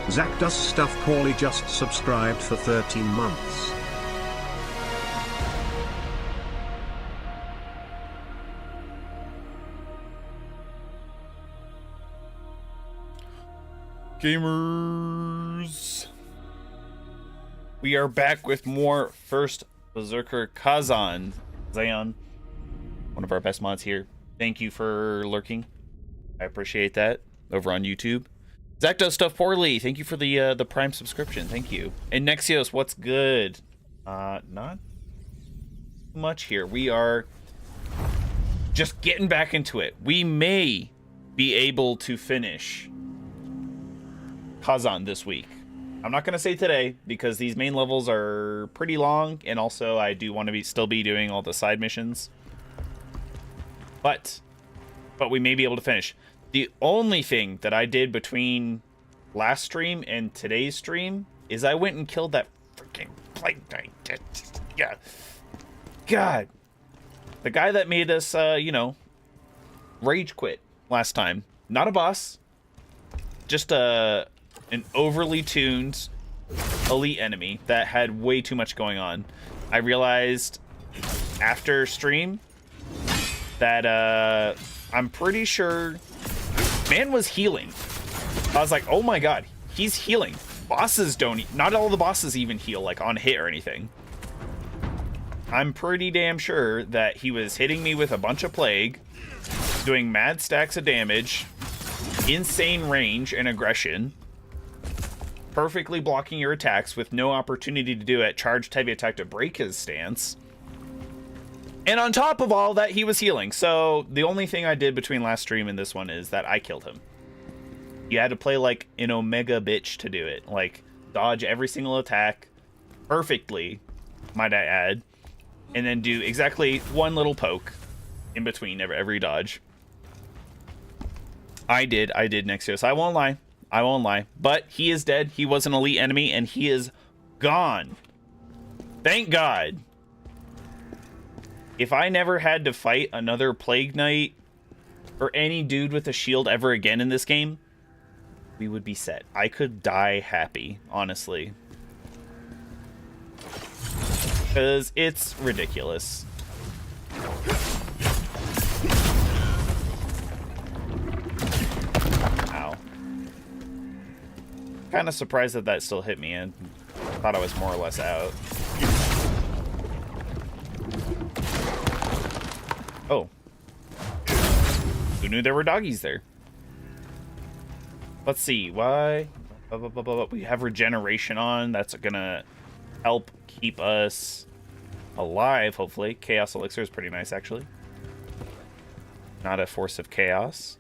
Zach Does Stuff Paulie just subscribed for 13 months. Gamers, we are back with more First Berserker Kazan. Zion, one of our best mods here. Thank you for lurking. I appreciate that. Over on YouTube. Zach Does Stuff Poorly. Thank you for the Prime subscription. Thank you. And Nexios, what's good? Not much here. We are just getting back into it. We may be able to finish Kazan this week. I'm not gonna say today because these main levels are pretty long, and also I do want to still be doing all the side missions. But we may be able to finish. The only thing that I did between last stream and today's stream is I went and killed that freaking Plague Knight. Yeah, God, the guy that made us, rage quit last time. Not a boss, just an overly tuned elite enemy that had way too much going on. I realized after stream that I'm pretty sure man was healing. I was like, oh my god, he's healing. Bosses don't, not all the bosses even heal like on hit or anything. I'm pretty damn sure that he was hitting me with a bunch of plague, doing mad stacks of damage, insane range and aggression, perfectly blocking your attacks with no opportunity to do it, charged heavy attack to break his stance. And on top of all that, he was healing. So the only thing I did between last stream and this one is that I killed him. You had to play like an Omega bitch to do it. Like, dodge every single attack perfectly, might I add. And then do exactly one little poke in between every dodge. I did Nexios. I won't lie. But he is dead. He was an elite enemy, and he is gone. Thank God. If I never had to fight another Plague Knight or any dude with a shield ever again in this game, we would be set. I could die happy, honestly. Because it's ridiculous. Ow. Kind of surprised that still hit me, and thought I was more or less out. Oh. Who knew there were doggies there? Let's see. Why? We have regeneration on. That's gonna help keep us alive, hopefully. Chaos Elixir is pretty nice, actually. Not a force of chaos.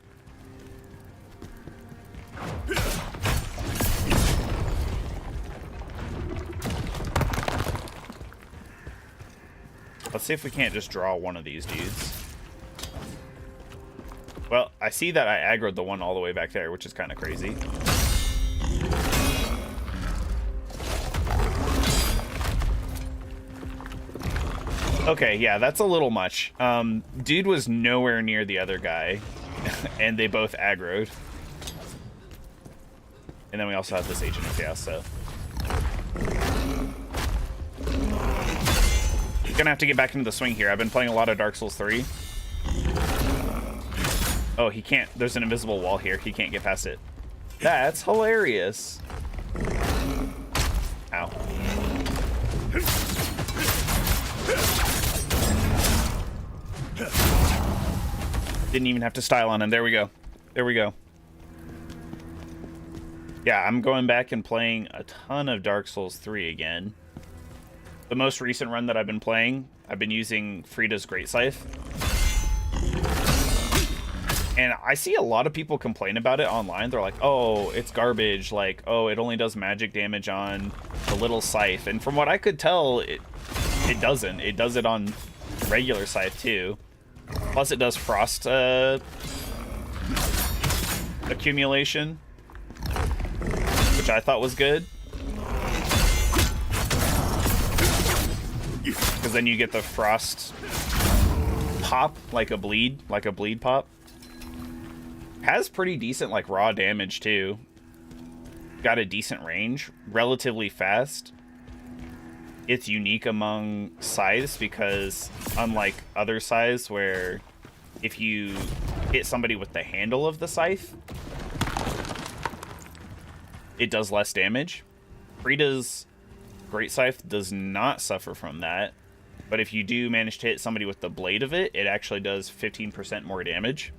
Let's see if we can't just draw one of these dudes. Well, I see that I aggroed the one all the way back there, which is kind of crazy. Okay, yeah, that's a little much. Dude was nowhere near the other guy, and they both aggroed. And then we also have this Agent of Chaos, so... Gonna have to get back into the swing here. I've been playing a lot of Dark Souls 3. Oh, he can't. There's an invisible wall here. He can't get past it. That's hilarious. Ow. Didn't even have to style on him. There we go. There we go. Yeah, I'm going back and playing a ton of Dark Souls 3 again. The most recent run that I've been playing, I've been using Frida's Great Scythe. And I see a lot of people complain about it online. They're like, oh, it's garbage. Like, oh, it only does magic damage on the little scythe. And from what I could tell, it doesn't. It does it on regular scythe too. Plus it does frost accumulation, which I thought was good. Because then you get the frost pop, like a bleed pop. Has pretty decent like raw damage too. got a decent range, relatively fast. It's unique among scythes because unlike other scythes where if you hit somebody with the handle of the scythe, it does less damage. Frida's Great Scythe does not suffer from that, but if you do manage to hit somebody with the blade of it, it actually does 15% more damage.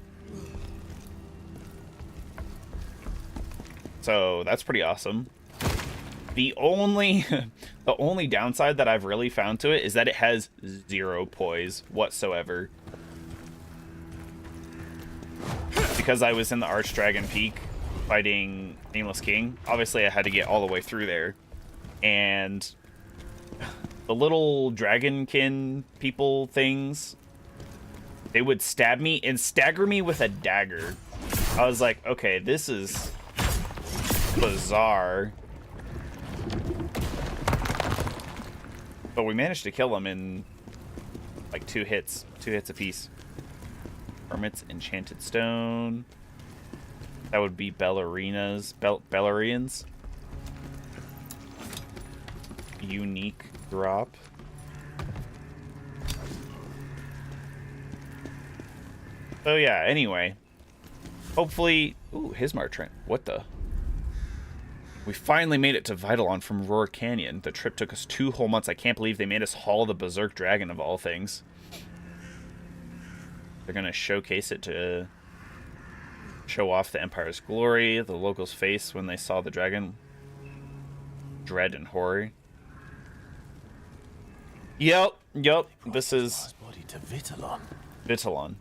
So that's pretty awesome. The only downside that I've really found to it is that it has 0 poise whatsoever. Because I was in the Archdragon Peak fighting Nameless King, obviously I had to get all the way through there. And the little dragonkin people things, they would stab me and stagger me with a dagger. I was like, okay, this is bizarre. But we managed to kill them in like 2 hits apiece. Hermit's Enchanted Stone. That would be Bellarians. Unique drop. So yeah, anyway. Hopefully... Ooh, Hismar Trent. What the... We finally made it to Vitalon from Roar Canyon. The trip took us 2 whole months. I can't believe they made us haul the Berserk Dragon of all things. They're going to showcase it to show off the Empire's glory. The locals' face when they saw the dragon. Dread and horror. Yep. This is Body to Vitalon. Vitalon.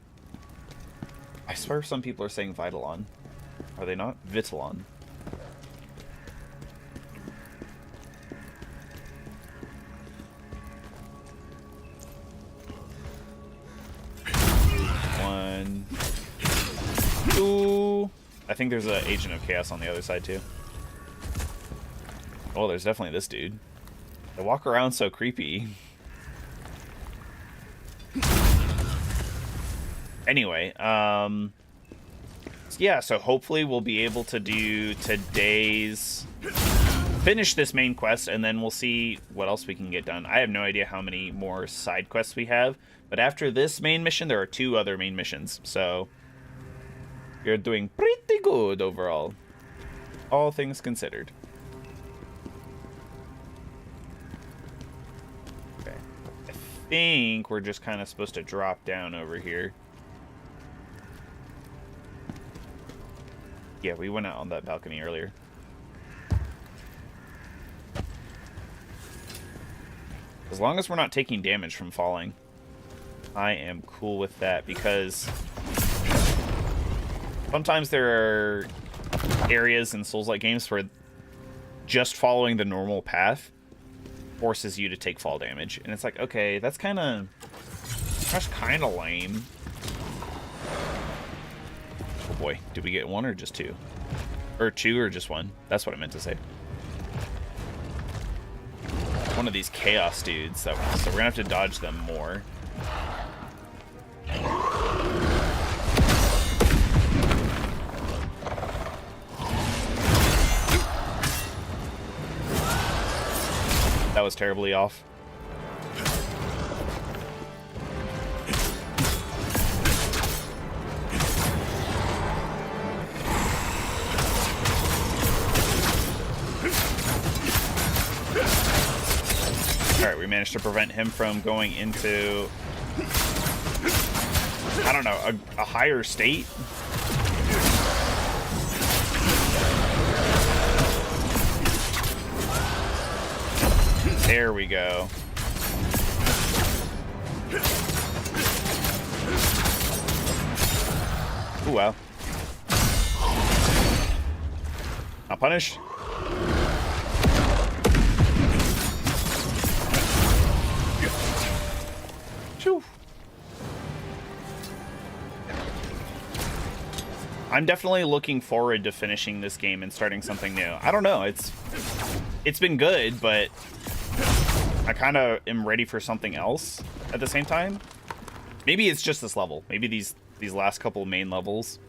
I swear some people are saying Vitalon. Are they not? Vitalon. One, two. I think there's an Agent of Chaos on the other side too. Oh, there's definitely this dude. They walk around so creepy. Anyway, yeah, so hopefully we'll be able to do finish this main quest, and then we'll see what else we can get done. I have no idea how many more side quests we have, but after this main mission, there are 2 other main missions, so you're doing pretty good overall, all things considered. Okay, I think we're just kind of supposed to drop down over here. Yeah, we went out on that balcony earlier. As long as we're not taking damage from falling, I am cool with that, because sometimes there are areas in Souls-like games where just following the normal path forces you to take fall damage, and it's like, okay, that's kind of lame. Oh boy, did we get 1 or just 2? Or 2 or just 1? That's what I meant to say. One of these chaos dudes, so we're gonna have to dodge them more. That was terribly off. Alright, we managed to prevent him from going into, I don't know, a higher state. There we go. Ooh, wow. Not punished. Phew. I'm definitely looking forward to finishing this game and starting something new. I don't know, it's been good, but I kind of am ready for something else at the same time. Maybe it's just this level. Maybe these last couple main levels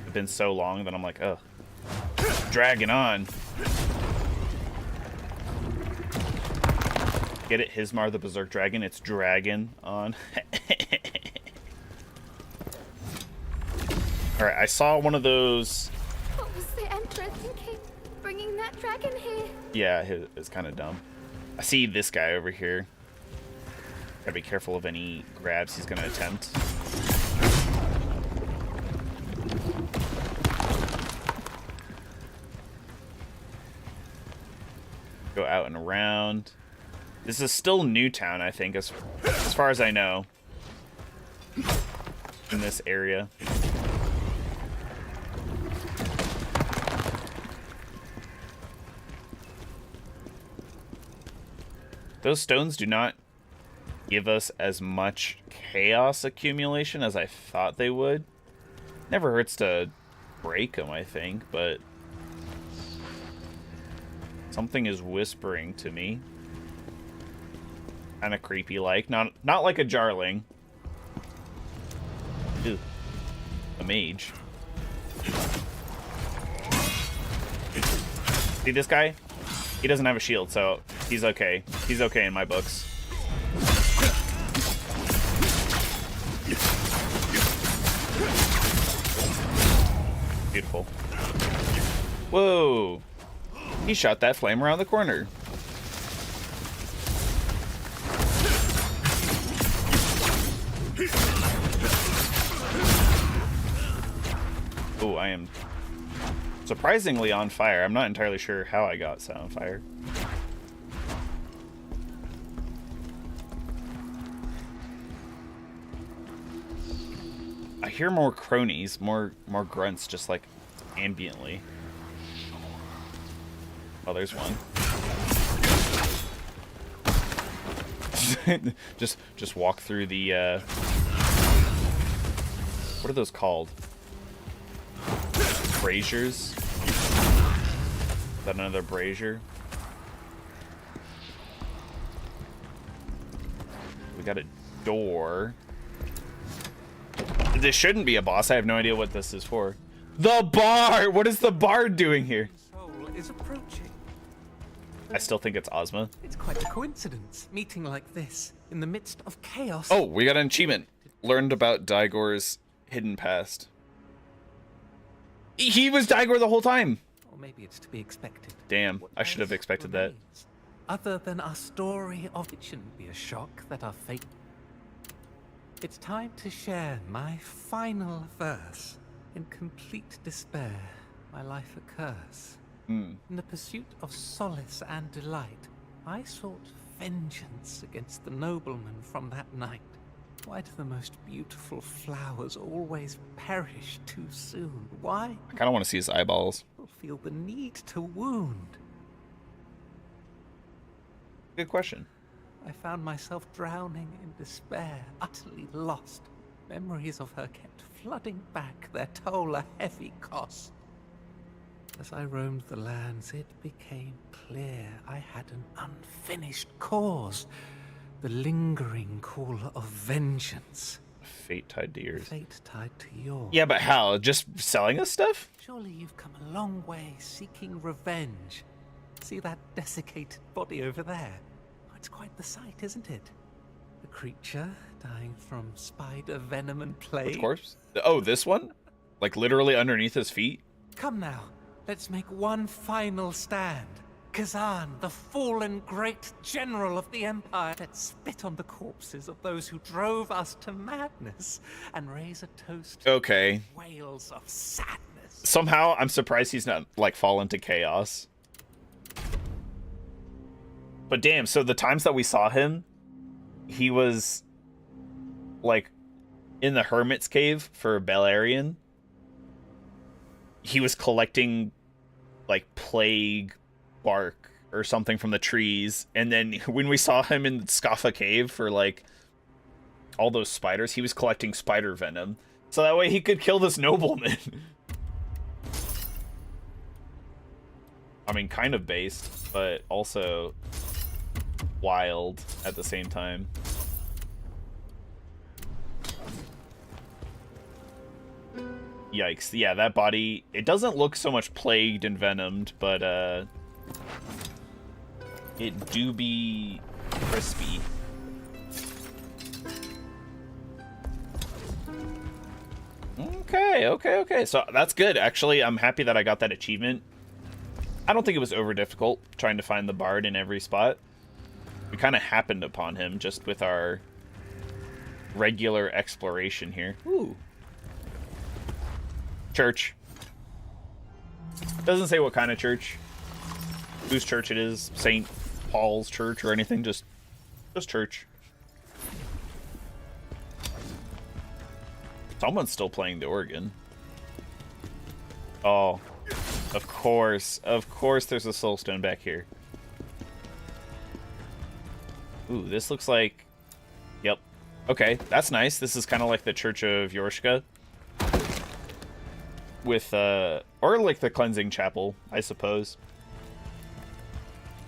have been so long that I'm like, ugh. Dragging on. Get it? Hismar the Berserk Dragon. It's dragon on. Alright, I saw one of those. What was the Emperor thinking? Bringing that dragon here? Yeah, it's kind of dumb. I see this guy over here. Gotta be careful of any grabs he's gonna attempt. Go out and around. This is still Newtown, I think, as far as I know. In this area. Those stones do not give us as much chaos accumulation as I thought they would. Never hurts to break them, I think, but something is whispering to me. Kind of creepy like. Not like a Jarling. Ew. A mage. See this guy? He doesn't have a shield, so he's okay. He's okay in my books. Beautiful. Whoa! He shot that flame around the corner. Oh, I am surprisingly on fire. I'm not entirely sure how I got set on fire. I hear more cronies, more grunts, just like ambiently. Oh, there's one. just walk through the what are those called? Braziers? Is that another brazier? We got a door. This shouldn't be a boss. I have no idea what this is for. The bar! What is the bard doing here? Soul is approaching. I still think it's Ozma. It's quite a coincidence, meeting like this, in the midst of chaos. Oh, we got an achievement. Learned about Daigor's hidden past. He was Daigor the whole time. Or maybe it's to be expected. Damn, What I should have else expected that. remains? Other than our story of it shouldn't be a shock that our fate... It's time to share my final verse. In complete despair, my life a curse. In the pursuit of solace and delight, I sought vengeance against the nobleman from that night. Why do the most beautiful flowers always perish too soon? Why I kind of want to see his eyeballs. people feel the need to wound? Good question. I found myself drowning in despair, utterly lost. Memories of her kept flooding back, their toll a heavy cost. As I roamed the lands, it became clear I had an unfinished cause. The lingering call of vengeance. Fate tied to yours. Fate tied to yours. Yeah, but how? Just selling us stuff? Surely you've come a long way seeking revenge. See that desiccated body over there? Oh, it's quite the sight, isn't it? A creature dying from spider venom and plague. Which corpse? Oh, this one? Like literally underneath his feet? Come now, let's make one final stand. Kazan, the fallen great general of the Empire. Let's spit on the corpses of those who drove us to madness and raise a toast to Okay. wails of sadness. Somehow, I'm surprised he's not, like, fallen to chaos. But damn, so the times that we saw him, he was, like, in the Hermit's Cave for Beleriand. He was collecting, like, plague bark or something from the trees. And then when we saw him in Scaffa Cave for, like, all those spiders, he was collecting spider venom. So that way he could kill this nobleman. I mean, kind of based, but also wild at the same time. Yikes. Yeah, that body, it doesn't look so much plagued and venomed, but it do be crispy. Okay. So that's good. Actually, I'm happy that I got that achievement. I don't think it was over difficult trying to find the bard in every spot. We kind of happened upon him just with our regular exploration here. Ooh. Church. Doesn't say what kind of church. Whose church it is. St. Paul's church or anything. Just church. Someone's still playing the organ. Oh. Of course. Of course there's a soulstone back here. Ooh, this looks like... Yep. Okay, that's nice. This is kind of like the Church of Yorshka. With, or like the Cleansing Chapel, I suppose.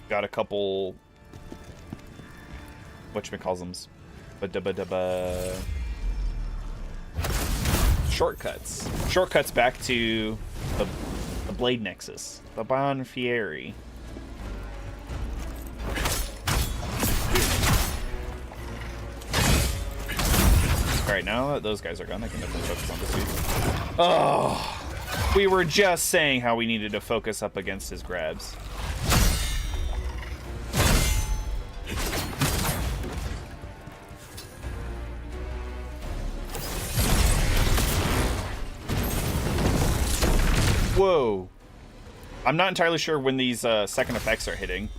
Got a couple... Whatchamacallsums? Shortcuts. Shortcuts back to the Blade Nexus. The Bon Fieri. Alright, now that those guys are gone, I can definitely focus on this dude. Oh! We were just saying how we needed to focus up against his grabs. Whoa. I'm not entirely sure when these second effects are hitting.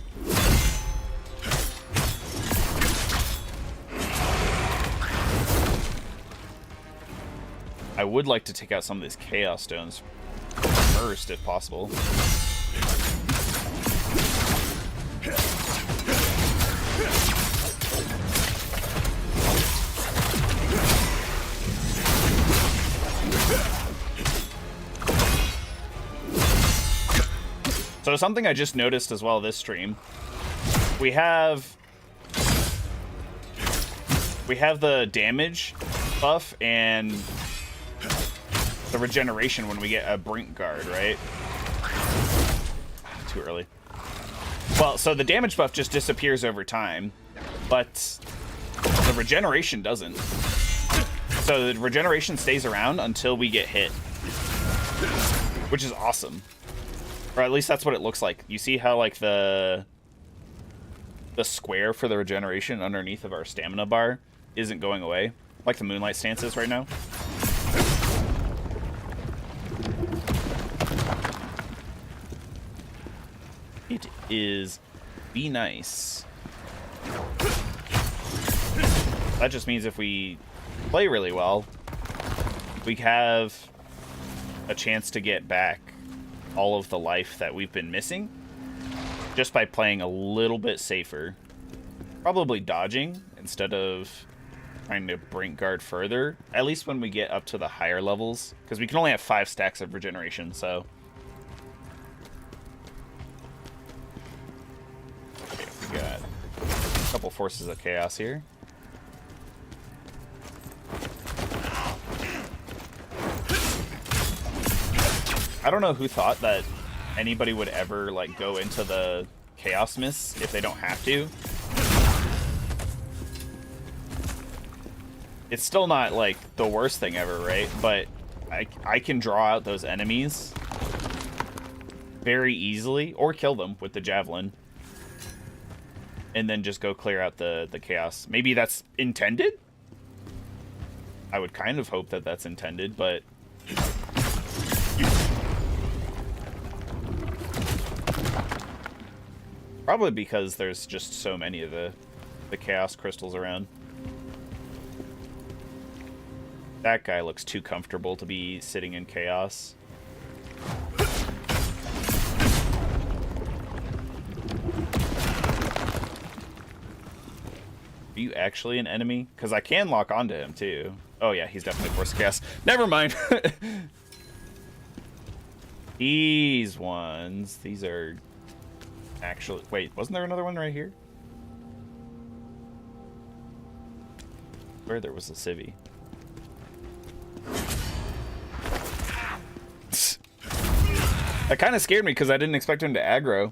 I would like to take out some of these Chaos Stones first, if possible. So something I just noticed as well this stream, we have the damage buff and the regeneration when we get a Brink Guard, right? Too early. Well, so the damage buff just disappears over time, but the regeneration doesn't. So the regeneration stays around until we get hit, which is awesome. Or at least that's what it looks like. You see how like the square for the regeneration underneath of our stamina bar isn't going away, like the Moonlight Stance is right now. It is be nice. That just means if we play really well, we have a chance to get back all of the life that we've been missing just by playing a little bit safer. Probably dodging instead of trying to Brink Guard further, at least when we get up to the higher levels, because we can only have 5 stacks of regeneration, so... Okay, we got a couple Forces of Chaos here. I don't know who thought that anybody would ever like go into the Chaos Mists if they don't have to. It's still not like the worst thing ever, right? But I can draw out those enemies very easily, or kill them with the Javelin, and then just go clear out the Chaos. Maybe that's intended? I would kind of hope that that's intended, but... Probably because there's just so many of the Chaos Crystals around. That guy looks too comfortable to be sitting in Chaos. Are you actually an enemy? Because I can lock onto him too. Oh yeah, he's definitely Force of Chaos. Never mind. These ones, these are... Actually, wait, wasn't there another one right here? Where there was a civvy. That kind of scared me because I didn't expect him to aggro.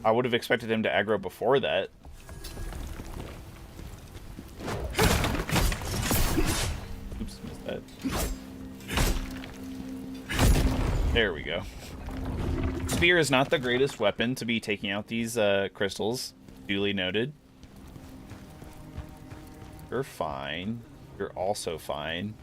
I would have expected him to aggro before that. Oops, missed that. There we go. Spear is not the greatest weapon to be taking out these crystals. Duly noted. You're fine. You're also fine.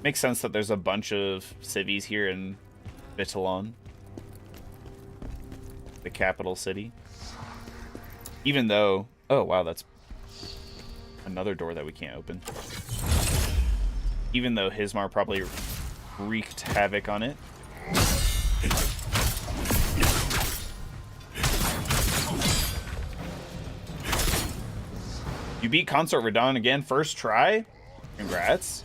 Makes sense that there's a bunch of civies here in Vitellon, the capital city. Even though, oh wow, that's another door that we can't open. Even though Hismar probably wreaked havoc on it. You beat Consort Radahn again, first try? Congrats.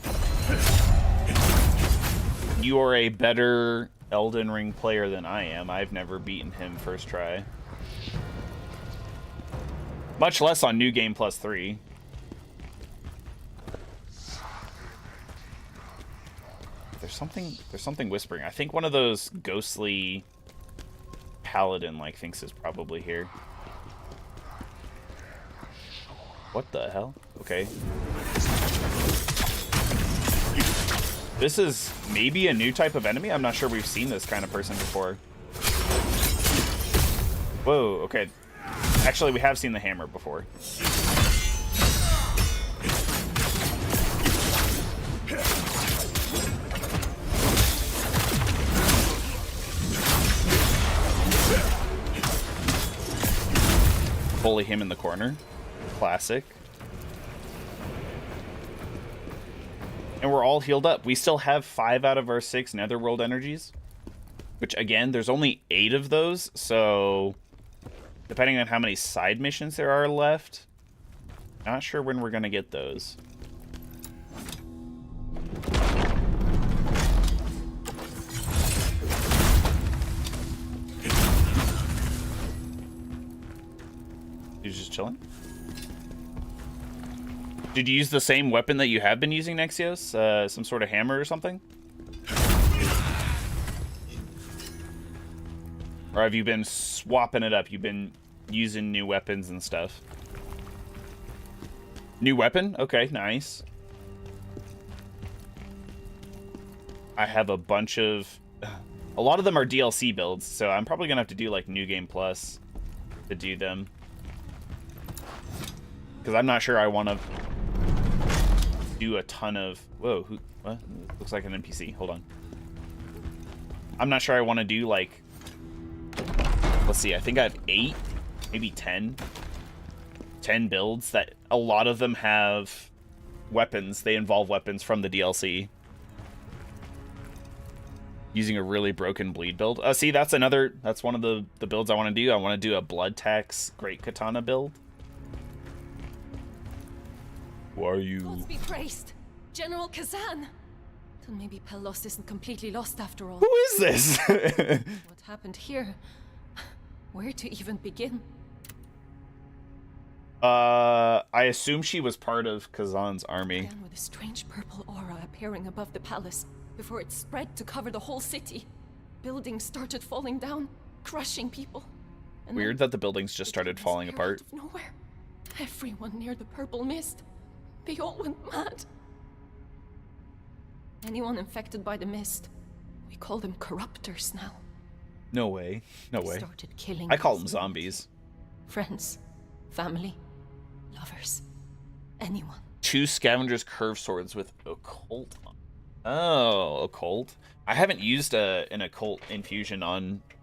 You are a better Elden Ring player than I am. I've never beaten him first try. Much less on New Game Plus 3. There's something whispering. I think one of those ghostly paladin-like things is probably here. What the hell? Okay. This is maybe a new type of enemy. I'm not sure we've seen this kind of person before. Whoa, okay. Actually, we have seen the hammer before. Bully him in the corner. Classic. And we're all healed up. We still have 5 out of our 6 Netherworld energies. Which, again, there's only 8 of those. So, depending on how many side missions there are left, not sure when we're going to get those. You're just chilling? Did you use the same weapon that you have been using, Nexios? Some sort of hammer or something? Or have you been swapping it up? You've been using new weapons and stuff. New weapon? Okay, nice. I have a bunch of... A lot of them are DLC builds, so I'm probably going to have to do, like, New Game Plus to do them. Because I'm not sure I want to do a ton of... Whoa, who... What? Looks like an NPC. Hold on. I'm not sure I want to do, like... Let's see, I think I have 8, maybe 10 builds that a lot of them have weapons. They involve weapons from the DLC. Using a really broken bleed build. See, that's one of the builds I want to do. I want to do a Blood Tax Great Katana build. Who are you? Gods be praised, General Kazan. Then maybe Pelos isn't completely lost after all. Who is this? What happened here? Where to even begin? I assume she was part of Kazan's army. Began with a strange purple aura appearing above the palace before it spread to cover the whole city. Buildings started falling down, crushing people. And Weird that the buildings just started falling apart. Out of nowhere. Everyone near the purple mist, they all went mad. Anyone infected by the mist, we call them corruptors now. No way. No way. Started killing I call them us. zombies. Friends, family, lovers, anyone. 2 Scavenger's Curved Swords with Occult. Oh, Occult. I haven't used an Occult infusion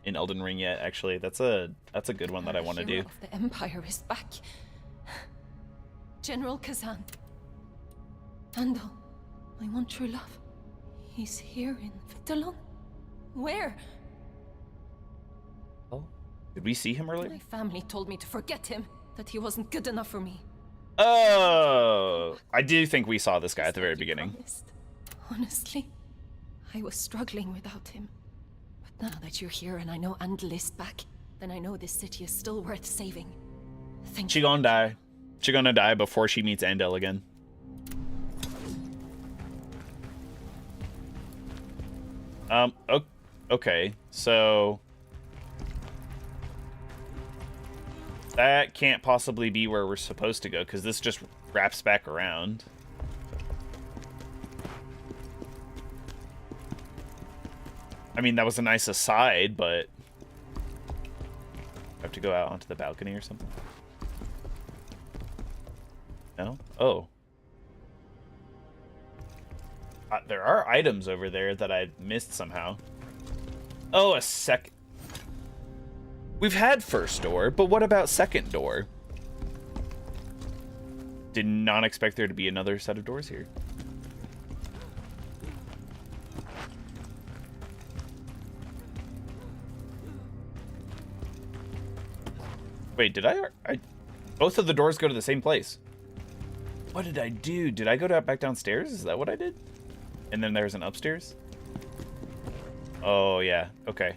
in Elden Ring yet, actually. That's a good one that I want to do. Hero of the Empire is back. General Kazan. Andal, I want true love. He's here in Vitellon. Where? Oh, did we see him earlier? My family told me to forget him, that he wasn't good enough for me. Oh, I do think we saw this guy at the very beginning. Promised. Honestly, I was struggling without him. But now that you're here and I know Andal is back, then I know this city is still worth saving. Thank She you. gonna die. She gonna die before she meets Andel again. Okay, so that can't possibly be where we're supposed to go, because this just wraps back around. I mean, that was a nice aside, but I have to go out onto the balcony or something. No? Oh. There are items over there that I missed somehow. Oh, a sec... We've had first door, but what about second door? Did not expect there to be another set of doors here. Wait, did I both of the doors go to the same place? What did I do? Did I go back downstairs? Is that what I did? And then there's an upstairs? Oh, yeah. Okay.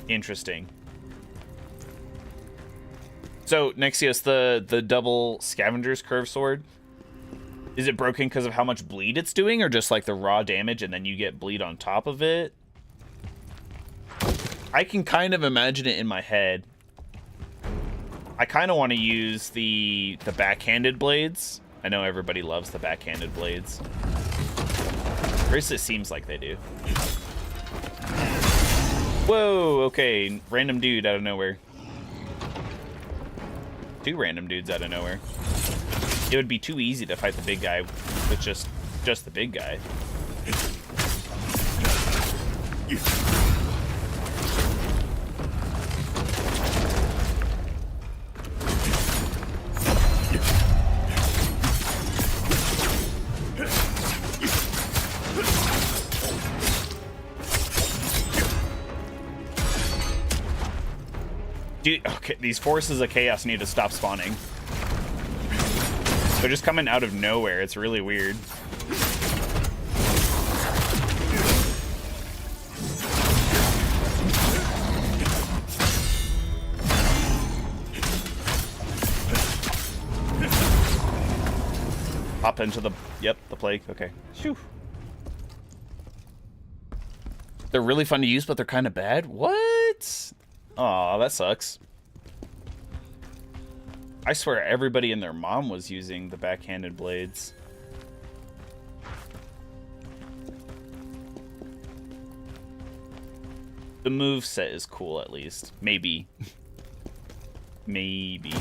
Interesting. So, Nexius, the double Scavenger's Curve Sword, is it broken because of how much bleed it's doing, or just like the raw damage and then you get bleed on top of it? I can kind of imagine it in my head. I kind of want to use the backhanded blades. I know everybody loves the backhanded blades. Or at least it seems like they do. Whoa, okay. Random dude out of nowhere. Two random dudes out of nowhere. It would be too easy to fight the big guy with just the big guy. Dude, okay, these forces of chaos need to stop spawning. They're just coming out of nowhere. It's really weird. Hop into the... Yep, the plague. Okay. Phew. They're really fun to use, but they're kind of bad? What? Aw, that sucks. I swear everybody and their mom was using the backhanded blades. The move set is cool, at least. Maybe. Maybe.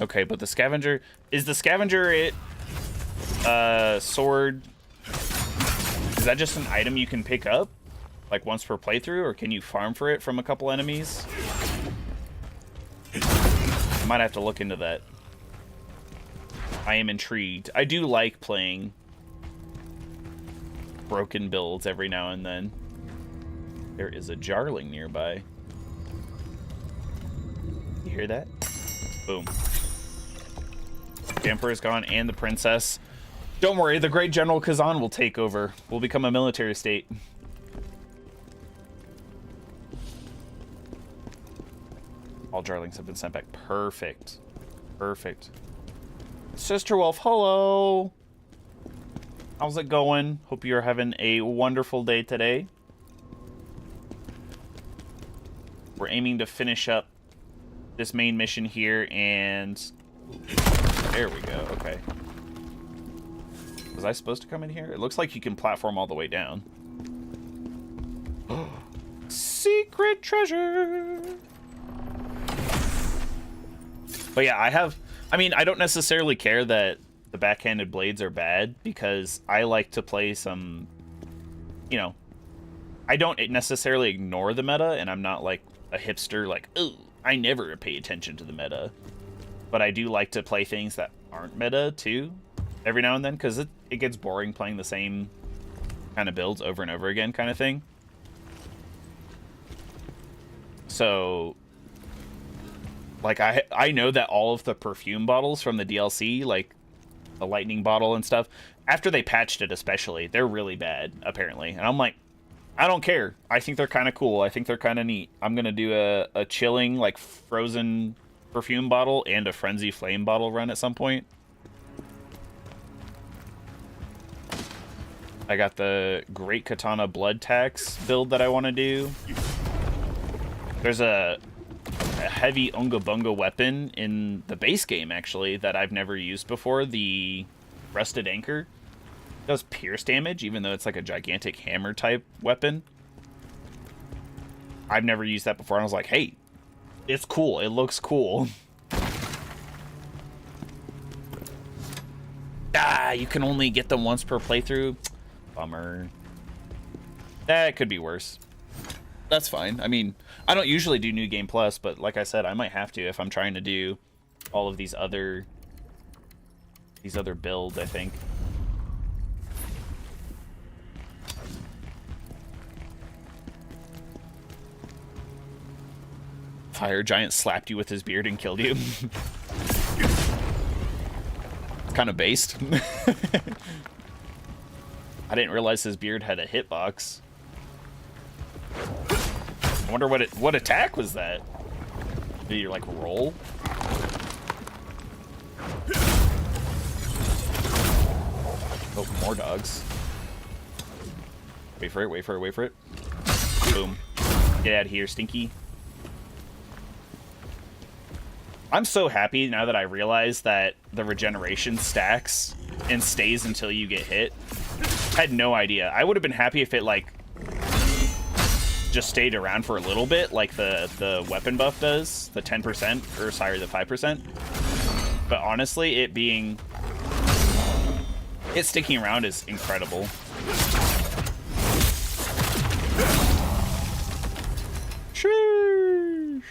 Okay, but the scavenger... Is the scavenger it... sword... Is that just an item you can pick up? Like once per playthrough? Or can you farm for it from a couple enemies? I might have to look into that. I am intrigued. I do like playing broken builds every now and then. There is a Jarling nearby. You hear that? Boom. The Emperor's gone and the Princess. Don't worry, the great General Kazan will take over. We'll become a military state. All Jarlings have been sent back. Perfect. Perfect. Sister Wolf, hello. How's it going? Hope you're having a wonderful day today. We're aiming to finish up this main mission here, and... There we go, okay. Was I supposed to come in here? It looks like you can platform all the way down. Secret treasure! But yeah, I mean, I don't necessarily care that the backhanded blades are bad, because I like to play some, you know, I don't necessarily ignore the meta, and I'm not like a hipster, like, oh, I never pay attention to the meta. But I do like to play things that aren't meta, too, every now and then, because it gets boring playing the same kind of builds over and over again kind of thing. So, like, I know that all of the perfume bottles from the DLC, like, the lightning bottle and stuff. After they patched it especially, they're really bad, apparently. And I'm like, I don't care. I think they're kind of cool. I think they're kind of neat. I'm going to do a chilling, like, frozen perfume bottle and a Frenzy Flame bottle run at some point. I got the Great Katana Blood Tax build that I want to do. There's a heavy Unga Bunga weapon in the base game, actually, that I've never used before. The Rusted Anchor. It does pierce damage, even though it's like a gigantic hammer type weapon. I've never used that before, and I was like, hey, it's cool. It looks cool. You can only get them once per playthrough. Bummer. That could be worse. That's fine. I mean, I don't usually do New Game Plus, but like I said, I might have to if I'm trying to do all of these other builds, I think. Fire Giant slapped you with his beard and killed you. It's kind of based. I didn't realize his beard had a hitbox. I wonder what attack was that? Did you like roll? Oh, more dogs. Wait for it, wait for it, wait for it. Boom. Get out of here, Stinky. I'm so happy now that I realize that the regeneration stacks and stays until you get hit. I had no idea. I would have been happy if it, like, just stayed around for a little bit, like the weapon buff does, the 10%, or sorry, the 5%. But honestly, it sticking around is incredible. Sheesh.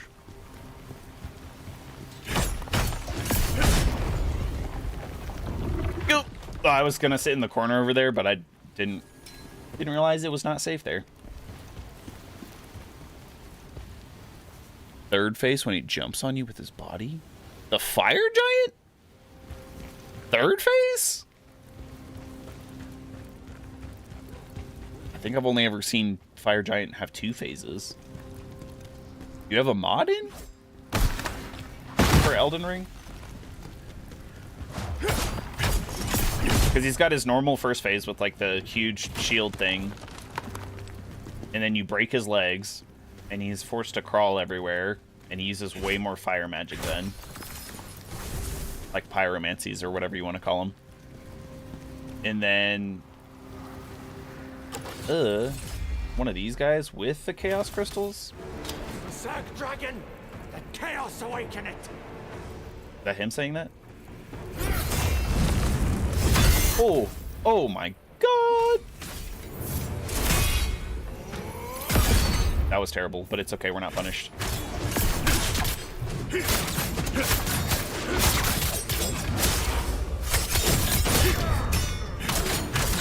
Go. Oh, I was gonna sit in the corner over there, but I didn't realize it was not safe there. Third phase when he jumps on you with his body? The fire giant? Third phase? I think I've only ever seen fire giant have 2 phases. You have a mod in? For Elden Ring? Because he's got his normal first phase with like the huge shield thing. And then you break his legs. And he's forced to crawl everywhere, and he uses way more fire magic then. Like pyromancies, or whatever you want to call them. And then... one of these guys with the Chaos Crystals? Berserk Dragon! The Chaos Awaken it! Is that him saying that? Oh! Oh my god! That was terrible, but it's okay, we're not punished.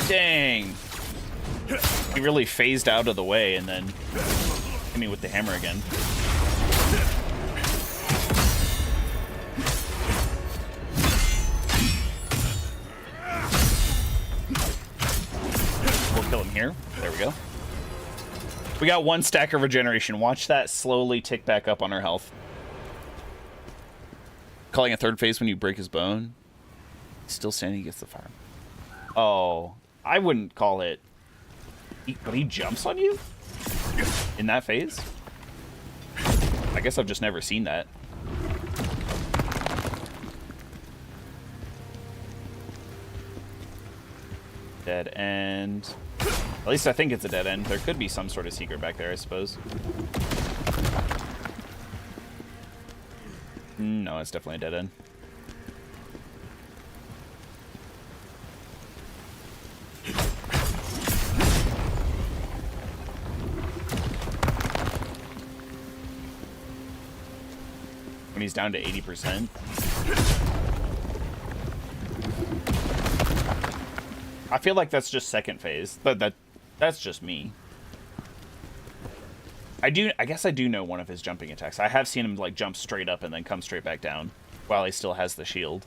Dang! He really phased out of the way and then hit me with the hammer again. We'll kill him here. There we go. We got 1 stack of regeneration. Watch that slowly tick back up on our health. Calling a third phase when you break his bone. He's still standing against the fire. Oh, I wouldn't call it. But he jumps on you? In that phase? I guess I've just never seen that. Dead end. At least I think it's a dead end. There could be some sort of secret back there, I suppose. No, it's definitely a dead end. When he's down to 80%. I feel like that's just second phase. That's just me. I guess I do know one of his jumping attacks. I have seen him like jump straight up and then come straight back down while he still has the shield.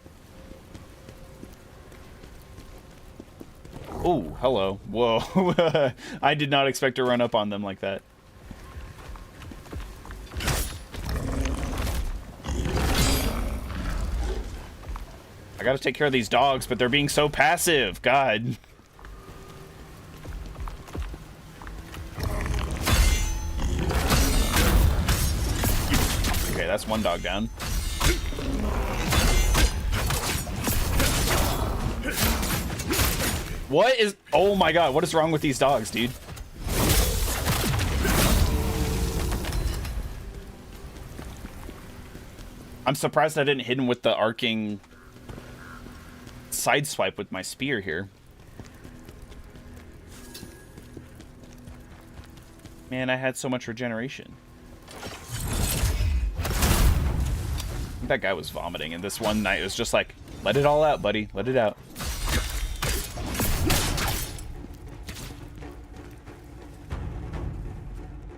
Oh, hello. Whoa. I did not expect to run up on them like that. I gotta take care of these dogs, but they're being so passive. God. Okay, that's one dog down. What is... Oh my god, what is wrong with these dogs, dude? I'm surprised I didn't hit him with the arcing side swipe with my spear here. Man, I had so much regeneration. That guy was vomiting, and this one night it was just like, let it all out, buddy. Let it out.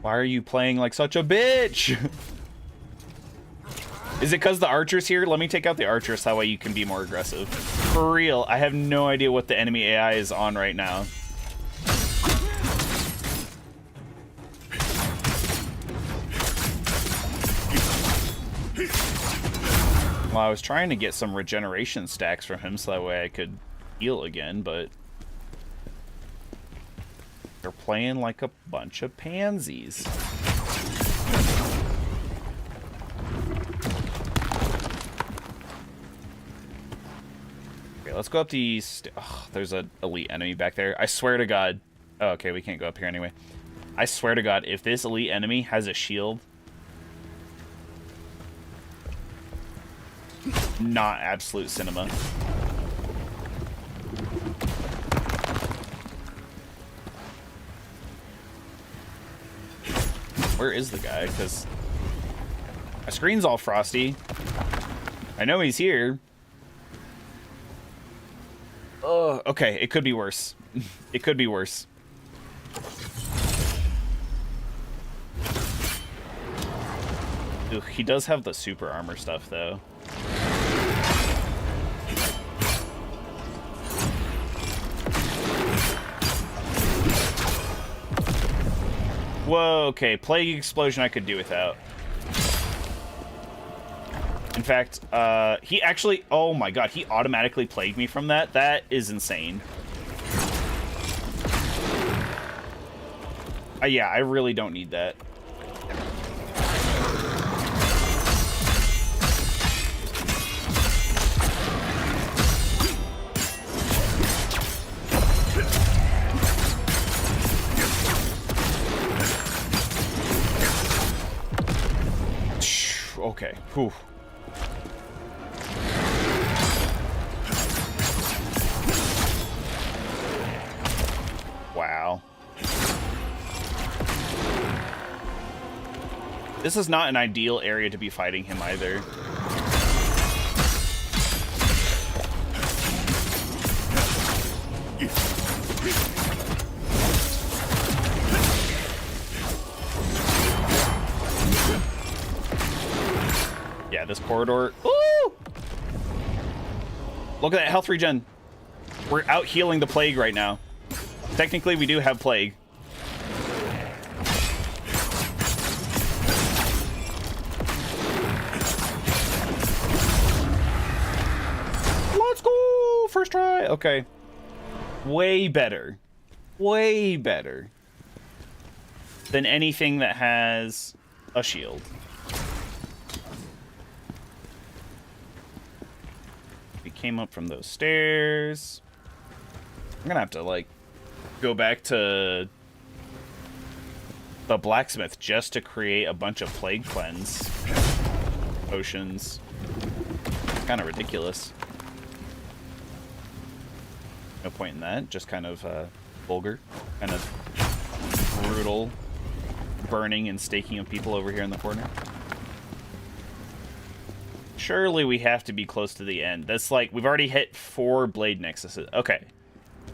Why are you playing like such a bitch? Is it because the archer's here? Let me take out the archer so that way you can be more aggressive. For real, I have no idea what the enemy AI is on right now. Well, I was trying to get some regeneration stacks from him so that way I could heal again, but they're playing like a bunch of pansies. Okay, let's go up these. Oh, there's an elite enemy back there. I swear to God. Oh, okay, we can't go up here anyway. I swear to God, if this elite enemy has a shield, not absolute cinema. Where is the guy? Because my screen's all frosty. I know he's here. Oh, okay. It could be worse. It could be worse. Ooh, he does have the super armor stuff, though. Whoa, okay. Plague Explosion I could do without. In fact, he actually... Oh my god, he automatically plagued me from that? That is insane. Yeah, I really don't need that. Okay. Whew. Wow. This is not an ideal area to be fighting him either. Yeah, this corridor. Ooh! Look at that health regen. We're out healing the plague right now. Technically, we do have plague. Let's go! First try. Okay. Way better. Way better than anything that has a shield. We came up from those stairs. I'm gonna have to, like, go back to the blacksmith just to create a bunch of plague cleanse potions. Kind of ridiculous. No point in that. Just kind of vulgar, kind of brutal burning and staking of people over here in the corner. Surely we have to be close to the end. That's like, we've already hit 4 blade nexuses. Okay.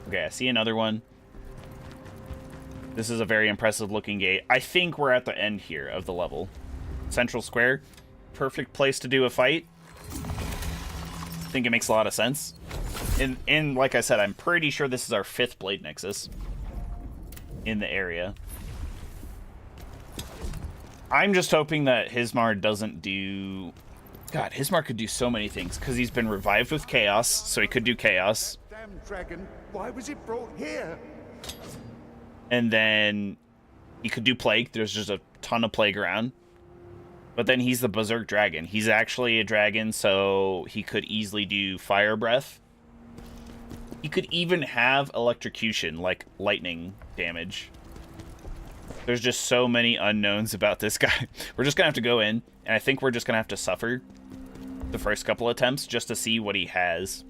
Okay, I see another one. This is a very impressive looking gate. I think we're at the end here of the level. Central Square. Perfect place to do a fight. I think it makes a lot of sense. And like I said, I'm pretty sure this is our 5th Blade Nexus in the area. I'm just hoping that Hismar doesn't do... God, Hismar could do so many things, because he's been revived with Chaos, so he could do Chaos. Damn dragon, why was it brought here? And then he could do Plague. There's just a ton of Plague around. But then he's the Berserk Dragon. He's actually a dragon, so he could easily do Fire Breath. He could even have Electrocution, like lightning damage. There's just so many unknowns about this guy. We're just going to have to go in, and I think we're just going to have to suffer the first couple attempts just to see what he has.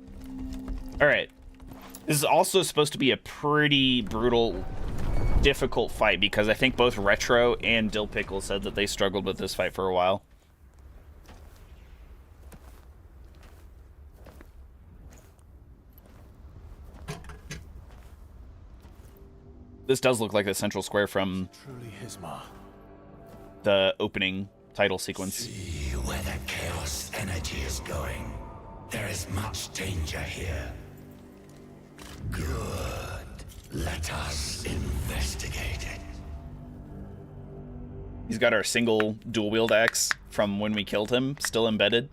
Alright. This is also supposed to be a pretty brutal, difficult fight, because I think both Retro and Dill Pickle said that they struggled with this fight for a while. This does look like the central square from Truly Hismar. the opening title sequence. See where the chaos energy is going. There is much danger here. Good. Let us investigate it. He's got our single dual wield axe from when we killed him still embedded.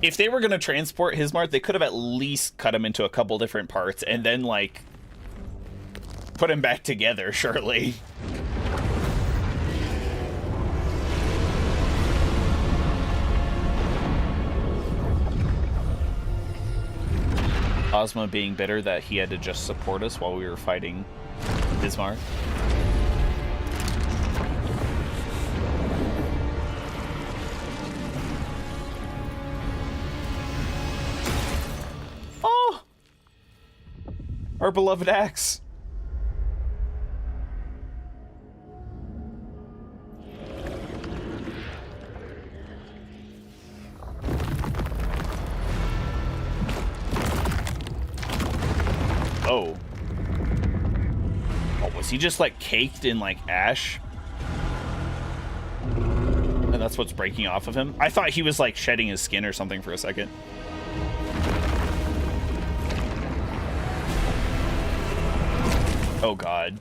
If they were going to transport Hismar, they could have at least cut him into a couple different parts and then, like, put him back together, surely. Ozma being bitter that he had to just support us while we were fighting Hismar. Oh! Our beloved axe. Oh. Oh, was he just like caked in like ash? And that's what's breaking off of him? I thought he was like shedding his skin or something for a second. Oh god.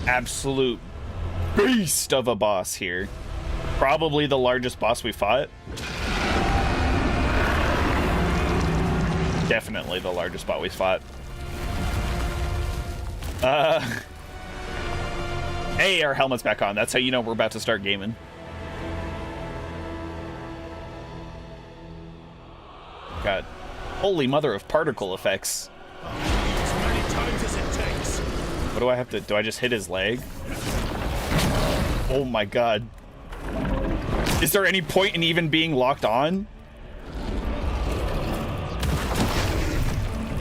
Absolute beast of a boss here. Probably the largest boss we fought. Definitely the largest boss we fought. Hey, our helmet's back on. That's how you know we're about to start gaming. God. Holy mother of particle effects. As many times as it takes. What do I have to... Do I just hit his leg? Oh my god. Is there any point in even being locked on?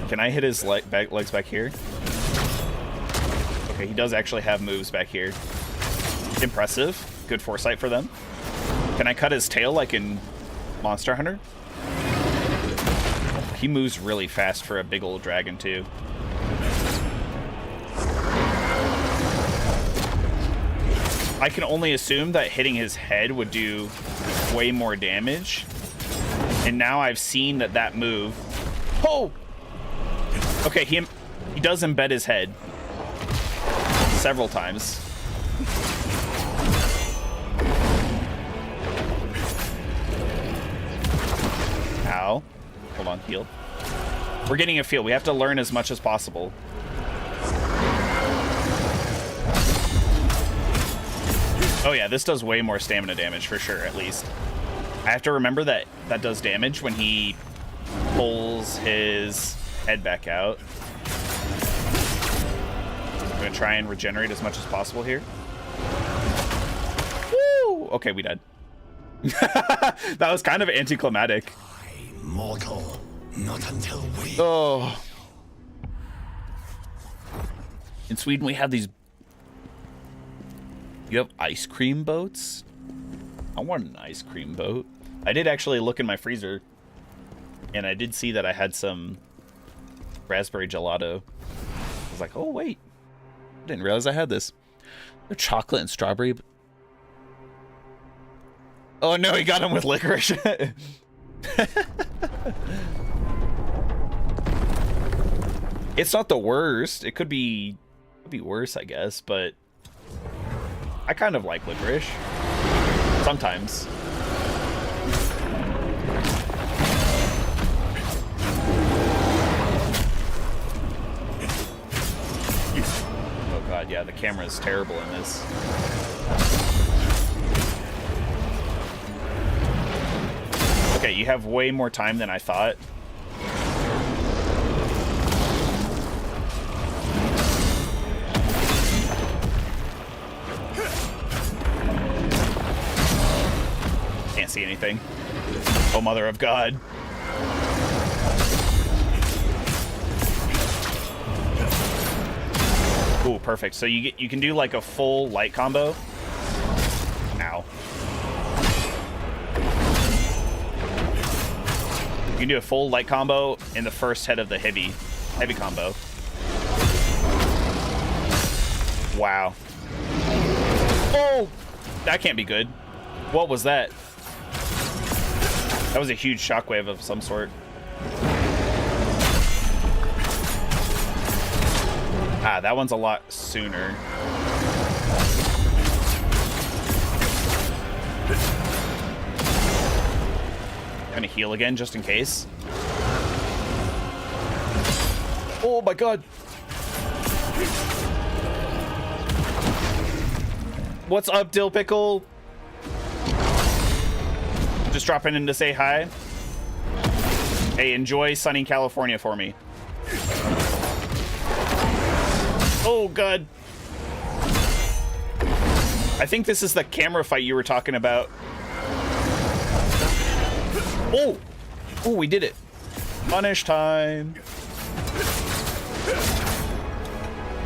Can I hit his legs back here? Okay, he does actually have moves back here. Impressive. Good foresight for them. Can I cut his tail like in Monster Hunter? He moves really fast for a big old dragon, too. I can only assume that hitting his head would do way more damage. And now I've seen that move... Oh! Okay, he does embed his head. Several times. Ow. Hold on, heal. We're getting a feel. We have to learn as much as possible. Oh yeah, this does way more stamina damage for sure, at least. I have to remember that does damage when he pulls his head back out. I'm gonna try and regenerate as much as possible here. Woo! Okay, we died. That was kind of anticlimactic. Mortal, not until we... Oh. In Sweden, we have these... You have ice cream boats? I want an ice cream boat. I did actually look in my freezer, and I did see that I had some raspberry gelato. I was like, oh, wait. I didn't realize I had this. They're chocolate and strawberry. Oh no, he got him with licorice. It's not the worst. It could be worse, I guess, but I kind of like licorice. Sometimes. Oh god, yeah, the camera is terrible in this. Okay, you have way more time than I thought. Can't see anything. Oh, mother of God. Ooh, perfect. So you can do like a full light combo. Ow. You can do a full light combo in the first head of the heavy combo. Wow. Oh, that can't be good. What was that? That was a huge shockwave of some sort. Ah, that one's a lot sooner. Gonna heal again just in case. Oh my god. What's up, Dill Pickle? Just dropping in to say hi. Hey, enjoy sunny California for me. Oh god. I think this is the camera fight you were talking about. Oh! Oh, we did it. Punish time.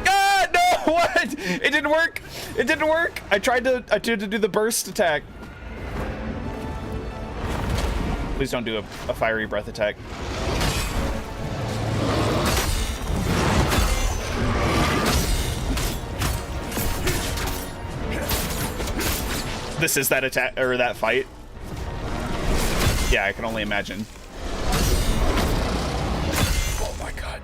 God, no! What? It didn't work. It didn't work. I tried to do the burst attack. Please don't do a fiery breath attack. This is that attack or that fight. Yeah, I can only imagine. Oh my god.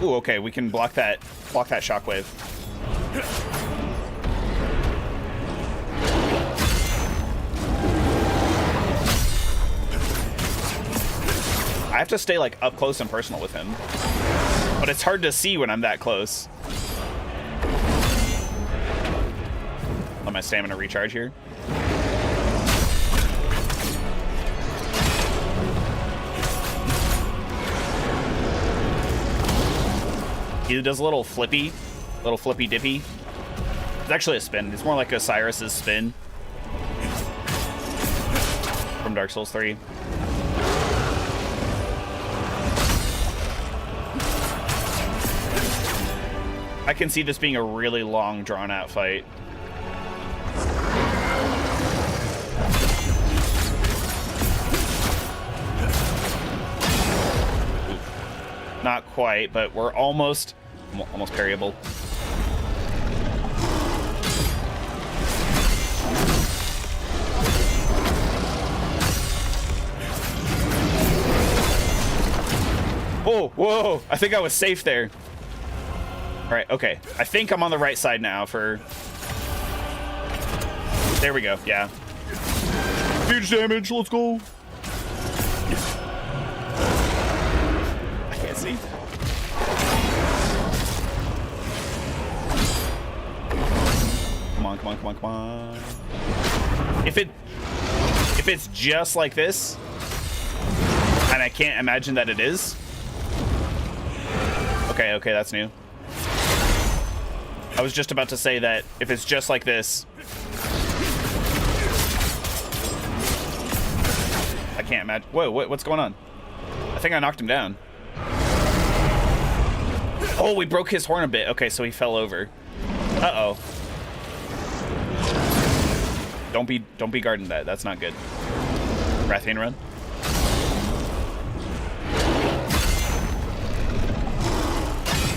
Ooh, okay, we can block that shockwave. I have to stay like up close and personal with him. But it's hard to see when I'm that close. Let my stamina recharge here. He does a little flippy dippy. It's actually a spin. It's more like Osiris's spin from Dark Souls 3. I can see this being a really long, drawn-out fight. Oof. Not quite, but we're almost parryable. Oh, whoa! I think I was safe there. All right, okay. I think I'm on the right side now for... There we go, yeah. Huge damage, let's go. I can't see. Come on, come on, come on, come on. If it's just like this, and I can't imagine that it is. Okay, okay, that's new. I was just about to say that if it's just like this, I can't imagine. Whoa, what's going on? I think I knocked him down. Oh, we broke his horn a bit. Okay, so he fell over. Uh-oh. Don't be guarding that. That's not good. Rathian run.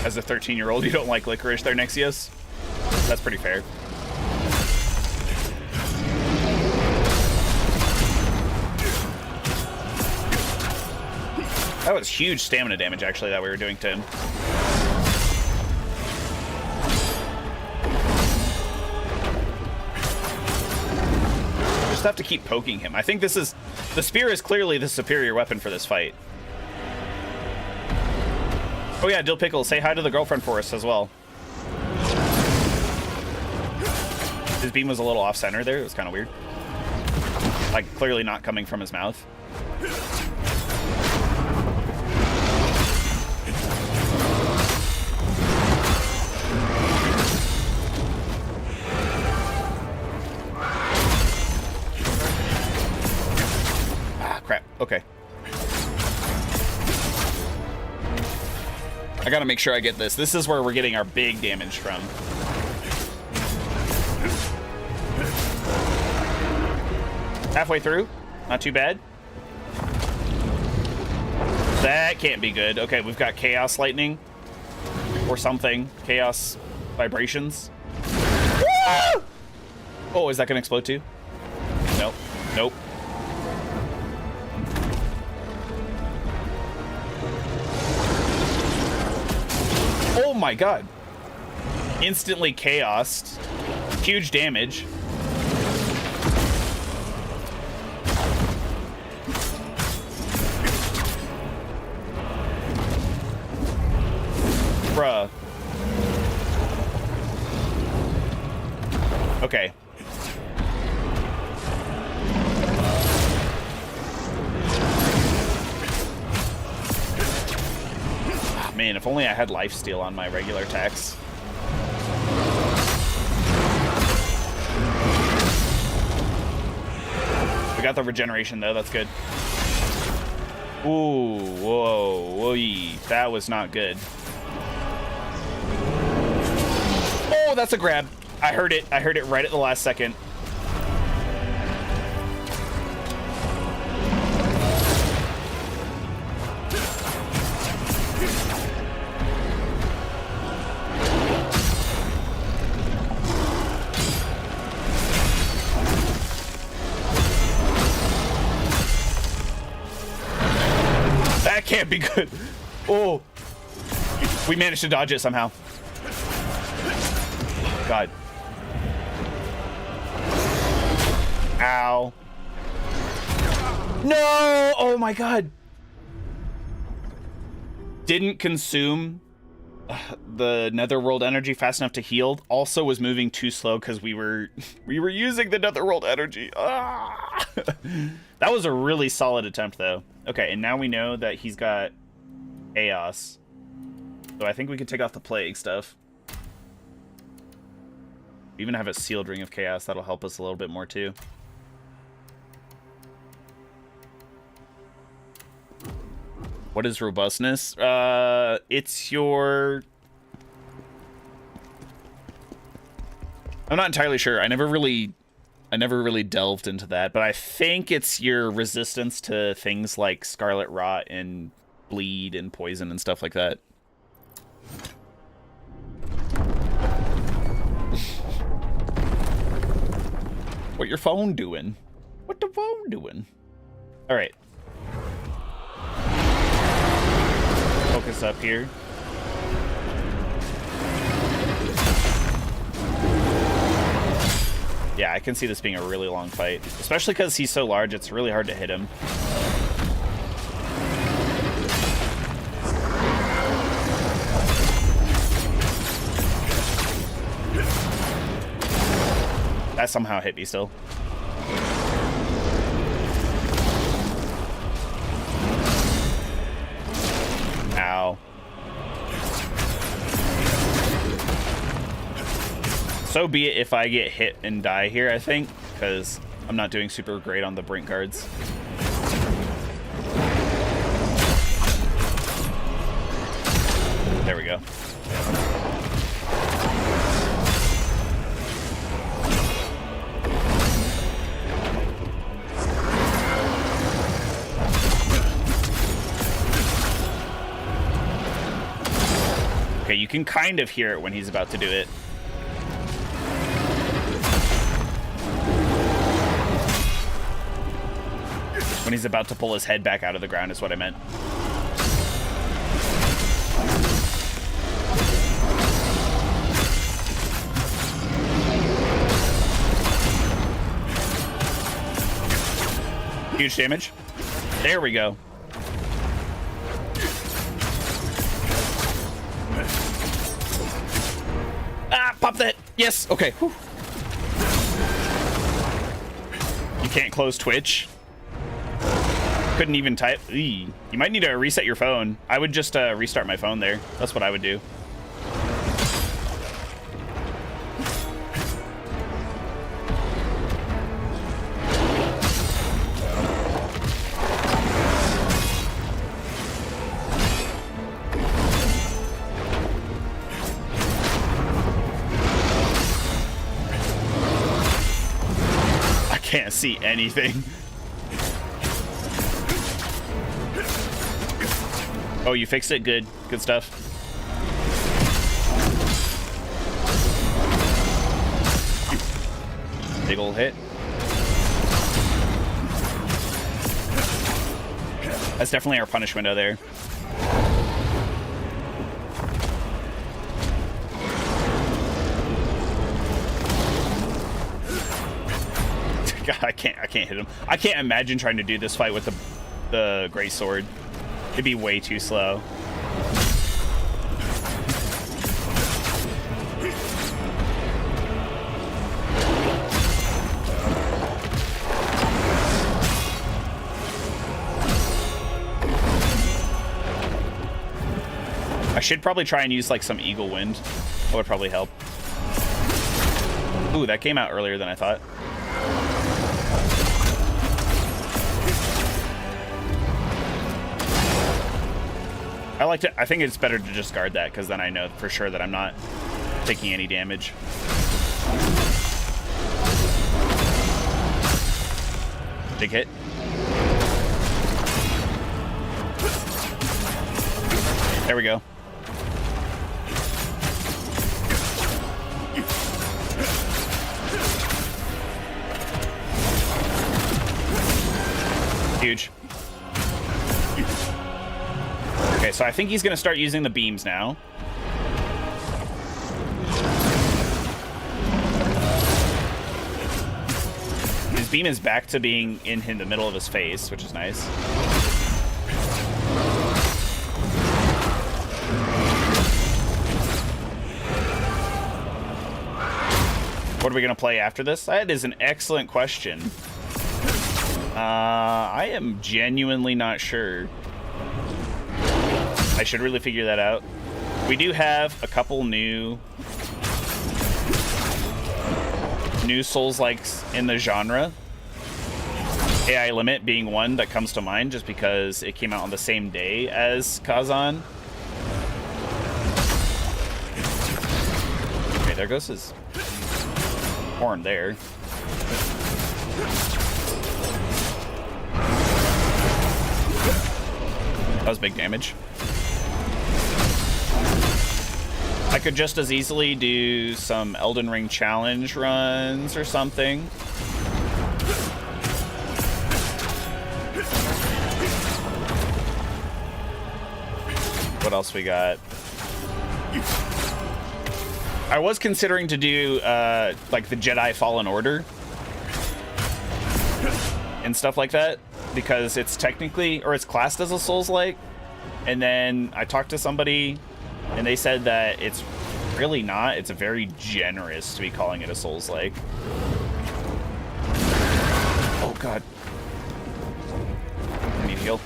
As a 13-year-old, you don't like licorice there, Nexius? That's pretty fair. That was huge stamina damage, actually, that we were doing to him. Just have to keep poking him. I think this is... The spear is clearly the superior weapon for this fight. Oh yeah, Dill Pickle, say hi to the girlfriend for us as well. His beam was a little off-center there. It was kind of weird. Like, clearly not coming from his mouth. Ah, crap. Okay. I gotta make sure I get this. This is where we're getting our big damage from. Halfway through. Not too bad. That can't be good. Okay, we've got Chaos Lightning. Or something. Chaos Vibrations. Ah! Oh, is that gonna explode too? Nope. Nope. Oh my god. Instantly chaosed. Huge damage. Bruh. Okay. Ah, man, if only I had lifesteal on my regular attacks. We got the regeneration though, that's good. Ooh, whoa, whoa, that was not good. Oh, that's a grab. I heard it right at the last second. That can't be good. Oh, we managed to dodge it somehow. God. Ow. No! Oh my god. Didn't consume the Netherworld energy fast enough to heal. Also was moving too slow because we were using the Netherworld energy. Ah! That was a really solid attempt though. Okay, and now we know that he's got Chaos. So I think we could take off the plague stuff. We even have a sealed ring of chaos. That'll help us a little bit more too. What is robustness? It's your... I'm not entirely sure. I never really delved into that, but I think it's your resistance to things like Scarlet Rot and bleed and poison and stuff like that. What your phone doing? What the phone doing? All right. Focus up here. Yeah, I can see this being a really long fight, especially because he's so large. It's really hard to hit him. That somehow hit me still. Ow. So be it if I get hit and die here, I think, because I'm not doing super great on the Brink guards. There we go. Okay, you can kind of hear it when he's about to do it. When he's about to pull his head back out of the ground is what I meant. Huge damage. There we go. Ah, pop that. Yes. Okay. Whew. You can't close Twitch. Couldn't even type. Eee. You might need to reset your phone. I would just restart my phone there. That's what I would do. I can't see anything. Oh, you fixed it? Good. Good stuff. Big ol' hit. That's definitely our punish window there. God, I can't hit him. I can't imagine trying to do this fight with the great sword. It'd be way too slow. I should probably try and use like some Eagle Wind. That would probably help. Ooh, that came out earlier than I thought. I like to. I think it's better to just guard that because then I know for sure that I'm not taking any damage. Big hit. There we go. Huge. Okay, so I think he's going to start using the beams now. His beam is back to being in the middle of his face, which is nice. What are we going to play after this? That is an excellent question. I am genuinely not sure. I should really figure that out. We do have a couple new Souls-likes in the genre. AI Limit being one that comes to mind just because it came out on the same day as Kazan. Okay, there goes his horn there. That was big damage. I could just as easily do some Elden Ring challenge runs or something. What else we got? I was considering to do like the Jedi Fallen Order and stuff like that because it's technically, or it's classed as a Souls-like. And then I talked to somebody and they said that it's really not. It's very generous to be calling it a Souls-like. Oh, God. I need to heal.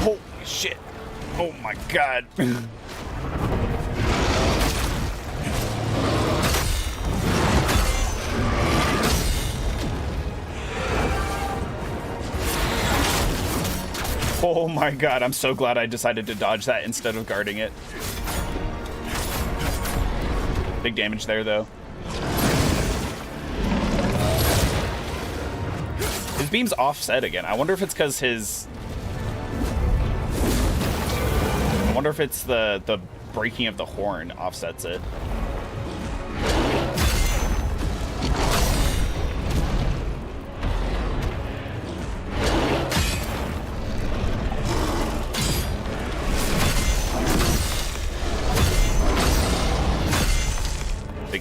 Holy shit. Oh, my God. Oh my God, I'm so glad I decided to dodge that instead of guarding it. Big damage there, though. His beam's offset again. I wonder if it's because his... I wonder if it's the breaking of the horn offsets it.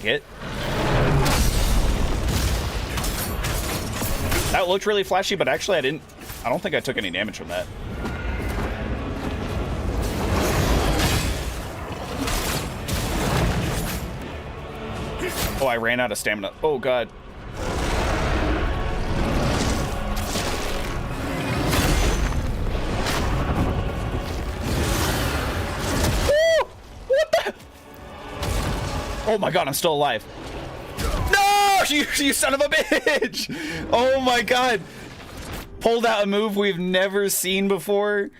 big hit. That looked really flashy, but actually I don't think I took any damage from that. Oh, I ran out of stamina. Oh, God. Woo! What the? Oh, my God, I'm still alive. No! You son of a bitch! Oh, my God. Pulled out a move we've never seen before.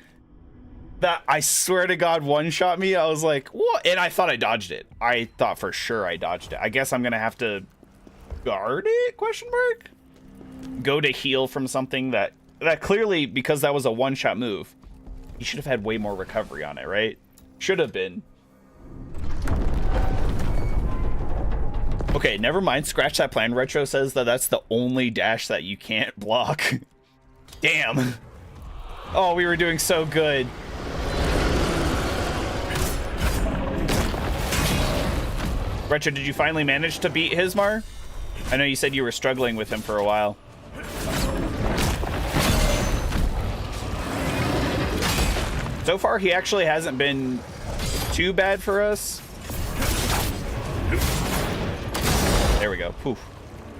That, I swear to God, one-shot me. I was like, what? And I thought I dodged it. I thought for sure I dodged it. I guess I'm going to have to guard it, question mark? Go to heal from something that clearly, because that was a one-shot move, you should have had way more recovery on it, right? Should have been. Okay, never mind. Scratch that plan. Retro says that that's the only dash that you can't block. Damn. Oh, we were doing so good. Retro, did you finally manage to beat Hismar? I know you said you were struggling with him for a while. So far, he actually hasn't been too bad for us. There we go. Poof.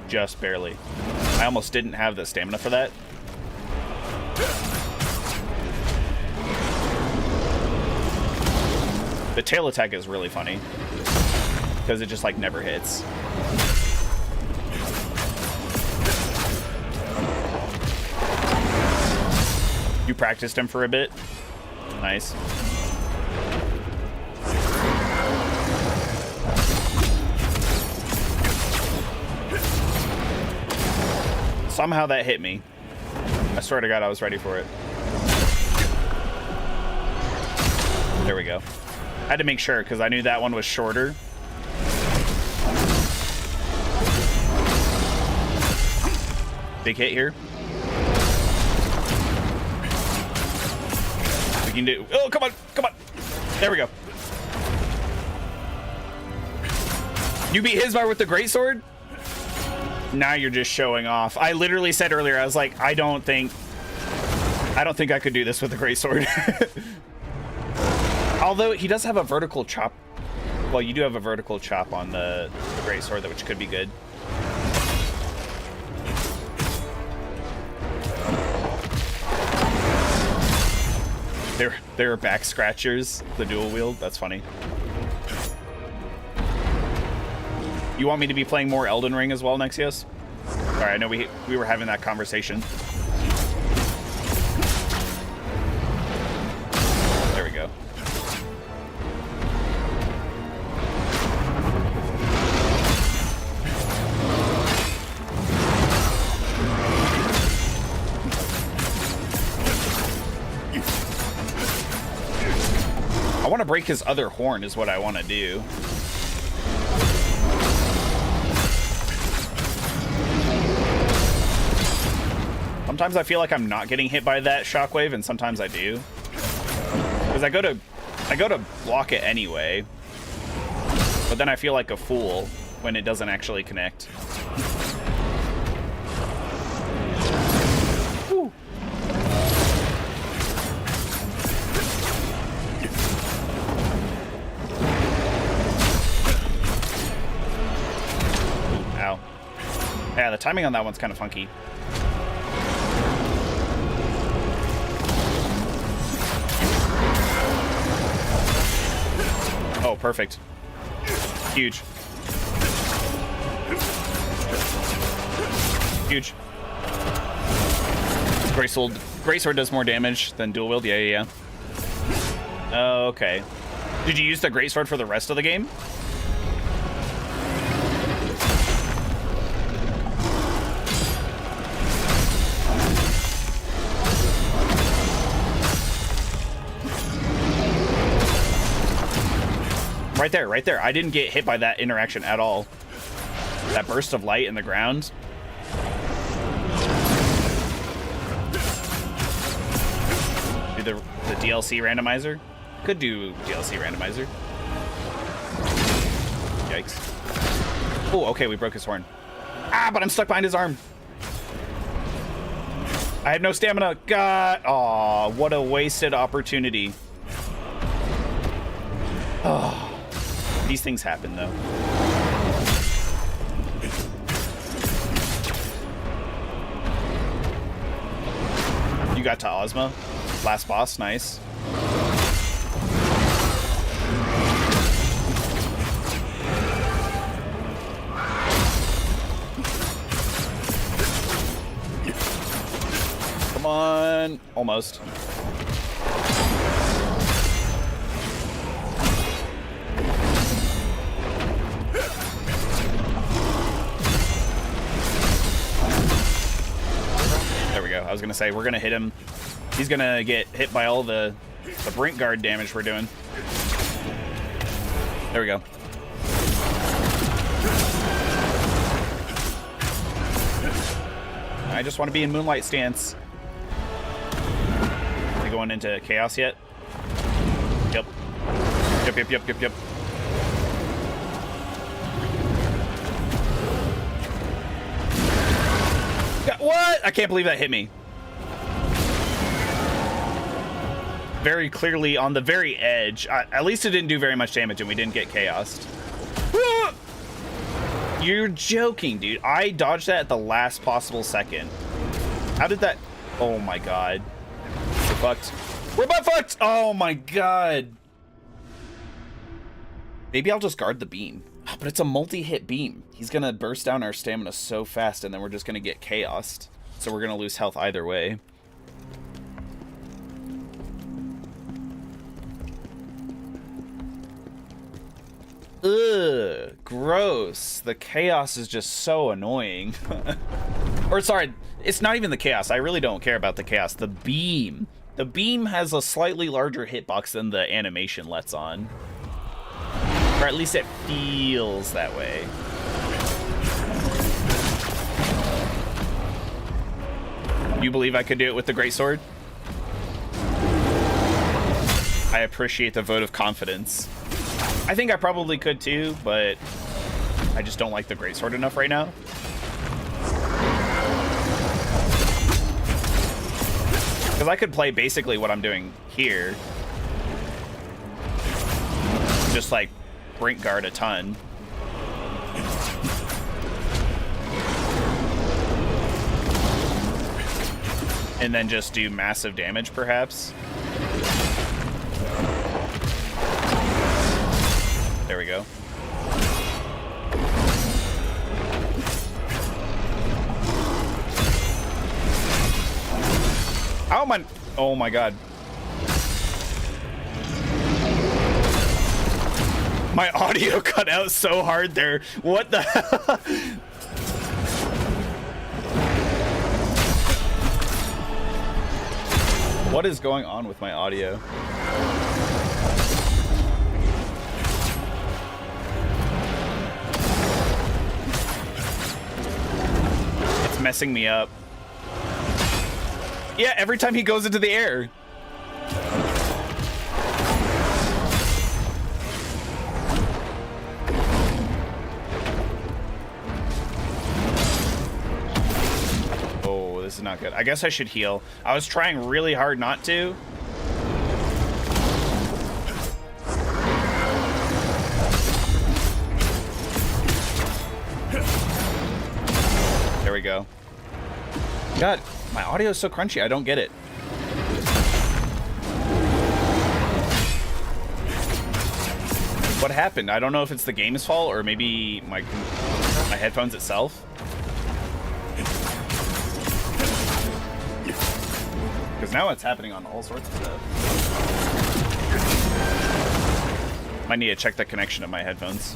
Just barely. I almost didn't have the stamina for that. The tail attack is really funny because it just like never hits. You practiced him for a bit. Nice. Somehow that hit me. I swear to God, I was ready for it. There we go. I had to make sure because I knew that one was shorter. Big hit here. We can do. Oh, come on, come on. There we go. You beat Hismar with the greatsword? Now you're just showing off. I literally said earlier, I was like, I don't think I could do this with the greatsword. Although he does have a vertical chop. Well, you do have a vertical chop on the greatsword, which could be good. There are back scratchers, the dual wield. That's funny. You want me to be playing more Elden Ring as well, Nexios? Sorry, I know we were having that conversation. There we go. I want to break his other horn is what I want to do. Sometimes I feel like I'm not getting hit by that shockwave, and sometimes I do. Because I go to block it anyway. But then I feel like a fool when it doesn't actually connect. Whew. Ow. Yeah, the timing on that one's kind of funky. Oh, perfect. Huge. Huge. Greatsword does more damage than dual wield. Yeah. Oh, okay. Did you use the greatsword for the rest of the game? Right there. I didn't get hit by that interaction at all. That burst of light in the ground. Do the DLC randomizer? Could do DLC randomizer. Yikes. Oh, okay, we broke his horn. Ah, but I'm stuck behind his arm. I have no stamina. God. Aw, what a wasted opportunity. Oh, these things happen, though. You got to Ozma. Last boss, nice. Come on. Almost. There we go. I was gonna say, we're gonna hit him. He's gonna get hit by all the brink guard damage we're doing. There we go. I just want to be in Moonlight stance. Are we going into chaos yet? Yep. Yep. What? I can't believe that hit me. Very clearly on the very edge. At least it didn't do very much damage and we didn't get chaosed. You're joking, dude. I dodged that at the last possible second. How did that... Oh my god. We're fucked. We're butt fucked! Oh my god. Maybe I'll just guard the beam. Oh, but it's a multi-hit beam. He's gonna burst down our stamina so fast and then we're just gonna get chaosed. So we're gonna lose health either way. Ugh, gross. The chaos is just so annoying. Or sorry, it's not even the chaos. I really don't care about the chaos. The beam. The beam has a slightly larger hitbox than the animation lets on. Or at least it feels that way. You believe I could do it with the greatsword? I appreciate the vote of confidence. I think I probably could too, but I just don't like the greatsword enough right now. Because I could play basically what I'm doing here. Just like brink guard a ton. And then just do massive damage perhaps. There we go. How am I? Oh my god. My audio cut out so hard there. What the hell? What is going on with my audio? Messing me up. Yeah, every time he goes into the air. Oh, this is not good. I guess I should heal. I was trying really hard not to. There we go. God, my audio is so crunchy. I don't get it. What happened? I don't know if it's the game's fault or maybe my headphones itself. Because now it's happening on all sorts of stuff. Might need to check the connection of my headphones.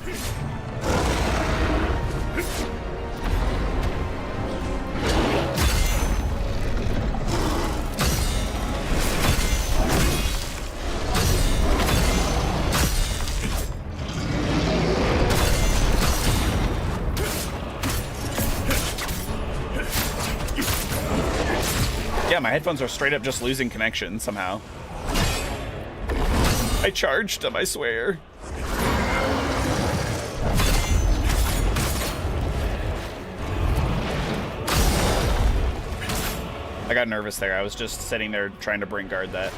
Yeah, my headphones are straight up just losing connection somehow. I charged them, I swear. got nervous there. I was just sitting there trying to bring guard that.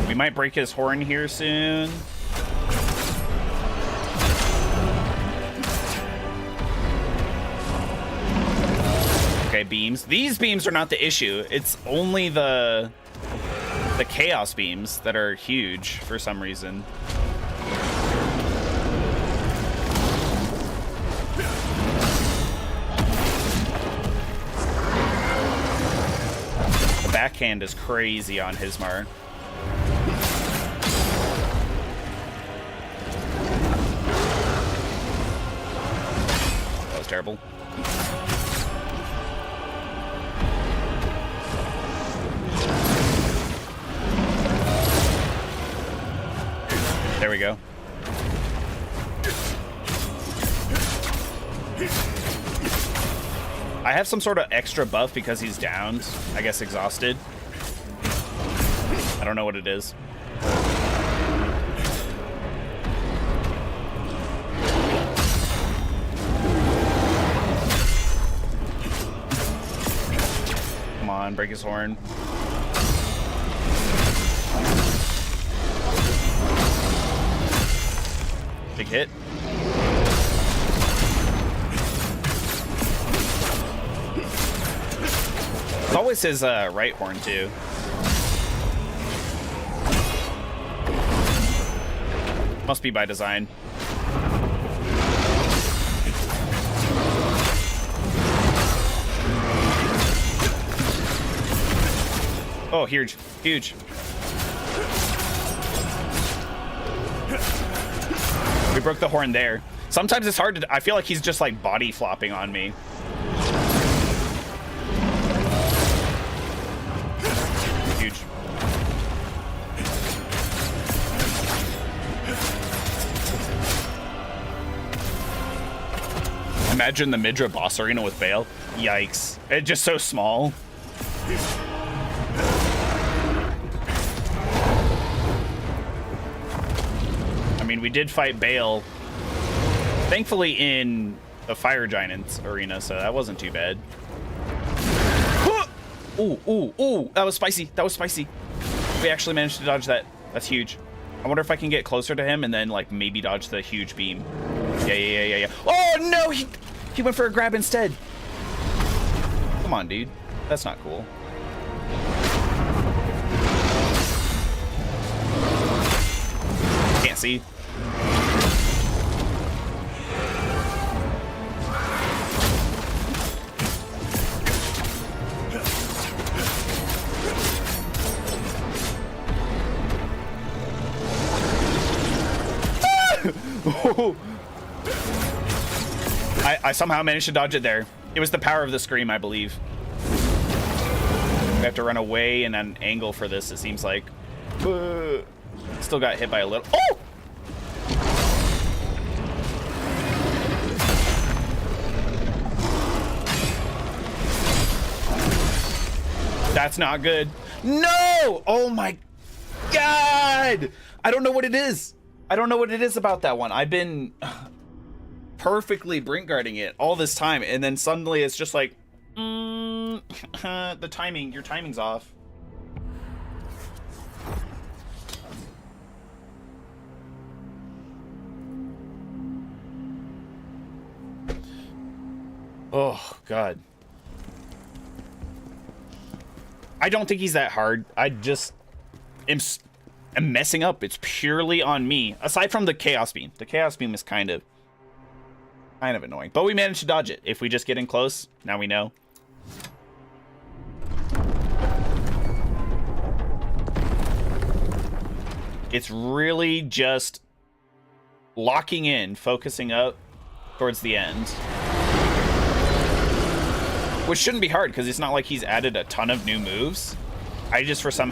We might break his horn here soon. Okay, beams. These beams are not the issue. It's only the chaos beams that are huge for some reason. The backhand is crazy on Hismar. That was terrible. There we go. I have some sort of extra buff because he's downed. I guess exhausted. I don't know what it is. Come on, break his horn. Big hit. It's always his right horn too. Must be by design. Oh, huge, huge. We broke the horn there. Sometimes it's hard to, I feel like he's just like body flopping on me. Huge. Imagine the Midra boss arena with Bale. Yikes. It's just so small. I mean, we did fight Bale, thankfully, in the Fire Giants arena, so that wasn't too bad. Ooh, ooh, ooh, that was spicy. That was spicy. We actually managed to dodge that. That's huge. I wonder if I can get closer to him and then, like, maybe dodge the huge beam. Yeah. Oh, no! He went for a grab instead. Come on, dude. That's not cool. Can't see. I somehow managed to dodge it there. It was the power of the scream, I believe. We have to run away in an angle for this, it seems like. Still got hit by a little. Oh! That's not good. No! Oh my God! I don't know what it is. I don't know what it is about that one. I've been perfectly brink guarding it all this time, and then suddenly it's just like, the timing, your timing's off. Oh, God. I don't think he's that hard. I just am messing up. It's purely on me. Aside from the Chaos Beam. The Chaos Beam is kind of annoying. But we managed to dodge it. If we just get in close, now we know. It's really just locking in, focusing up towards the end. Which shouldn't be hard, because it's not like he's added a ton of new moves. I just, for some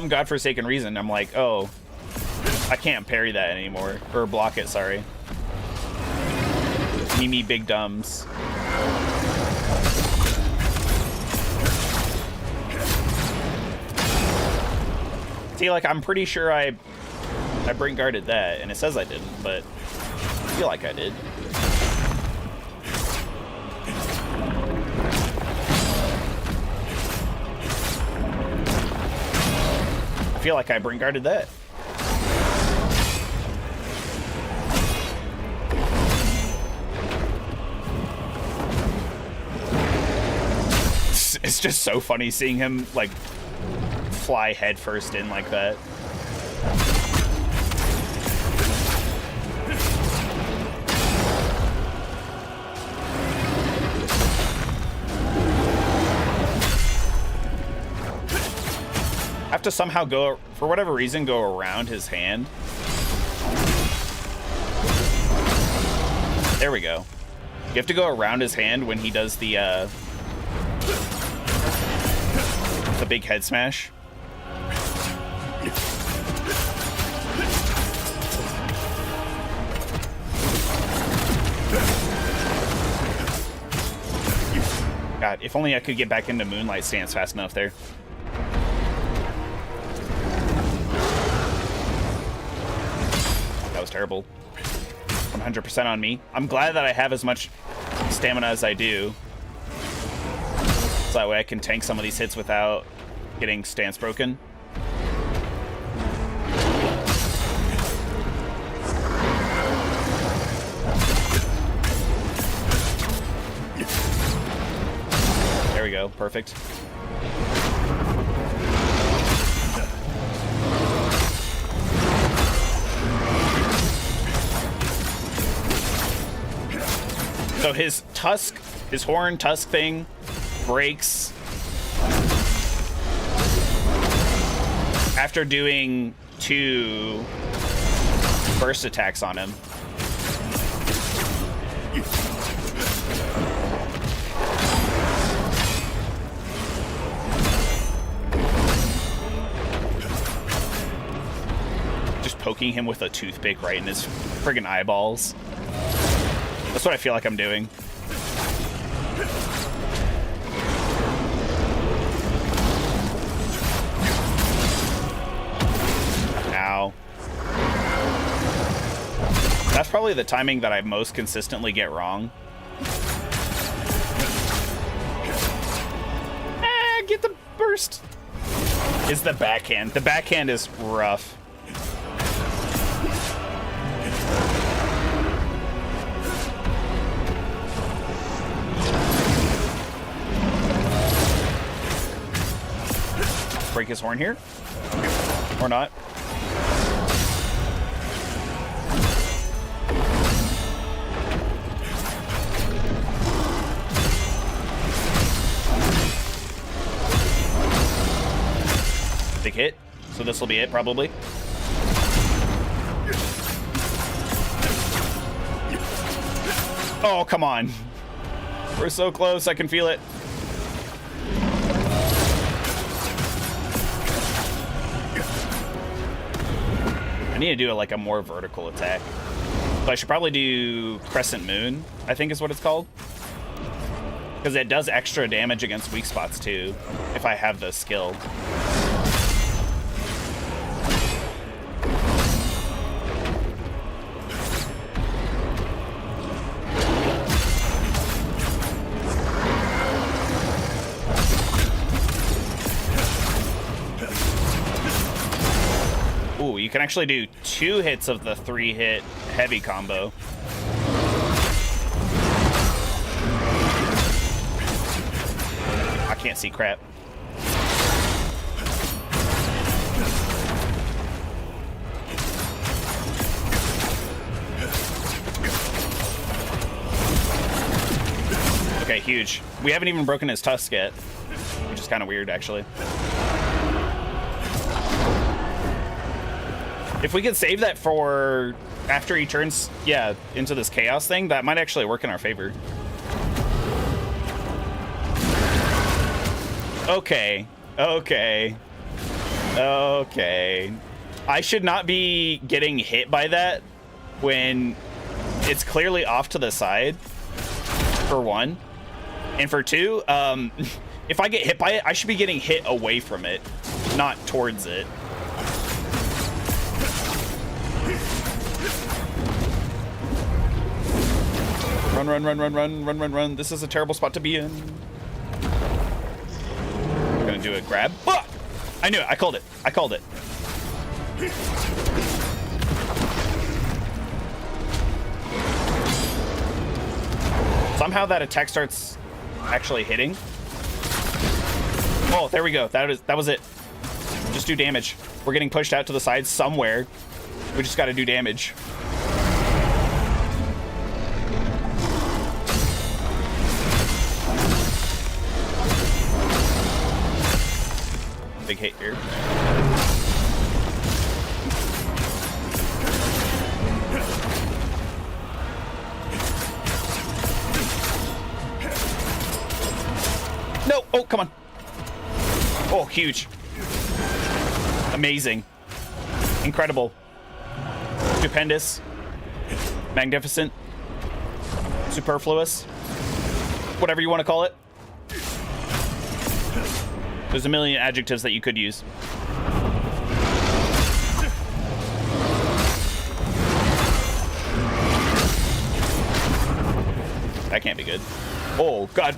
godforsaken reason, I'm like, oh, I can't parry that anymore. Or block it, sorry. Mimi big dumbs. See, like, I'm pretty sure I Brink guarded that, and it says I didn't, but I feel like I did. I feel like I Brink guarded that. It's just so funny seeing him, like, fly headfirst in like that. I have to somehow go, for whatever reason, go around his hand. There we go. You have to go around his hand when he does the big head smash. God, if only I could get back into Moonlight stance fast enough there. That was terrible. 100% on me. I'm glad that I have as much stamina as I do. So that way I can tank some of these hits without getting stance broken. There we go, perfect. So his tusk, his horn tusk thing breaks after doing 2 burst attacks on him. Just poking him with a toothpick right in his friggin' eyeballs. That's what I feel like I'm doing. Ow. That's probably the timing that I most consistently get wrong. Get the burst. Is the backhand. The backhand is rough. Break his horn here. Or not. Big hit. So this will be it, probably. Oh, come on. We're so close. I can feel it. I need to do like a more vertical attack. But I should probably do Crescent Moon, I think is what it's called. Because it does extra damage against weak spots too, if I have the skill. Ooh, you can actually do 2 hits of the 3-hit heavy combo. I can't see crap. Okay, huge. We haven't even broken his tusk yet, which is kind of weird, actually. If we could save that for after he turns, yeah, into this chaos thing, that might actually work in our favor. Okay. Okay. Okay. I should not be getting hit by that when it's clearly off to the side, for one. And for two, if I get hit by it, I should be getting hit away from it, not towards it. Run, run, run, run, run, run, run, run. This is a terrible spot to be in. I'm gonna do a grab. Ah! I knew it. I called it. I called it. Somehow that attack starts actually hitting. Oh, there we go. That was it. Just do damage. We're getting pushed out to the side somewhere. We just got to do damage. Big hit here. No! Oh, come on. Oh, huge. Amazing. Incredible. Stupendous. Magnificent. Superfluous. Whatever you want to call it. There's a million adjectives that you could use. That can't be good. Oh, God.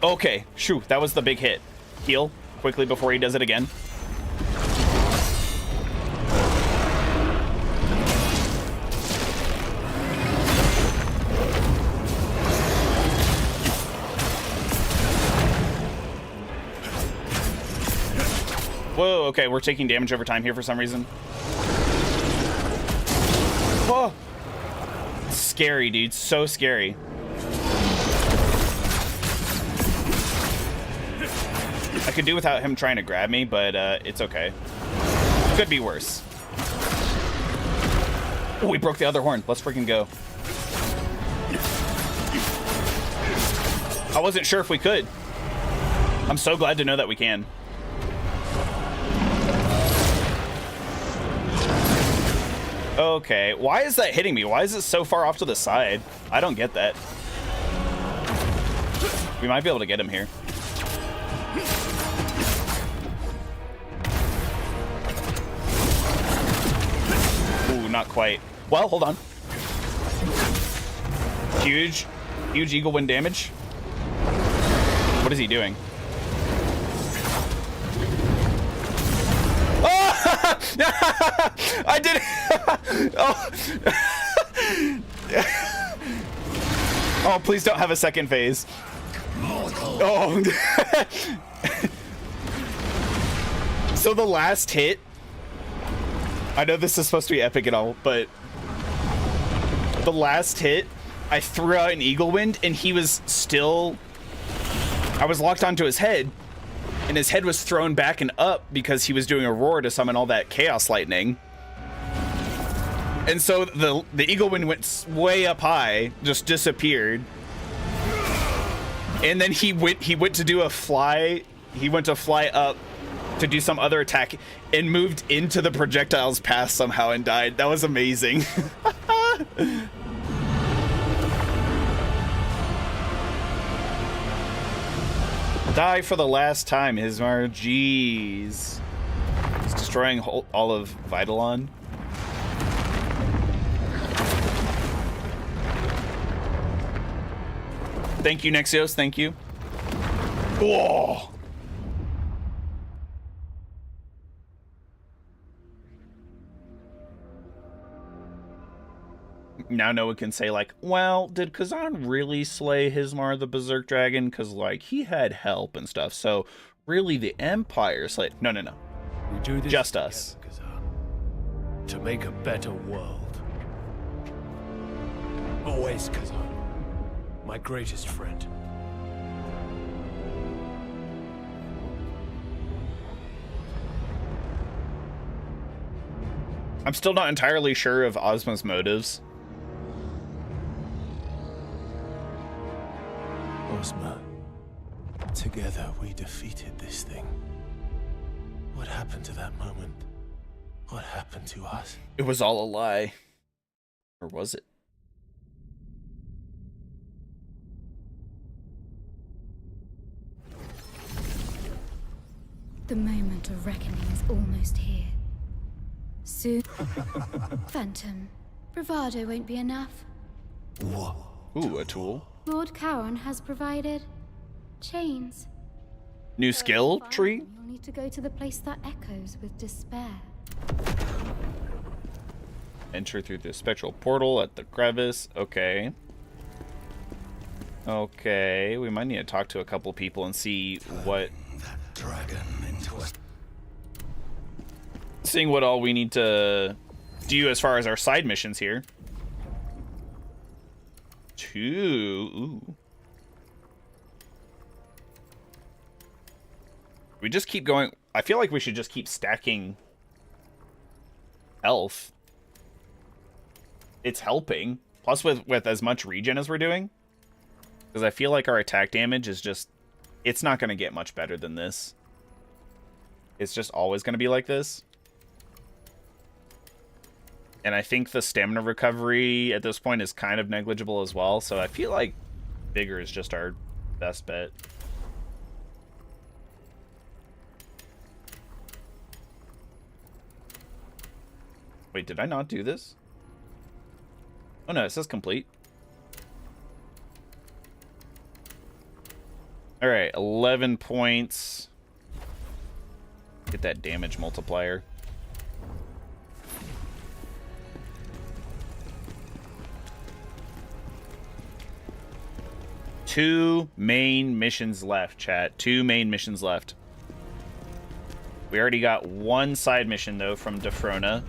Okay. Shoo, that was the big hit. Heal quickly before he does it again. Whoa, okay, we're taking damage over time here for some reason. Oh! Scary, dude. So scary. I could do without him trying to grab me, but it's okay. Could be worse. Oh, we broke the other horn. Let's freaking go. I wasn't sure if we could. I'm so glad to know that we can. Okay, why is that hitting me? Why is it so far off to the side? I don't get that. We might be able to get him here. Ooh, not quite. Well, hold on. Huge eagle wind damage. What is he doing? I did it. Oh. Oh, please don't have a second phase. Oh. So the last hit, I know this is supposed to be epic and all, but the last hit, I threw out an eagle wind and he was still, I was locked onto his head. And his head was thrown back and up because he was doing a roar to summon all that chaos lightning. And so the eagle wind went way up high, just disappeared. And then he went to do a fly. He went to fly up to do some other attack and moved into the projectile's path somehow and died. That was amazing. Die for the last time, Hismar. Jeez. It's destroying all of Vidalon. Thank you, Nexios. Thank you. Whoa. Now Noah can say, like, well, did Kazan really slay Hismar the Berserk Dragon? Because, like, he had help and stuff. So, really, the Empire slayed... No. We do this just together, us. Kazan, to make a better world. Always, Kazan. My greatest friend. I'm still not entirely sure of Ozma's motives. Ozma, together we defeated this thing. What happened to that moment? What happened to us? It was all a lie. Or was it? The moment of reckoning is almost here. Soon. Phantom, bravado won't be enough. Ooh, a tool. Lord Charon has provided chains. New skill Fine, tree? You'll need to go to the place that echoes with despair. Enter through the spectral portal at the crevice. Okay. Okay, we might need to talk to a couple people and see what... That dragon into a... Seeing what all we need to do as far as our side missions here. 2. Ooh. We just keep going. I feel like we should just keep stacking health. It's helping. Plus with as much regen as we're doing. Because I feel like our attack damage is just... It's not going to get much better than this. It's just always going to be like this. And I think the stamina recovery at this point is kind of negligible as well. So I feel like Vigor is just our best bet. Wait, did I not do this? Oh no, it says complete. Alright, 11 points. Get that damage multiplier. Two main missions left, chat. 2 main missions left. We already got 1 side mission, though, from Defrona.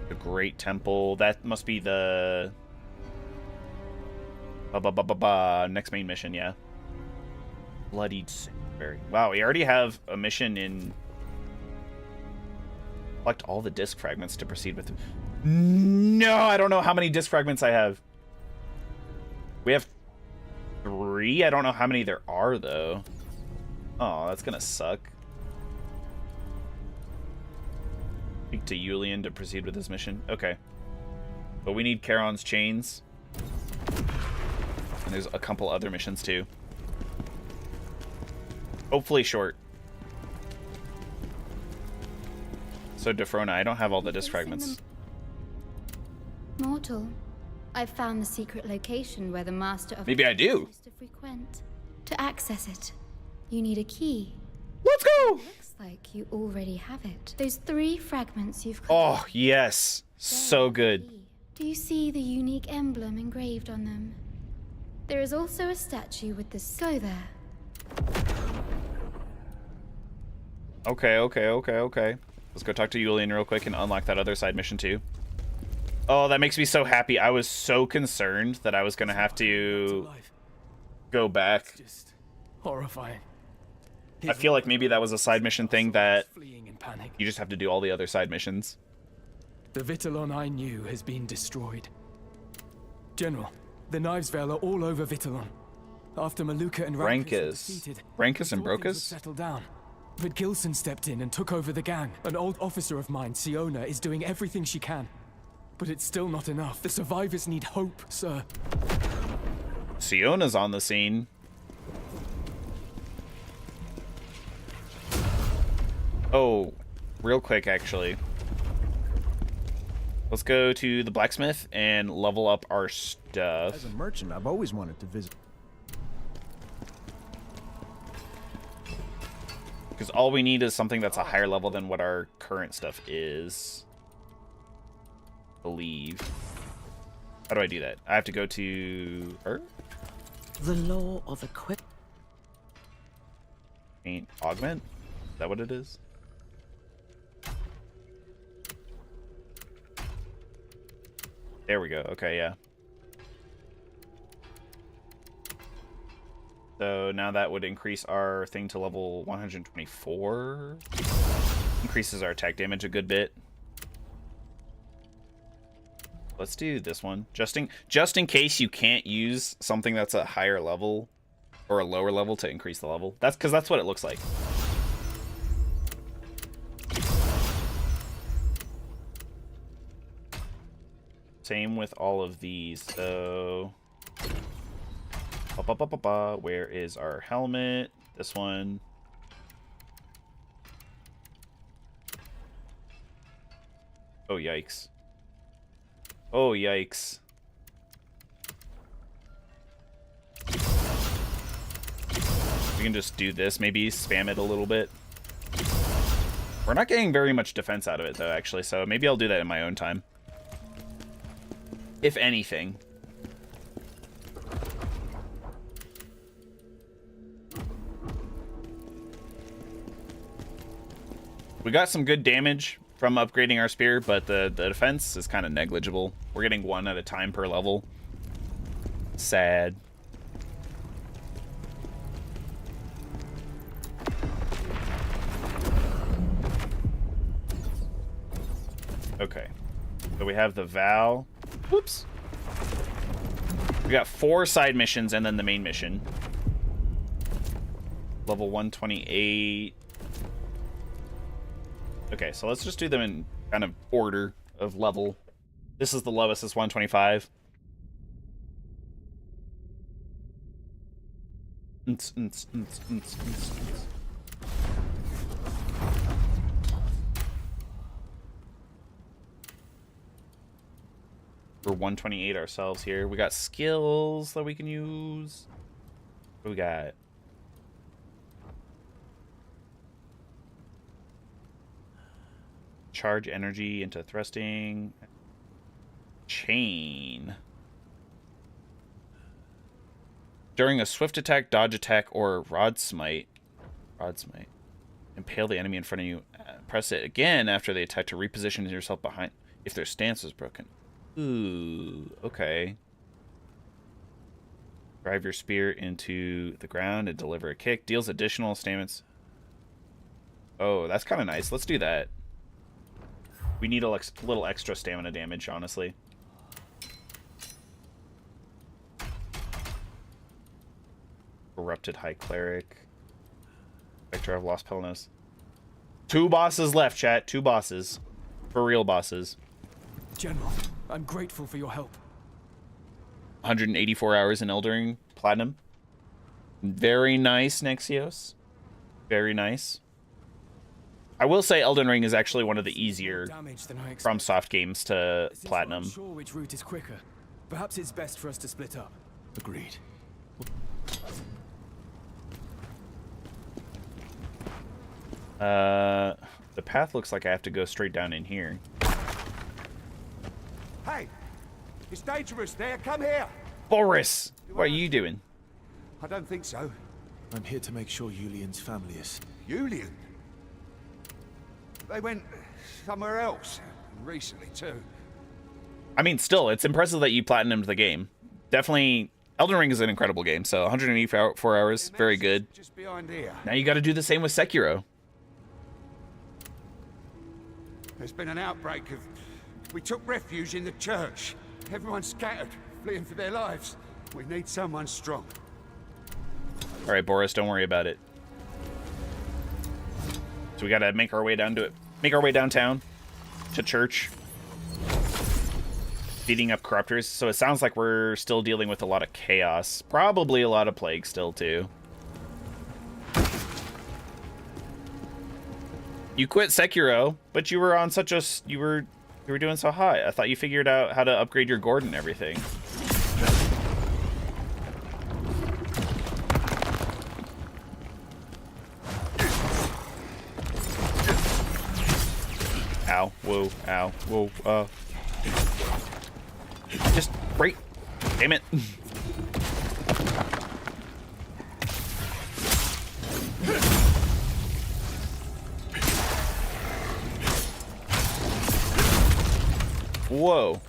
The Great Temple. That must be the... next main mission, yeah. Bloodied Sanctuary. Wow, we already have a mission in... Collect all the disc fragments to proceed with... No, I don't know how many disc fragments I have. We have 3? I don't know how many there are, though. Oh, that's gonna suck. Speak to Yulian to proceed with this mission. Okay. But we need Charon's chains. And there's a couple other missions, too. Hopefully short. So, Defrona, I don't have all the disc fragments. Mortal, I've found the secret location where the Master of... Maybe I do. used to frequent. To access it, you need a key. Let's go! Looks like you already have it. Those 3 fragments you've... Oh, yes. So good. Do you see the unique emblem engraved on them? There is also a statue with the... Go there. Okay. Let's go talk to Yulian real quick and unlock that other side mission, too. Oh, that makes me so happy. I was so concerned that I was going to have to go back. Just horrifying. I feel like maybe that was a side mission thing that Fleeing in panic. you just have to do all the other side missions. The Vitellon I knew has been destroyed. General, the Knives Vale are all over Vitellon. After Maluka and Rankus were defeated, Rankus and thought things would Brokus? settle down. But Gilson stepped in and took over the gang. An old officer of mine, Siona, is doing everything she can. But it's still not enough. The survivors need hope, sir. Siona's on the scene. Oh, real quick, actually. Let's go to the blacksmith and level up our stuff. As a merchant, I've always wanted to visit. Because all we need is something that's a higher level than what our current stuff is. Believe. How do I do that? I have to go to her? The law of equip. Paint augment? Is that what it is? There we go. Okay, yeah. So now that would increase our thing to level 124. Increases our attack damage a good bit. Let's do this one. Just in case you can't use something that's a higher level or a lower level to increase the level. That's because that's what it looks like. Same with all of these. So where is our helmet? This one. Oh, yikes. Oh, yikes. We can just do this, maybe spam it a little bit. We're not getting very much defense out of it, though, actually, so maybe I'll do that in my own time. If anything. We got some good damage from upgrading our spear, but the defense is kind of negligible. We're getting 1 at a time per level. Sad. Okay. So we have the Vow. Whoops. We got 4 side missions and then the main mission. Level 128. Okay, so let's just do them in kind of order of level. This is the lowest, is 125. We're 128 ourselves here. We got skills that we can use. What do we got? Charge energy into thrusting. Chain. During a swift attack, dodge attack, or rod smite. Impale the enemy in front of you. Press it again after they attack to reposition yourself behind if their stance is broken. Ooh, okay. Drive your spear into the ground and deliver a kick. Deals additional stamina. Oh, that's kind of nice. Let's do that. We need a little extra stamina damage, honestly. Corrupted High Cleric. Vector of Lost Pelnos. 2 bosses left, chat. 2 bosses. For real bosses. General, I'm grateful for your help. 184 hours in Elden Ring Platinum. Very nice, Nexios. Very nice. I will say Elden Ring is actually one of the easier FromSoft games to Platinum. I'm sure which route is quicker. Perhaps it's best for us to split up. Agreed. The path looks like I have to go straight down in here. Hey, it's dangerous there. Come here. Boris, what are you doing? I don't think so. I'm here to make sure Yulian's family is... Yulian? They went somewhere else. Recently, too. I mean, still, it's impressive that you platinumed the game. Definitely, Elden Ring is an incredible game, so 184 hours, very good. Just behind here. Now you got to do the same with Sekiro. There's been an outbreak of... We took refuge in the church. Everyone's scattered, fleeing for their lives. We need someone strong. All right, Boris, don't worry about it. So we got to make our way down to it. Make our way downtown to church. Beating up corruptors. So it sounds like we're still dealing with a lot of chaos. Probably a lot of plague still, too. You quit Sekiro, but you were on such a... You were doing so high. I thought you figured out how to upgrade your gourd and everything. Ow. Whoa. Ow. Whoa. Just break. Damn it. Whoa.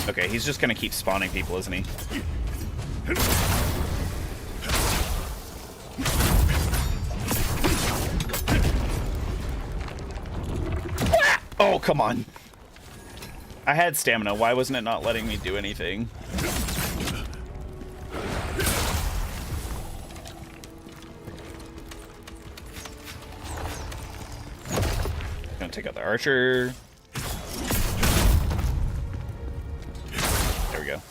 Okay, he's just gonna keep spawning people, isn't he? Oh, come on. I had stamina. Why wasn't it not letting me do anything? Gonna take out the archer. There we go.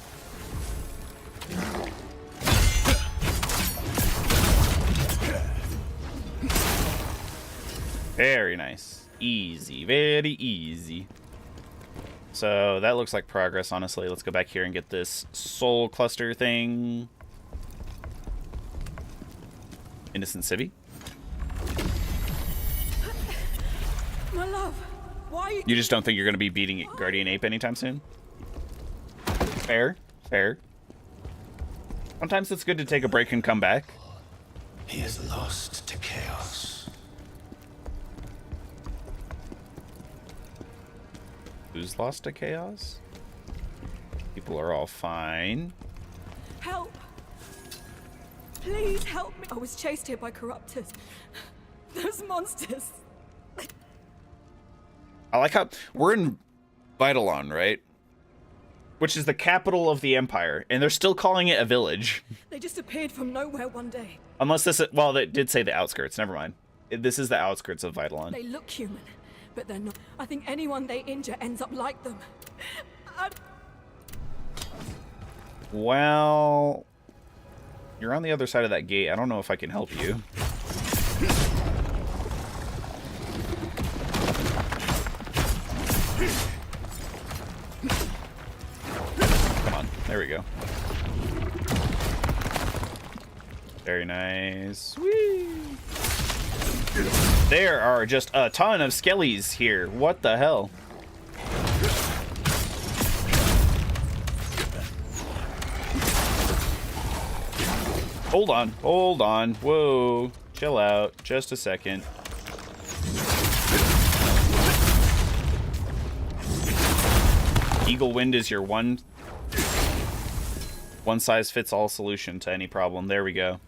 Very nice. Easy, very easy. So that looks like progress, honestly. Let's go back here and get this soul cluster thing. Innocent Civvy. My love, why? You just don't think you're going to be beating Guardian Ape anytime soon? Fair. Fair. Sometimes it's good to take a break and come back. He is lost to chaos. Who's lost to chaos? People are all fine. Help! Please help me. I was chased here by corruptors. Those monsters. I like how we're in Vitalon, right? Which is the capital of the Empire, and they're still calling it a village. They just appeared from nowhere one day. Unless this, well, they did say the outskirts. Never mind. This is the outskirts of Vitalon. They look human, but they're not. I think anyone they injure ends up like them. Well, you're on the other side of that gate. I don't know if I can help you. Come on. There we go. Very nice. Whee! There are just a ton of skellies here. What the hell? Hold on, hold on. Whoa, chill out. Just a second. Eagle Wind is your one size fits all solution to any problem. There we go.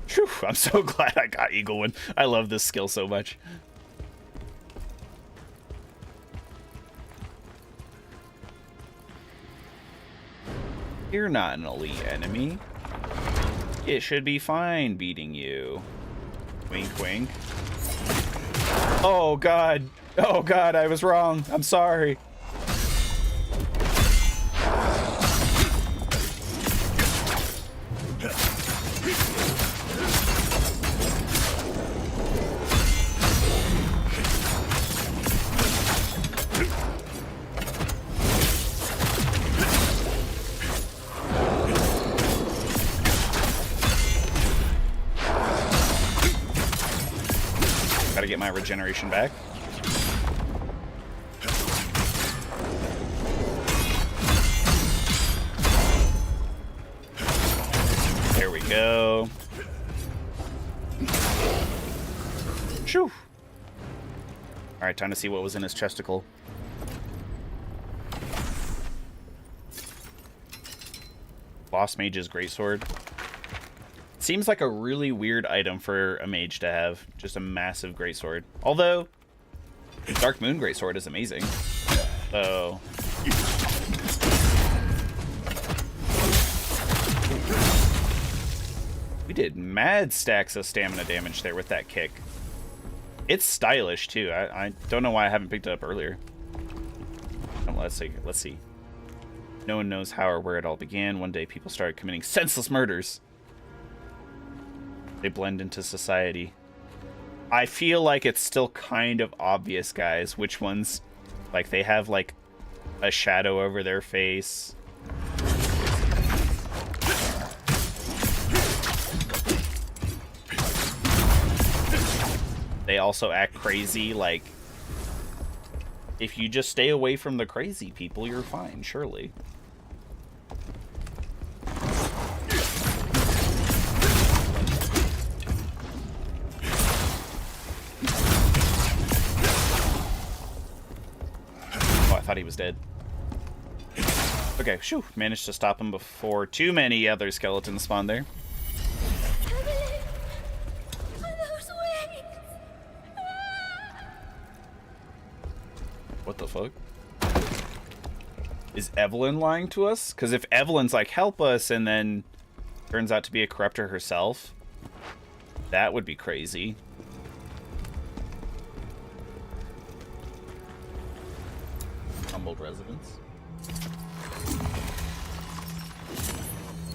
Whew, I'm so glad I got Eagle Wind. I love this skill so much. You're not an elite enemy. It should be fine beating you. Wink, wink. Oh, God. Oh, God, I was wrong. I'm sorry. Gotta get my regeneration back. There we go. Shoo. Alright, time to see what was in his chesticle. Lost Mage's Greatsword. Seems like a really weird item for a mage to have. Just a massive greatsword. Although, Dark Moon Greatsword is amazing. So... we did mad stacks of stamina damage there with that kick. It's stylish, too. I don't know why I haven't picked it up earlier. Let's see. No one knows how or where it all began. One day people started committing senseless murders. They blend into society. I feel like it's still kind of obvious, guys, which ones, like, they have, like, a shadow over their face. They also act crazy, like, if you just stay away from the crazy people, you're fine, surely. I thought he was dead. Okay, shoo. Managed to stop him before too many other skeletons spawned there. What the fuck? Is Evelyn lying to us? Because if Evelyn's like, help us, and then turns out to be a corruptor herself, that would be crazy. Humbled residents.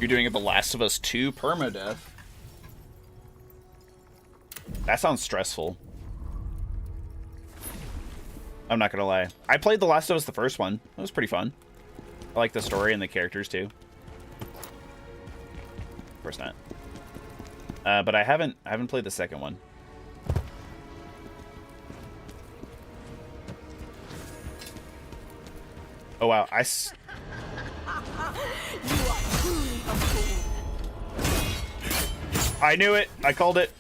You're doing it The Last of Us 2 permadeath. That sounds stressful. I'm not gonna lie. I played The Last of Us, the first one. It was pretty fun. I like the story and the characters too. Of course not. But I haven't played the second one. Oh wow, You are truly a fool. I knew it. I called it.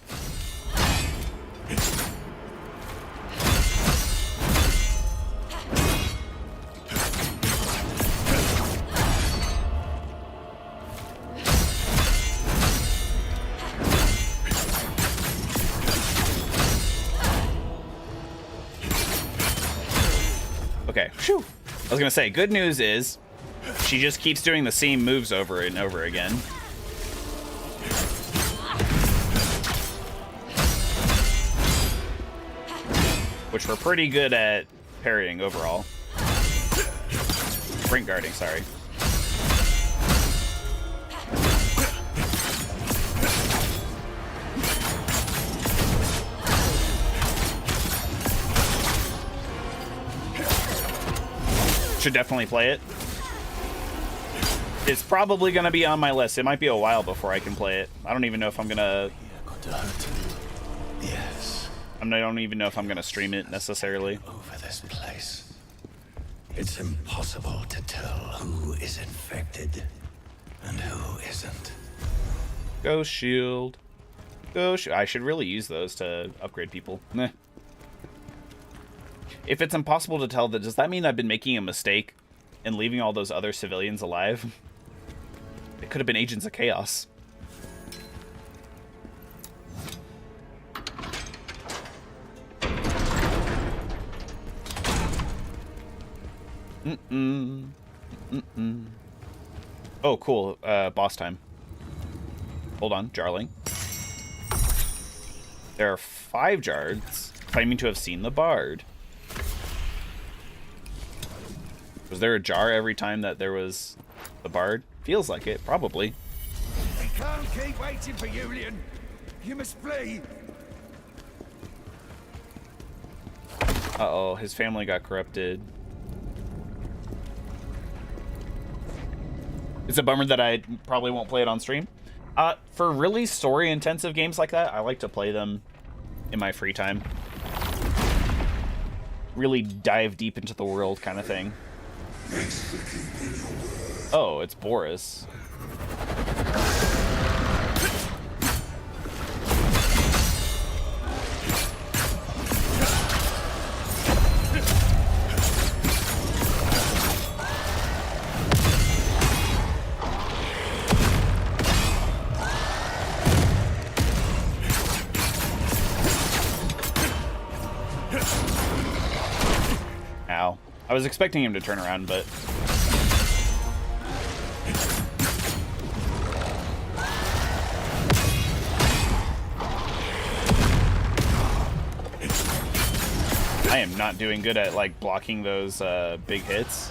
Okay. Whew. I was gonna say, good news is she just keeps doing the same moves over and over again. Which we're pretty good at parrying overall. Sprint guarding, sorry. Should definitely play it. It's probably going to be on my list. It might be a while before I can play it. I don't even know if I'm going to... Yes. I don't even know if I'm going to stream it necessarily. Over this place. It's impossible to tell who is infected and who isn't. Ghost Shield. I should really use those to upgrade people. Meh. If it's impossible to tell, does that mean I've been making a mistake and leaving all those other civilians alive? It could have been Agents of Chaos. Oh, cool. Boss time. Hold on, Jarling. There are 5 Jards claiming to have seen the Bard. Was there a jar every time that there was the Bard? Feels like it, probably. We can't keep waiting for Julian. You must flee. Uh-oh, his family got corrupted. It's a bummer that I probably won't play it on stream. For really story-intensive games like that, I like to play them in my free time. Really dive deep into the world kind of thing. Oh, it's Boris. Ow. I was expecting him to turn around, but... I am not doing good at, like, blocking those big hits.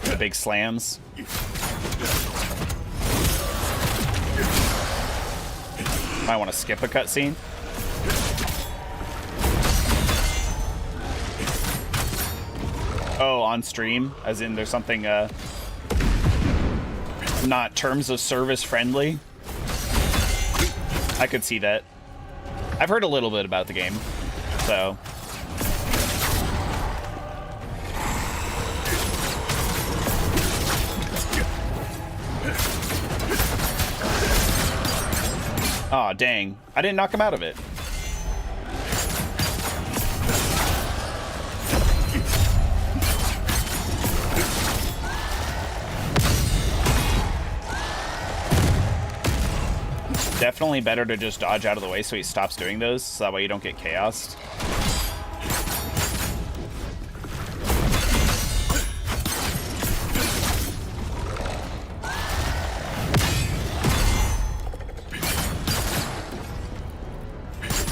The big slams. Might want to skip a cutscene. Oh, on stream? As in there's something not terms of service friendly? I could see that. I've heard a little bit about the game, so... Aw, dang. I didn't knock him out of it. Definitely better to just dodge out of the way so he stops doing those, so that way you don't get chaosed.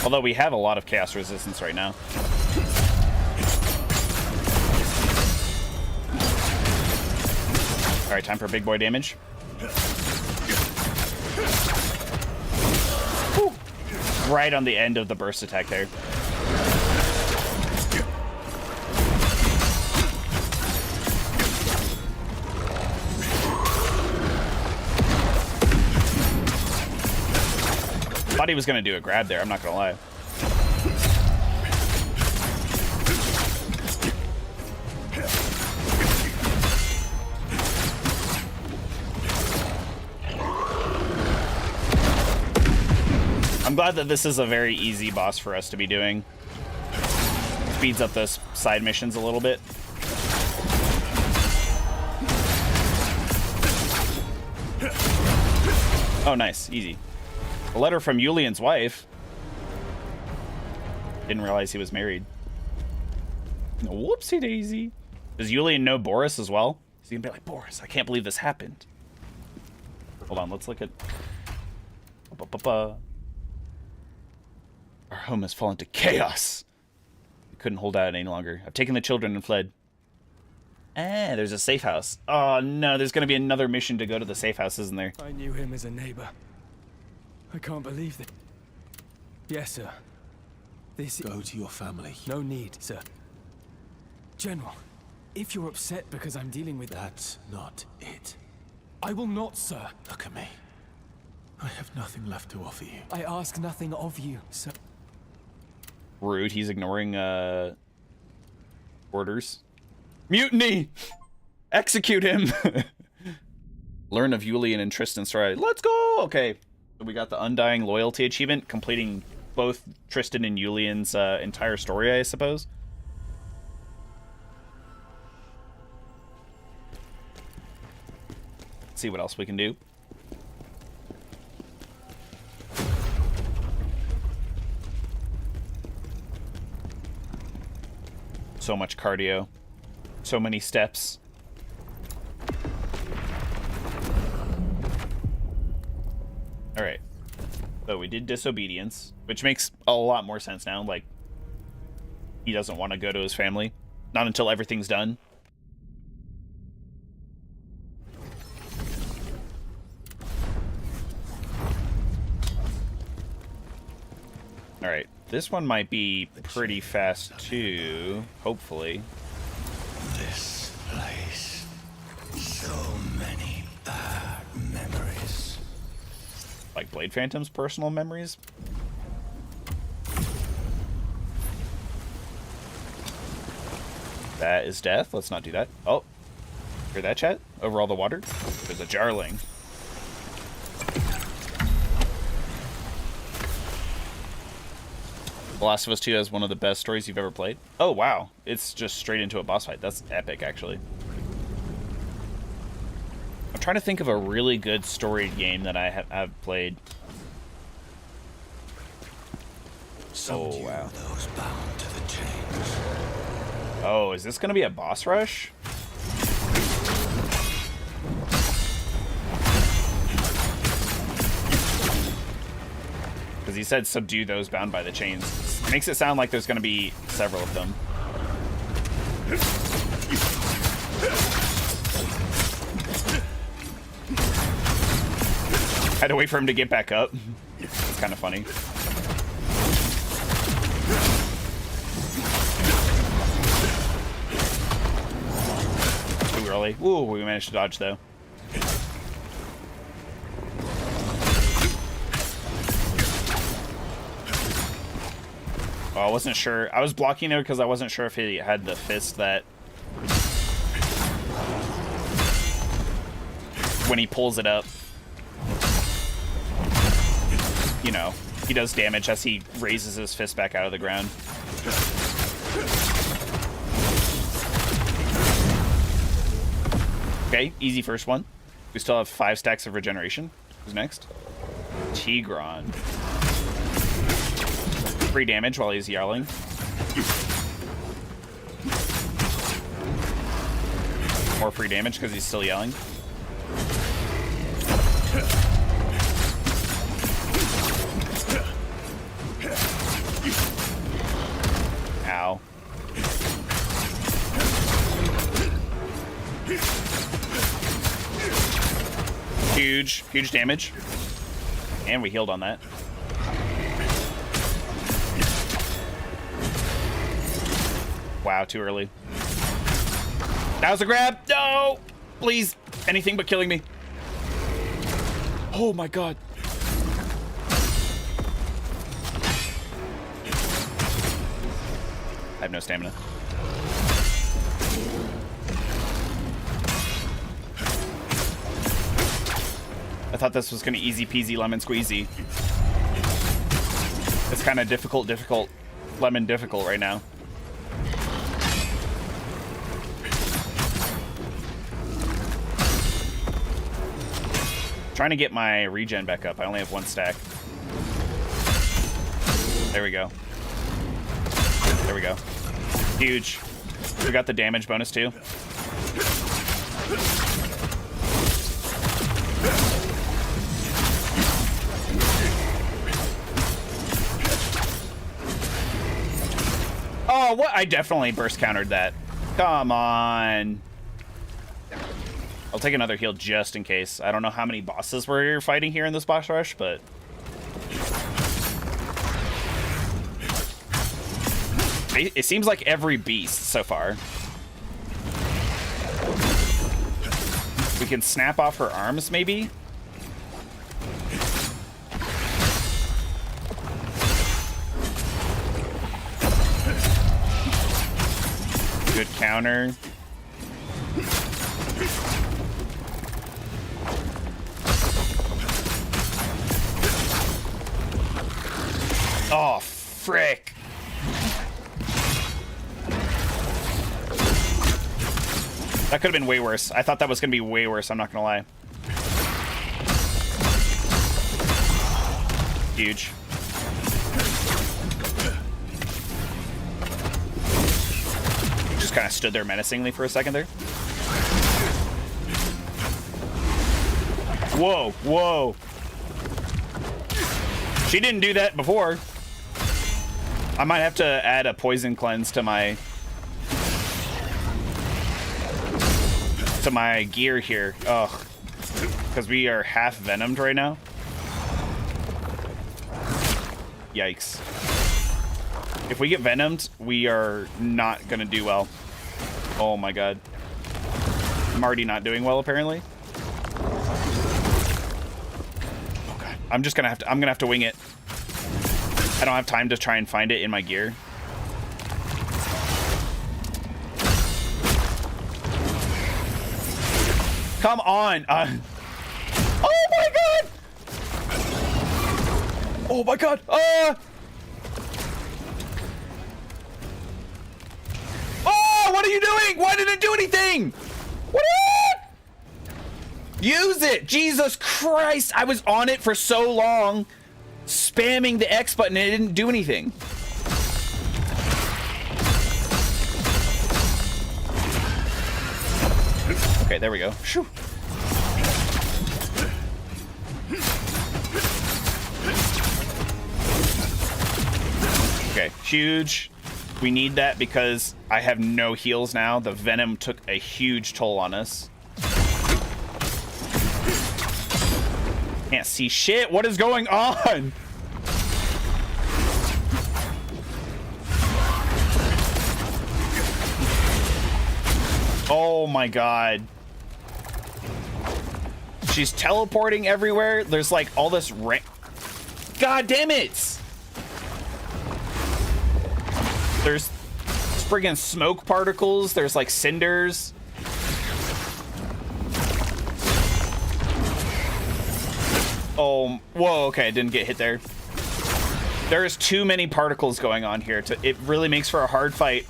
Although we have a lot of chaos resistance right now. Alright, time for big boy damage. Whew. Right on the end of the burst attack there. thought he was going to do a grab there, I'm not going to lie. I'm glad that this is a very easy boss for us to be doing. Speeds up those side missions a little bit. Oh, nice. Easy. A letter from Yulian's wife. Didn't realize he was married. Whoopsie daisy. Does Yulian know Boris as well? Is he gonna be like, Boris, I can't believe this happened. Hold on, let's look at... Our home has fallen to chaos. We couldn't hold out any longer. I've taken the children and fled. There's a safe house. Oh no, there's gonna be another mission to go to the safe house, isn't there? I knew him as a neighbor. I can't believe that. Yes, sir. This... Go to your family. No need, sir. General, if you're upset because I'm dealing with... That's not it. I will not, sir. Look at me. I have nothing left to offer you. I ask nothing of you, sir. Rude, he's ignoring, orders. Mutiny! Execute him! Learn of Yulian and Tristan's story. Let's go! Okay, so we got the Undying Loyalty achievement, completing both Tristan and Yulian's entire story, I suppose. Let's see what else we can do. So much cardio. So many steps. Alright. So we did disobedience, which makes a lot more sense now. Like, he doesn't want to go to his family. Not until everything's done. Alright. This one might be pretty fast too, hopefully. This place. So many bad memories. Like Blade Phantom's personal memories? That is death. Let's not do that. Oh. Hear that, chat? Over all the water? There's a Jarling. The Last of Us 2 has one of the best stories you've ever played. Oh, wow. It's just straight into a boss fight. That's epic, actually. I'm trying to think of a really good storied game that I have played. Oh, wow. Those bound to the chains. Oh, is this going to be a boss rush? Because he said subdue those bound by the chains. Makes it sound like there's going to be several of them. Had to wait for him to get back up. It's kind of funny. Too early. Ooh, we managed to dodge though. Oh, I wasn't sure. I was blocking it because I wasn't sure if he had the fist that... when he pulls it up, you know, he does damage as he raises his fist back out of the ground. Okay, easy first one. We still have 5 stacks of regeneration. Who's next? Tigron. Free damage while he's yelling. More free damage because he's still yelling. Ow. Huge damage. And we healed on that. Wow, too early. That was a grab. No! Please. Anything but killing me. Oh my god. have no stamina. I thought this was gonna easy peasy lemon squeezy. It's kind of difficult, lemon difficult right now. Trying to get my regen back up. I only have 1 stack. There we go. There we go. Huge. We got the damage bonus too. Oh, what? I definitely burst countered that. Come on. I'll take another heal just in case. I don't know how many bosses we're fighting here in this boss rush, but... it seems like every beast so far. We can snap off her arms, maybe? Good counter. Oh, frick. That could have been way worse. I thought that was going to be way worse, I'm not going to lie. Huge. Just kind of stood there menacingly for a second there. Whoa, whoa. She didn't do that before. I might have to add a poison cleanse to my gear here. Ugh. Because we are half venomed right now. Yikes. If we get venomed, we are not gonna do well. Oh my god. I'm already not doing well apparently. Okay. I'm gonna have to wing it. I don't have time to try and find it in my gear. Come on. Oh my god. Oh my god. Oh, what are you doing? Why didn't it do anything? What? Use it. Jesus Christ. I was on it for so long, spamming the X button, and it didn't do anything. Okay, there we go. Shoo. Okay, huge. We need that because I have no heals now. The venom took a huge toll on us. Can't see shit. What is going on? Oh my god. She's teleporting everywhere. There's like all this God damn it! There's friggin' smoke particles. There's like cinders. Oh, whoa, okay, I didn't get hit there. There's too many particles going on here. It really makes for a hard fight.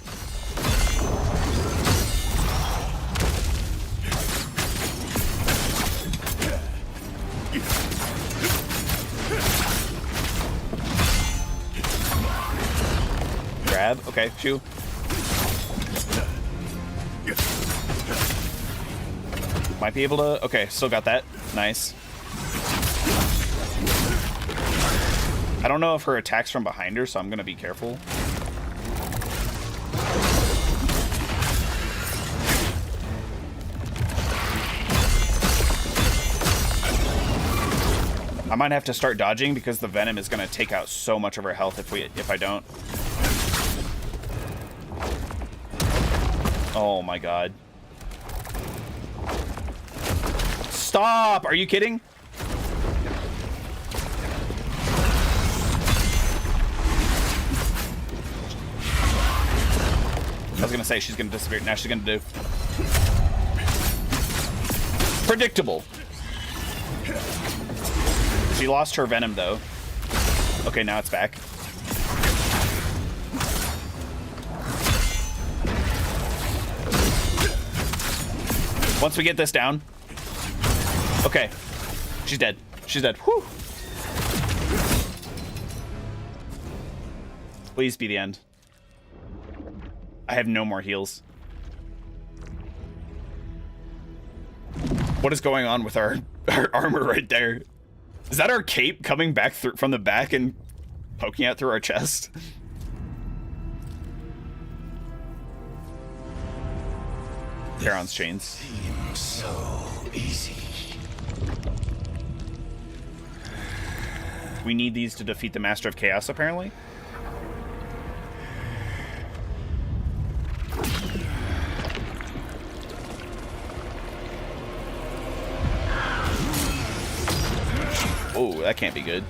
Grab, okay, shoo. Might be able to, okay, still got that, nice. I don't know if her attack's from behind her, so I'm gonna be careful. I might have to start dodging because the venom is gonna take out so much of her health if I don't. Oh my god. Stop! Are you kidding? I was gonna say she's gonna disappear. Now she's gonna do. Predictable. She lost her venom though. Okay, now it's back. Once we get this down. Okay. She's dead. She's dead. Whew. Please be the end. I have no more heals. What is going on with our armor right there? Is that our cape coming back through from the back and poking out through our chest? Charon's chains. Seems so easy. We need these to defeat the Master of Chaos, apparently. Oh, that can't be good.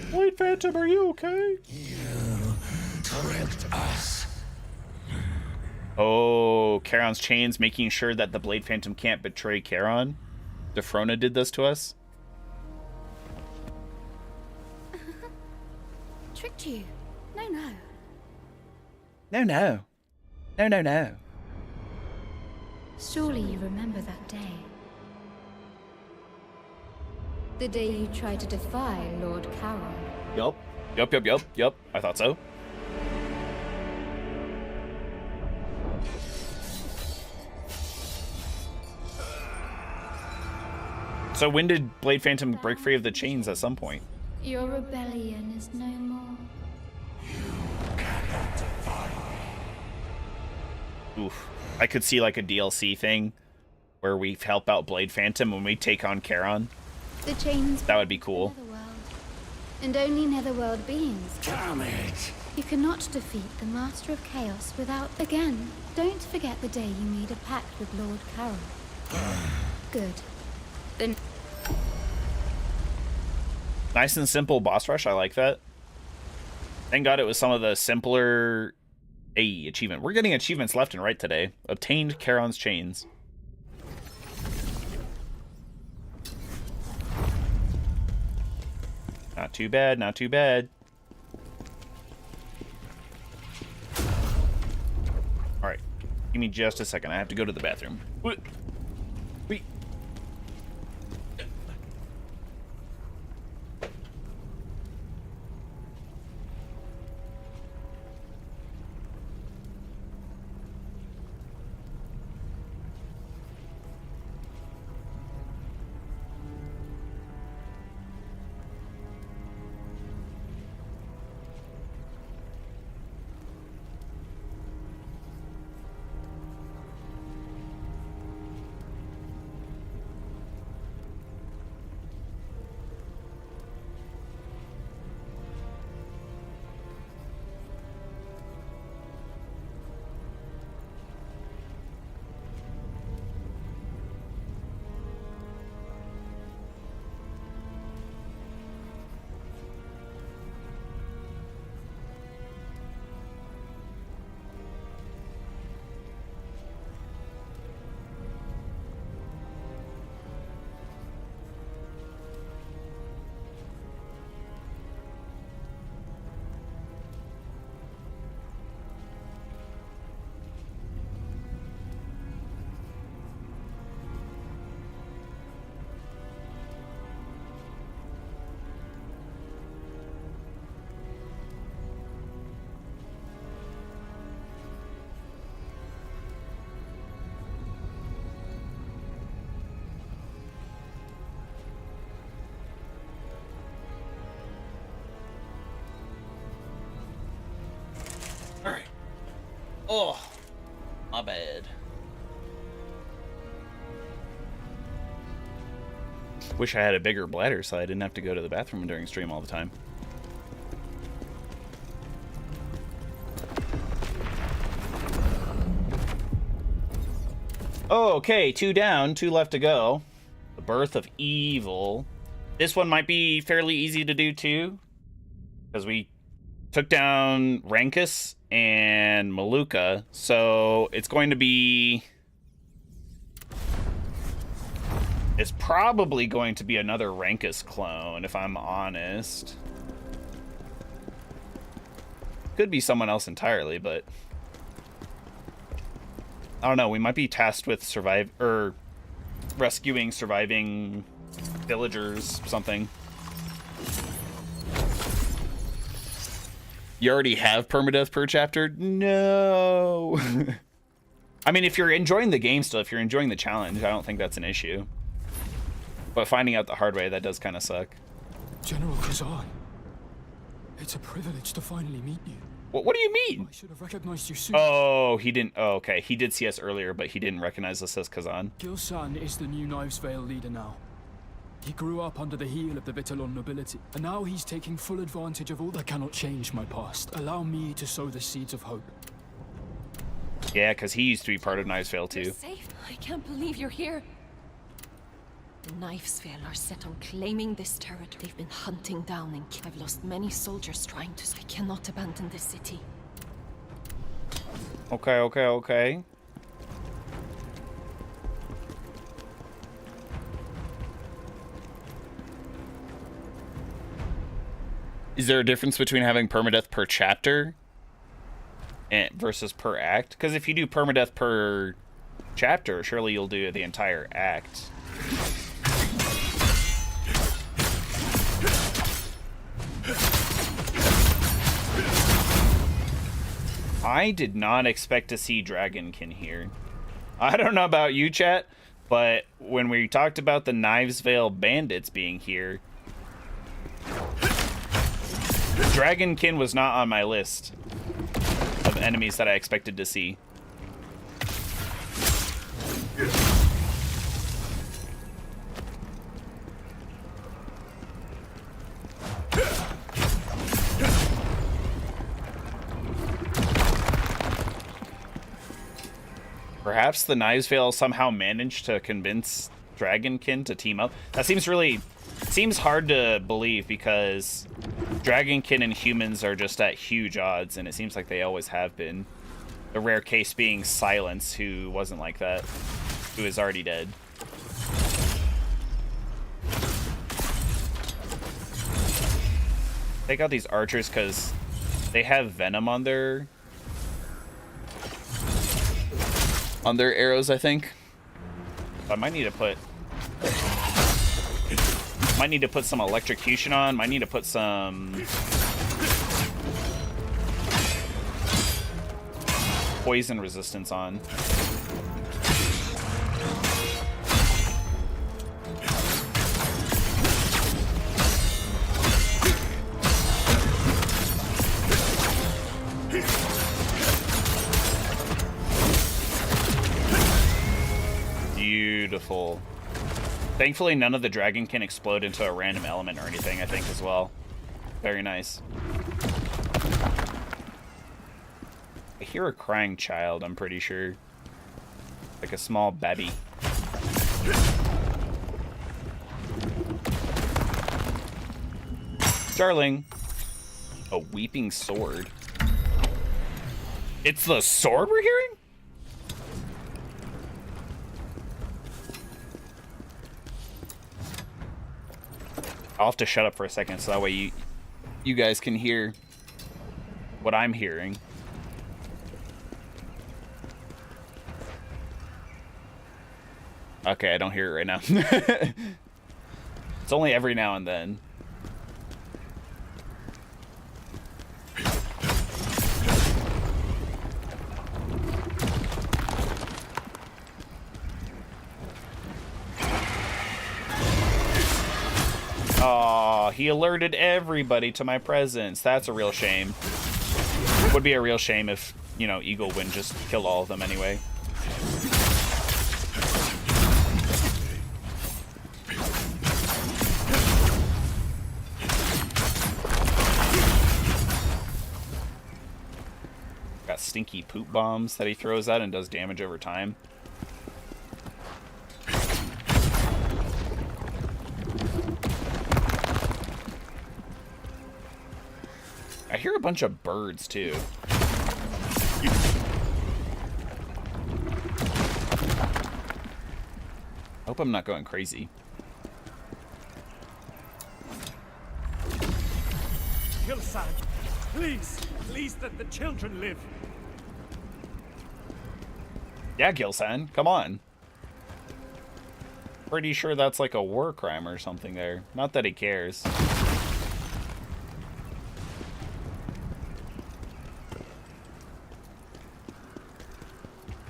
Blade Phantom, are you okay? You tricked us. Oh, Charon's chains, making sure that the Blade Phantom can't betray Charon. Defrona did this to us. Tricked you. No, no. No, no. No, no, no. Surely you remember that day. The day you tried to defy Lord Charon. Yup. Yup. I thought so. So when did Blade Phantom break free of the chains at some point? Your rebellion is no more. Oof. I could see like a DLC thing where we help out Blade Phantom when we take on Charon. The chains. That would be cool. Netherworld, and only Netherworld beings. Damn it! You cannot defeat the Master of Chaos without... Again, don't forget the day you made a pact with Lord Charon. Good. Then... Nice and simple boss rush. I like that. Thank God it was some of the simpler... achievement. We're getting achievements left and right today. Obtained Charon's chains. Not too bad, not too bad. Alright. Give me just a second. I have to go to the bathroom. Wait. Oh, my bad. Wish I had a bigger bladder so I didn't have to go to the bathroom during stream all the time. Oh, okay, 2 down, 2 left to go. The Birth of Evil. This one might be fairly easy to do too, because we took down Rankus and Maluka, so it's going to be... It's probably going to be another Rankus clone, if I'm honest. Could be someone else entirely, but... I don't know, we might be tasked with rescuing surviving villagers, something. You already have permadeath per chapter? No! I mean, if you're enjoying the game still, if you're enjoying the challenge, I don't think that's an issue. But finding out the hard way, that does kind of suck. General Kazan, it's a privilege to finally meet you. What do you mean? I should have recognized you soon. Oh, he didn't. Oh, okay. He did see us earlier, but he didn't recognize us as Kazan. Gilsan is the new Knives Vale leader now. He grew up under the heel of the Vitellon nobility, and now he's taking full advantage of all that cannot change my past. Allow me to sow the seeds of hope. Yeah, because he used to be part of Knives Vale too. You're safe. I can't believe you're here. The Knives Vale are set on claiming this territory. They've been hunting down and I've lost many soldiers trying to... I cannot abandon this city. Okay. Is there a difference between having permadeath per chapter versus per act? Because if you do permadeath per chapter, surely you'll do the entire act. I did not expect to see Dragonkin here. I don't know about you, chat, but when we talked about the Knives Vale bandits being here, Dragonkin was not on my list of enemies that I expected to see. Perhaps the Knives Vale somehow managed to convince Dragonkin to team up. That seems hard to believe because Dragonkin and humans are just at huge odds, and it seems like they always have been. The rare case being Silence, who wasn't like that, who is already dead. Take out these archers because they have venom on their arrows, I think. I might need to put some electrocution on. Might need to put some poison resistance on. Beautiful. Thankfully, none of the dragon can explode into a random element or anything, I think, as well. Very nice. I hear a crying child, I'm pretty sure. Like a small baby. Darling. A weeping sword. It's the sword we're hearing? I'll have to shut up for a second so that way you guys can hear what I'm hearing. Okay, I don't hear it right now. It's only every now and then. Aw, he alerted everybody to my presence. That's a real shame. Would be a real shame if, you know, Eagle Wind just killed all of them anyway. Got stinky poop bombs that he throws out and does damage over time. I hear a bunch of birds too. Hope I'm not going crazy. Gilsan, please let the children live. Yeah, Gilsan, come on. Pretty sure that's like a war crime or something there. Not that he cares.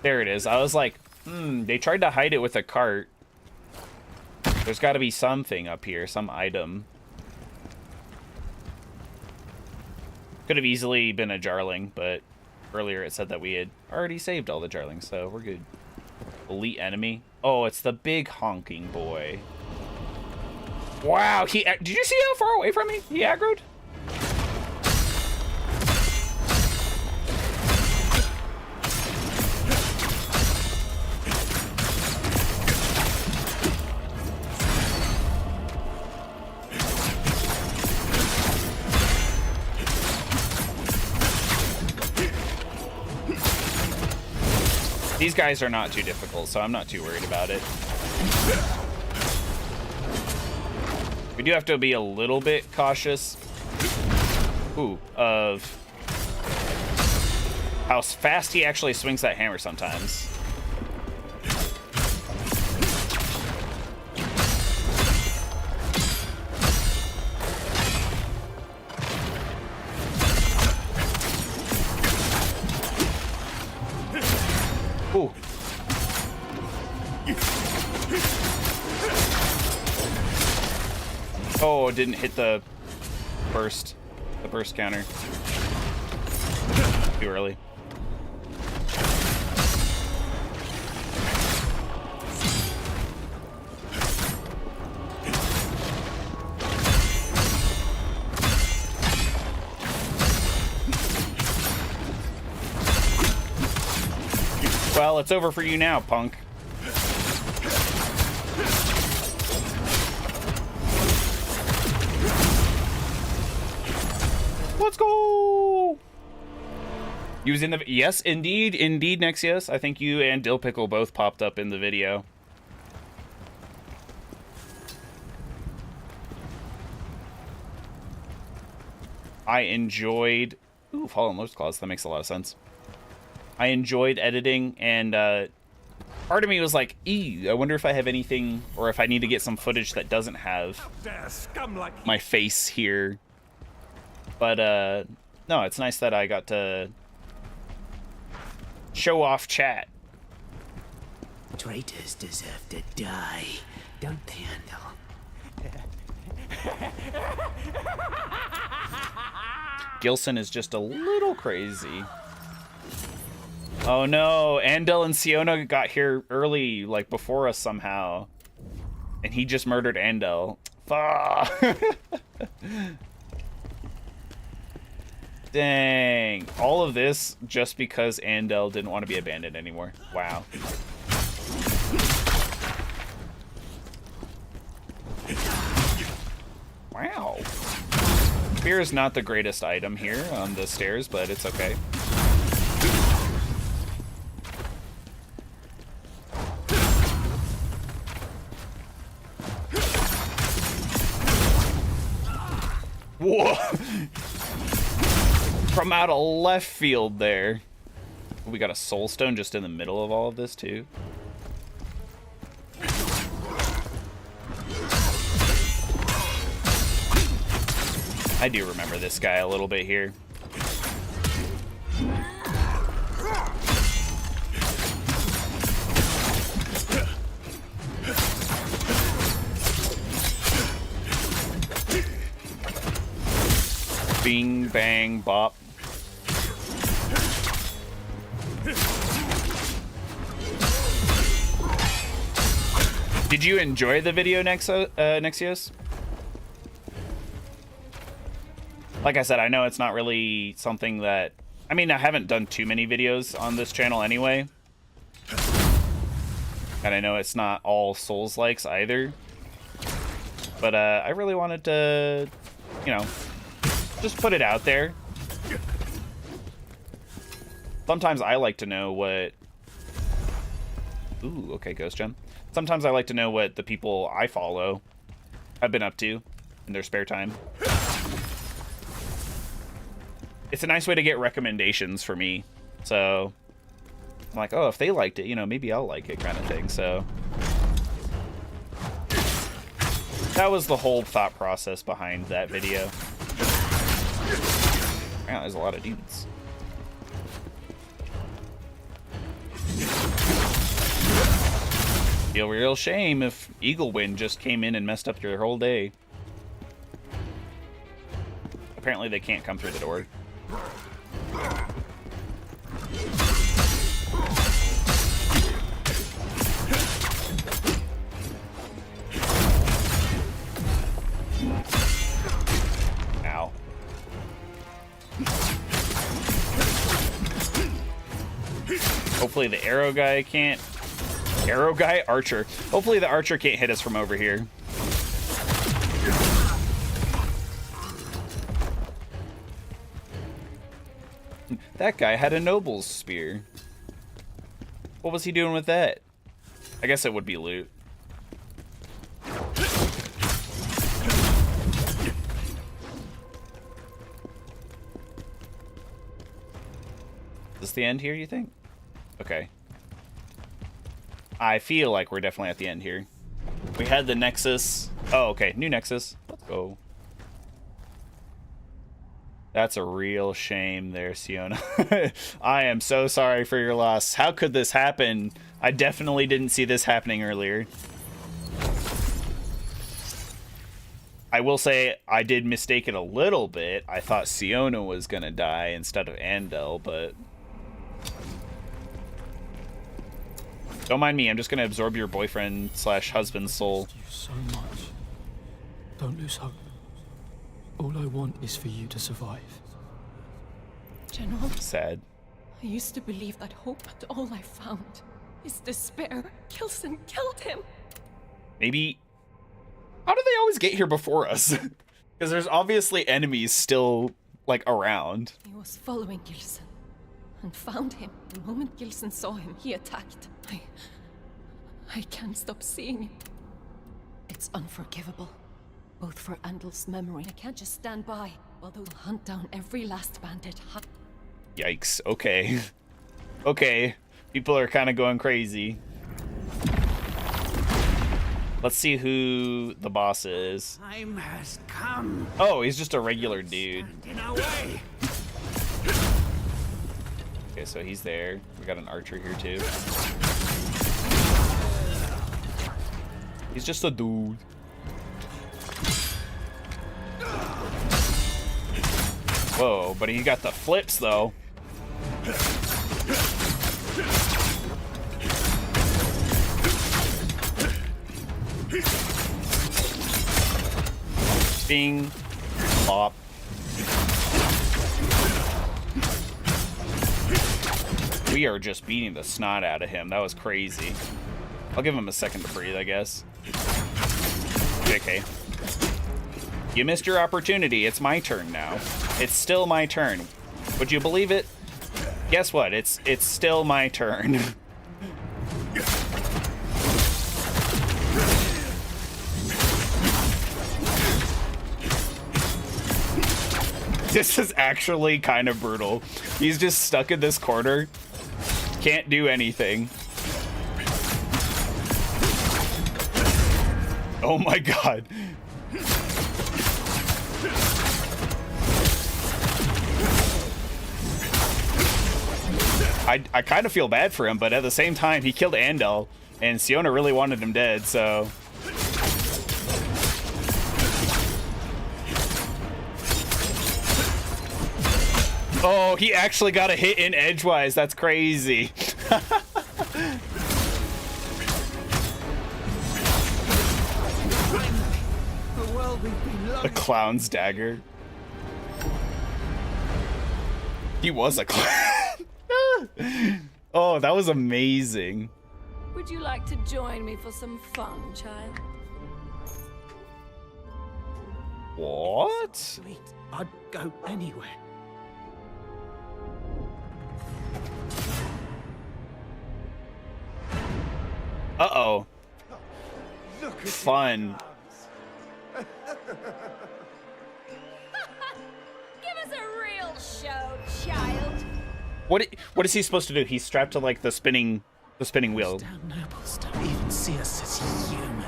There it is. I was like, they tried to hide it with a cart. There's got to be something up here, some item. Could have easily been a Jarling, but earlier it said that we had already saved all the Jarlings, so we're good. Elite enemy. Oh, it's the big honking boy. Wow, did you see how far away from me he aggroed? These guys are not too difficult, so I'm not too worried about it. We do have to be a little bit cautious, of how fast he actually swings that hammer sometimes. Ooh. Oh, it didn't hit the burst counter. Too early. Well, it's over for you now, punk. Let's go! You was in the... Yes, indeed, Nexius. I think you and Dill Pickle both popped up in the video. I enjoyed... Ooh, Fallen Lord's Claws. That makes a lot of sense. I enjoyed editing, and part of me was like, I wonder if I have anything, or if I need to get some footage that doesn't have my face here. But, no, it's nice that I got to show off chat. Traitors deserve to die, don't they, Andal? Gilson is just a little crazy. Oh no, Andel and Siona got here early, like before us somehow. And he just murdered Andel. Fuck. Dang. All of this just because Andel didn't want to be abandoned anymore. Wow. Wow. Spear is not the greatest item here on the stairs, but it's okay. Whoa! From out of left field there. We got a soul stone just in the middle of all of this too. I do remember this guy a little bit here. Bing, bang, bop. Did you enjoy the video, Nexios? Like I said, I know it's not really something that... I mean, I haven't done too many videos on this channel anyway. And I know it's not all Souls-likes either. But I really wanted to, you know, just put it out there Sometimes I like to know what... Ooh, okay, Ghost Gem. Sometimes I like to know what the people I follow have been up to in their spare time. It's a nice way to get recommendations for me. So, I'm like, oh, if they liked it, you know, maybe I'll like it kind of thing, so... That was the whole thought process behind that video. Wow, there's a lot of dudes. Feel real shame if Eagle Wind just came in and messed up your whole day. Apparently they can't come through the door. Ow. Hopefully the arrow guy can't... Arrow guy? Archer. Hopefully the archer can't hit us from over here. That guy had a noble's spear. What was he doing with that? I guess it would be loot. Is this the end here, you think? Okay. I feel like we're definitely at the end here. We had the Nexus. Oh, okay. New Nexus. Let's go. That's a real shame there, Siona. I am so sorry for your loss. How could this happen? I definitely didn't see this happening earlier. I will say I did mistake it a little bit. I thought Siona was going to die instead of Andel, but... Don't mind me, I'm just gonna absorb your boyfriend slash husband's soul. You so much. Don't lose hope. All I want is for you to survive. General, sad. I used to believe that hope, but all I found is despair. Kilson killed him. Maybe... How do they always get here before us? Because there's obviously enemies still, like, around. He was following Gilson and found him. The moment Gilson saw him, he attacked. I can't stop seeing it. It's unforgivable. Both for Andel's memory. I can't just stand by while they'll hunt down every last bandit. Yikes. Okay. Okay. People are kind of going crazy. Let's see who the boss is. Time has come. Oh, he's just a regular dude. In our way. Okay, so he's there. We got an archer here too. He's just a dude. Whoa, but he got the flips though. Bing. Pop. We are just beating the snot out of him. That was crazy. I'll give him a second to breathe, I guess. JK. You missed your opportunity. It's my turn now. It's still my turn. Would you believe it? Guess what? It's still my turn. This is actually kind of brutal. He's just stuck in this corner. Can't do anything. Oh my god. I kind of feel bad for him, but at the same time, he killed Andel, and Siona really wanted him dead, so... Oh, he actually got a hit in edgewise. That's crazy. The clown's dagger. He was a clown. Oh, that was amazing. Would you like to join me for some fun, child? What? Sweet, I'd go anywhere. Uh-oh. Look at Fun. Give us a real show, child. What is he supposed to do? He's strapped to like the spinning wheel. Damn nobles don't even see us as human.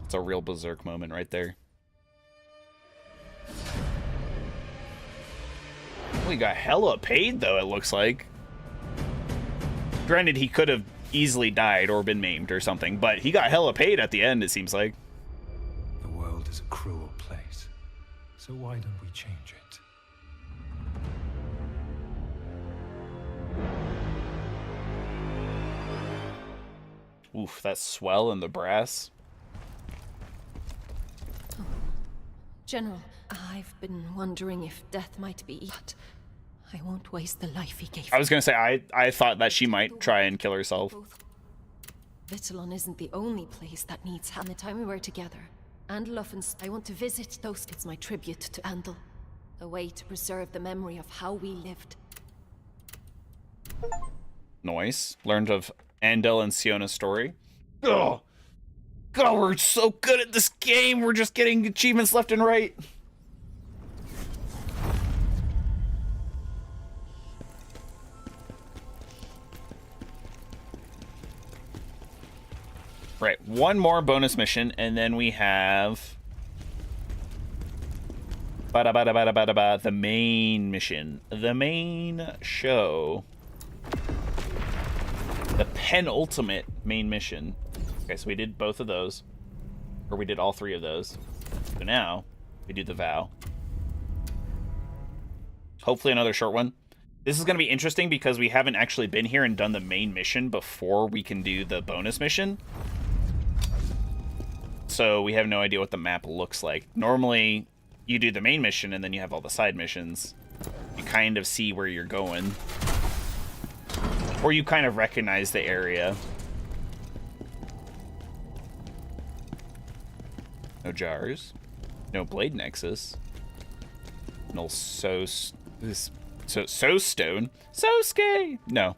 It's a real berserk moment right there. We got hella paid though, it looks like. Granted, he could have easily died or been maimed or something, but he got hella paid at the end, it seems like. The world is a cruel place, so why don't we change it? Oof, that swell in the brass. General, I've been wondering if death might be, but I won't waste the life he gave. I was gonna say, I thought that she might try and kill herself. Vittelon isn't the only place that needs help. The time we were together, and Luffen's, I want to visit those. It's my tribute to Andal, a way to preserve the memory of how we lived. Noise. Learned of Andal and Siona's story. Oh, God, we're so good at this game. We're just getting achievements left and right. Right, one more bonus mission, and then we have the main mission, the main show, the penultimate main mission. Okay, so we did both of those, or we did all three of those. So now we do the vow. Hopefully another short one. This is going to be interesting because we haven't actually been here and done the main mission before we can do the bonus mission. So we have no idea what the map looks like. Normally, you do the main mission and then you have all the side missions. You kind of see where you're going. Or you kind of recognize the area. No jars. No blade nexus. No so stone. Sosuke! No.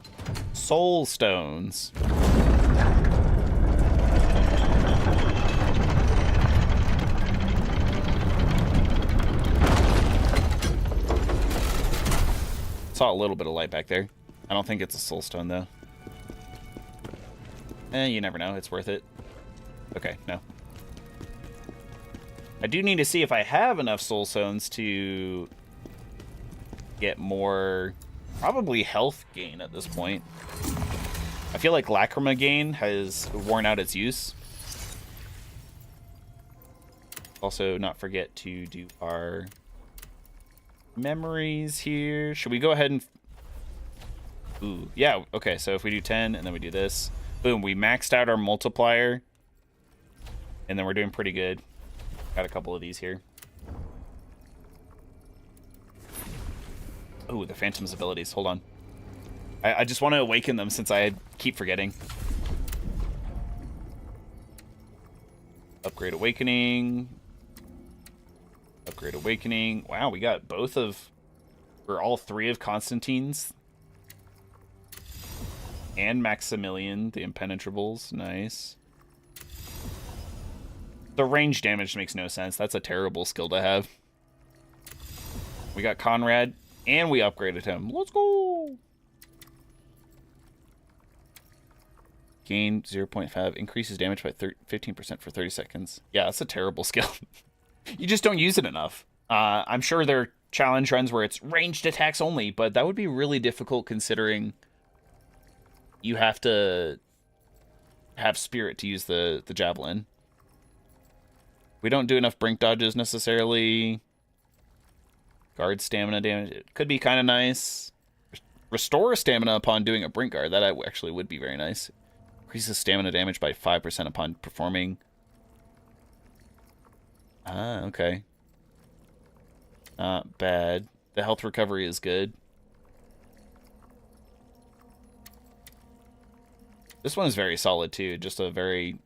Soul stones. Saw a little bit of light back there. I don't think it's a soul stone though. You never know. It's worth it. Okay, no. I do need to see if I have enough soul stones to get more, probably health gain at this point. I feel like Lacrima gain has worn out its use. Also, not forget to do our memories here. Should we go ahead and... Ooh, yeah, okay, so if we do 10 and then we do this, boom, we maxed out our multiplier. And then we're doing pretty good. Got a couple of these here. Ooh, the Phantom's abilities. Hold on. I just want to awaken them since I keep forgetting. Upgrade Awakening. Upgrade Awakening. Wow, we got both of... or all three of Constantine's. And Maximilian, the Impenetrables. Nice. The range damage makes no sense. That's a terrible skill to have. We got Conrad, and we upgraded him. Let's go! Gain 0.5. Increases damage by 15% for 30 seconds. Yeah, that's a terrible skill. You just don't use it enough. I'm sure there are challenge runs where it's ranged attacks only, but that would be really difficult considering you have to have spirit to use the javelin. We don't do enough brink dodges necessarily. Guard stamina damage. It could be kind of nice. Restore stamina upon doing a brink guard. That actually would be very nice. Increases stamina damage by 5% upon performing. Ah, okay. Not bad. The health recovery is good. This one is very solid too. Just a very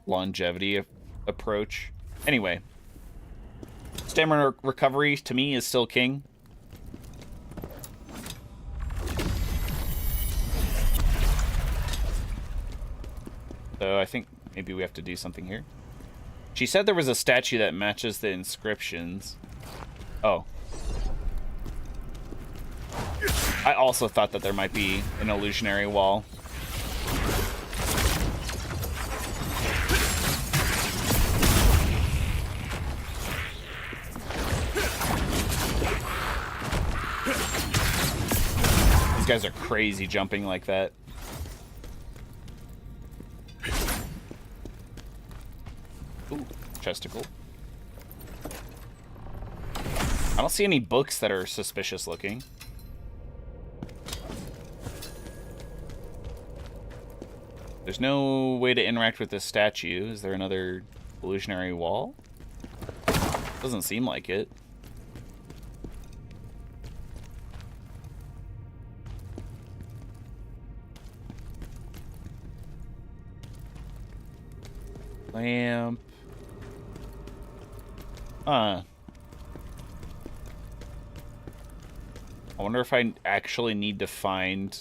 longevity approach. Anyway. Stamina recovery to me is still king. So I think maybe we have to do something here. She said there was a statue that matches the inscriptions. Oh. I also thought that there might be an illusionary wall. These guys are crazy jumping like that. Ooh, chesticle. I don't see any books that are suspicious looking. There's no way to interact with this statue. Is there another illusionary wall? Doesn't seem like it. Lamp. I wonder if I actually need to find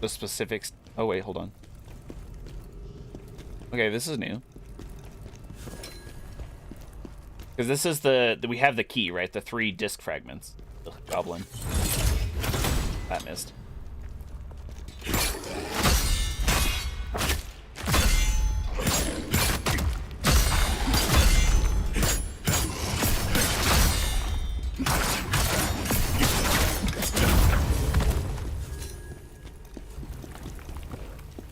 the specifics. Oh wait, hold on. Okay, this is new. Because this is we have the key, right? The 3 disc fragments. Ugh, goblin. That missed.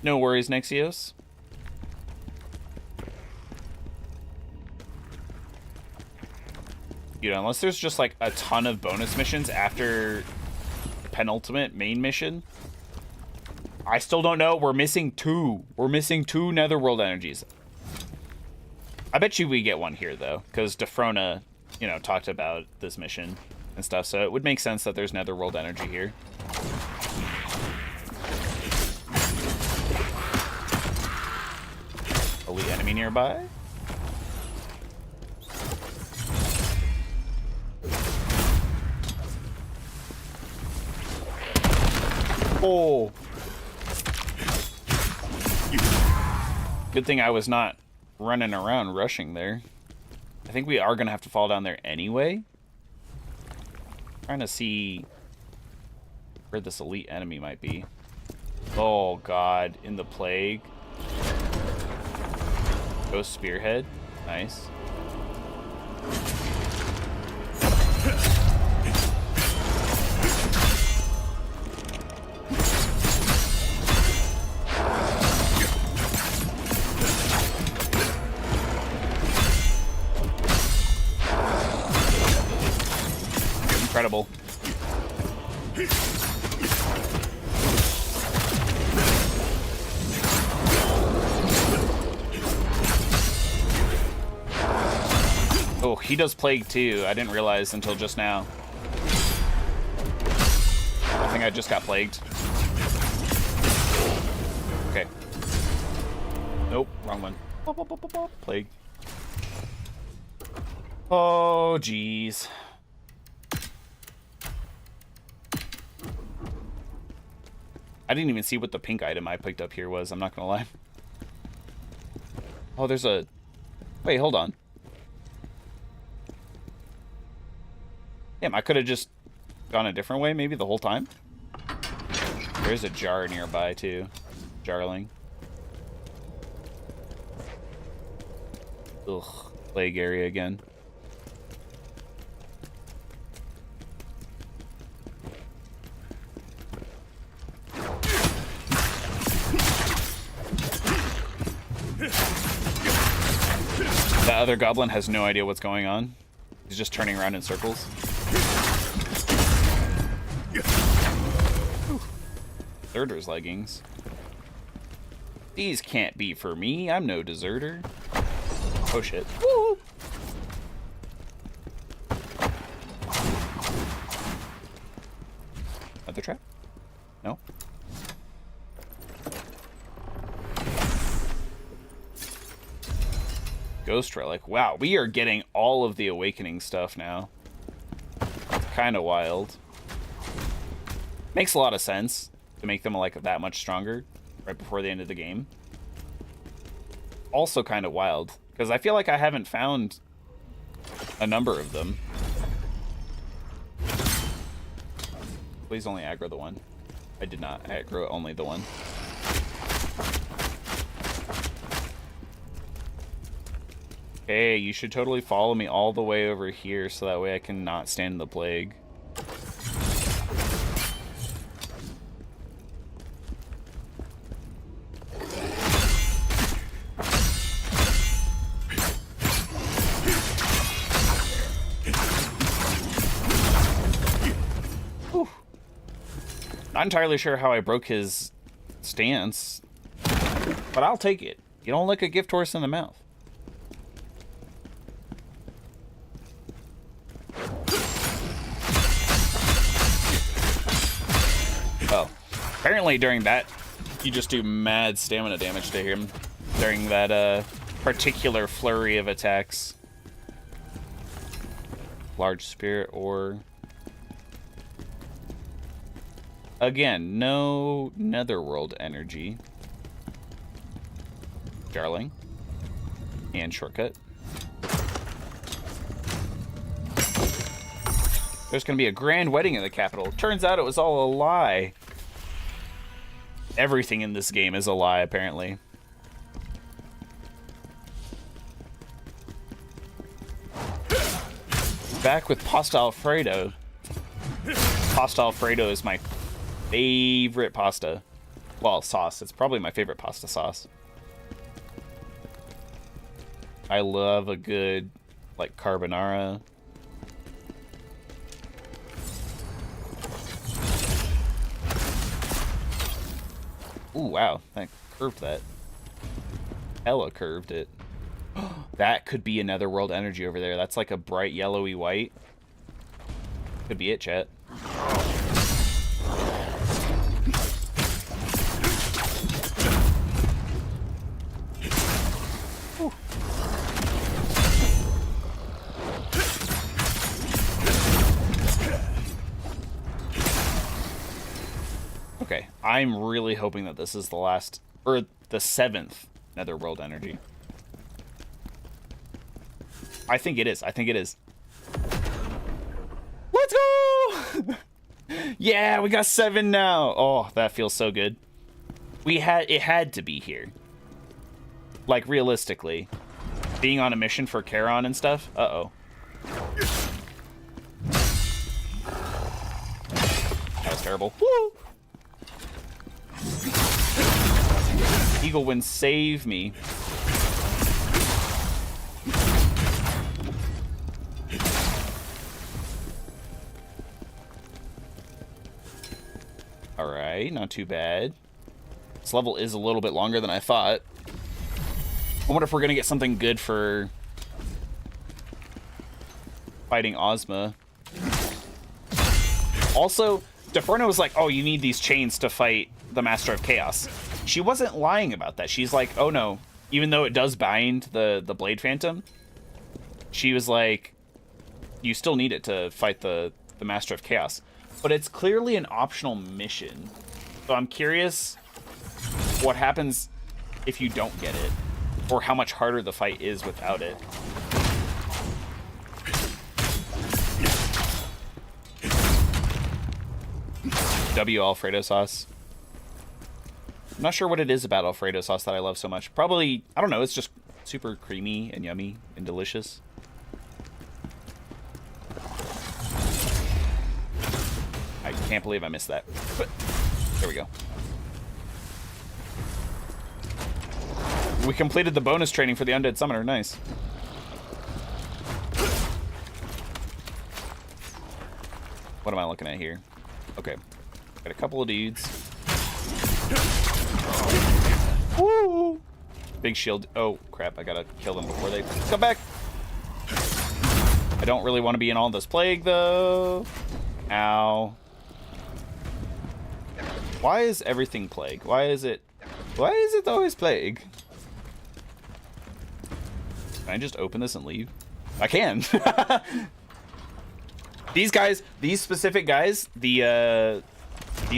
No worries, Nexios. You know, unless there's just like a ton of bonus missions after the penultimate main mission. I still don't know. We're missing 2. We're missing 2 Netherworld energies. I bet you we get one here though, because Defrona, you know, talked about this mission and stuff, so it would make sense that there's Netherworld energy here. Elite enemy nearby. Oh. Good thing I was not running around rushing there. I think we are going to have to fall down there anyway. Trying to see where this elite enemy might be. Oh god, in the plague. Ghost Spearhead. Nice. Incredible. Oh, he does plague too. I didn't realize until just now. I think I just got plagued. Okay. Nope, wrong one. Plague. Oh, jeez. I didn't even see what the pink item I picked up here was, I'm not gonna lie. Oh, there's a... Wait, hold on. Damn, I could have just gone a different way maybe the whole time. There's a jar nearby too. Jarling. Ugh, plague area again. That other goblin has no idea what's going on. He's just turning around in circles. Deserter's leggings. These can't be for me. I'm no deserter. Oh shit. Woo! Another trap? No? Ghost Relic. Wow, we are getting all of the awakening stuff now. It's kind of wild. Makes a lot of sense to make them like that much stronger. right before the end of the game. Also kind of wild, because I feel like I haven't found a number of them. Please only aggro the one. I did not aggro only the one. Okay, you should totally follow me all the way over here so that way I can not stand the plague. Whew. Not entirely sure how I broke his stance, but I'll take it. You don't lick a gift horse in the mouth. Oh, apparently during that, you just do mad stamina damage to him during that particular flurry of attacks. Large spirit ore. Again, no netherworld energy. Darling. And shortcut. There's gonna be a grand wedding in the capital. Turns out it was all a lie. Everything in this game is a lie, apparently. Back with Pasta Alfredo. Pasta Alfredo is my favorite pasta. Well, sauce. It's probably my favorite pasta sauce. I love a good, like, carbonara. Ooh, wow. That curved that. Hella curved it. That could be another world energy over there. That's like a bright yellowy white. Could be it, chat. Whew. Okay, I'm really hoping that this is the last, or the 7th netherworld energy. I think it is. I think it is. Let's go! Yeah, we got 7 now. Oh, that feels so good. It had to be here. Like, realistically. Being on a mission for Charon and stuff. Uh-oh. That was terrible. Woo! Eagle Wind, save me. Alright, not too bad. This level is a little bit longer than I thought. I wonder if we're gonna get something good for fighting Ozma. Also, Deferno was like, oh, you need these chains to fight the Master of Chaos. She wasn't lying about that. She's like, oh no, even though it does bind the Blade Phantom, she was like, you still need it to fight the Master of Chaos. But it's clearly an optional mission. So I'm curious what happens if you don't get it, or how much harder the fight is without it. W Alfredo sauce. I'm not sure what it is about Alfredo sauce that I love so much. Probably, I don't know, it's just super creamy and yummy and delicious. I can't believe I missed that. But there we go. We completed the bonus training for the Undead Summoner. Nice. What am I looking at here? Okay. Got a couple of dudes. Woo! Big shield. Oh, crap. I gotta kill them before they come back. I don't really want to be in all this plague, though. Ow. Why is everything plague? Why is it always plague? Can I just open this and leave? I can. These guys, these specific guys, these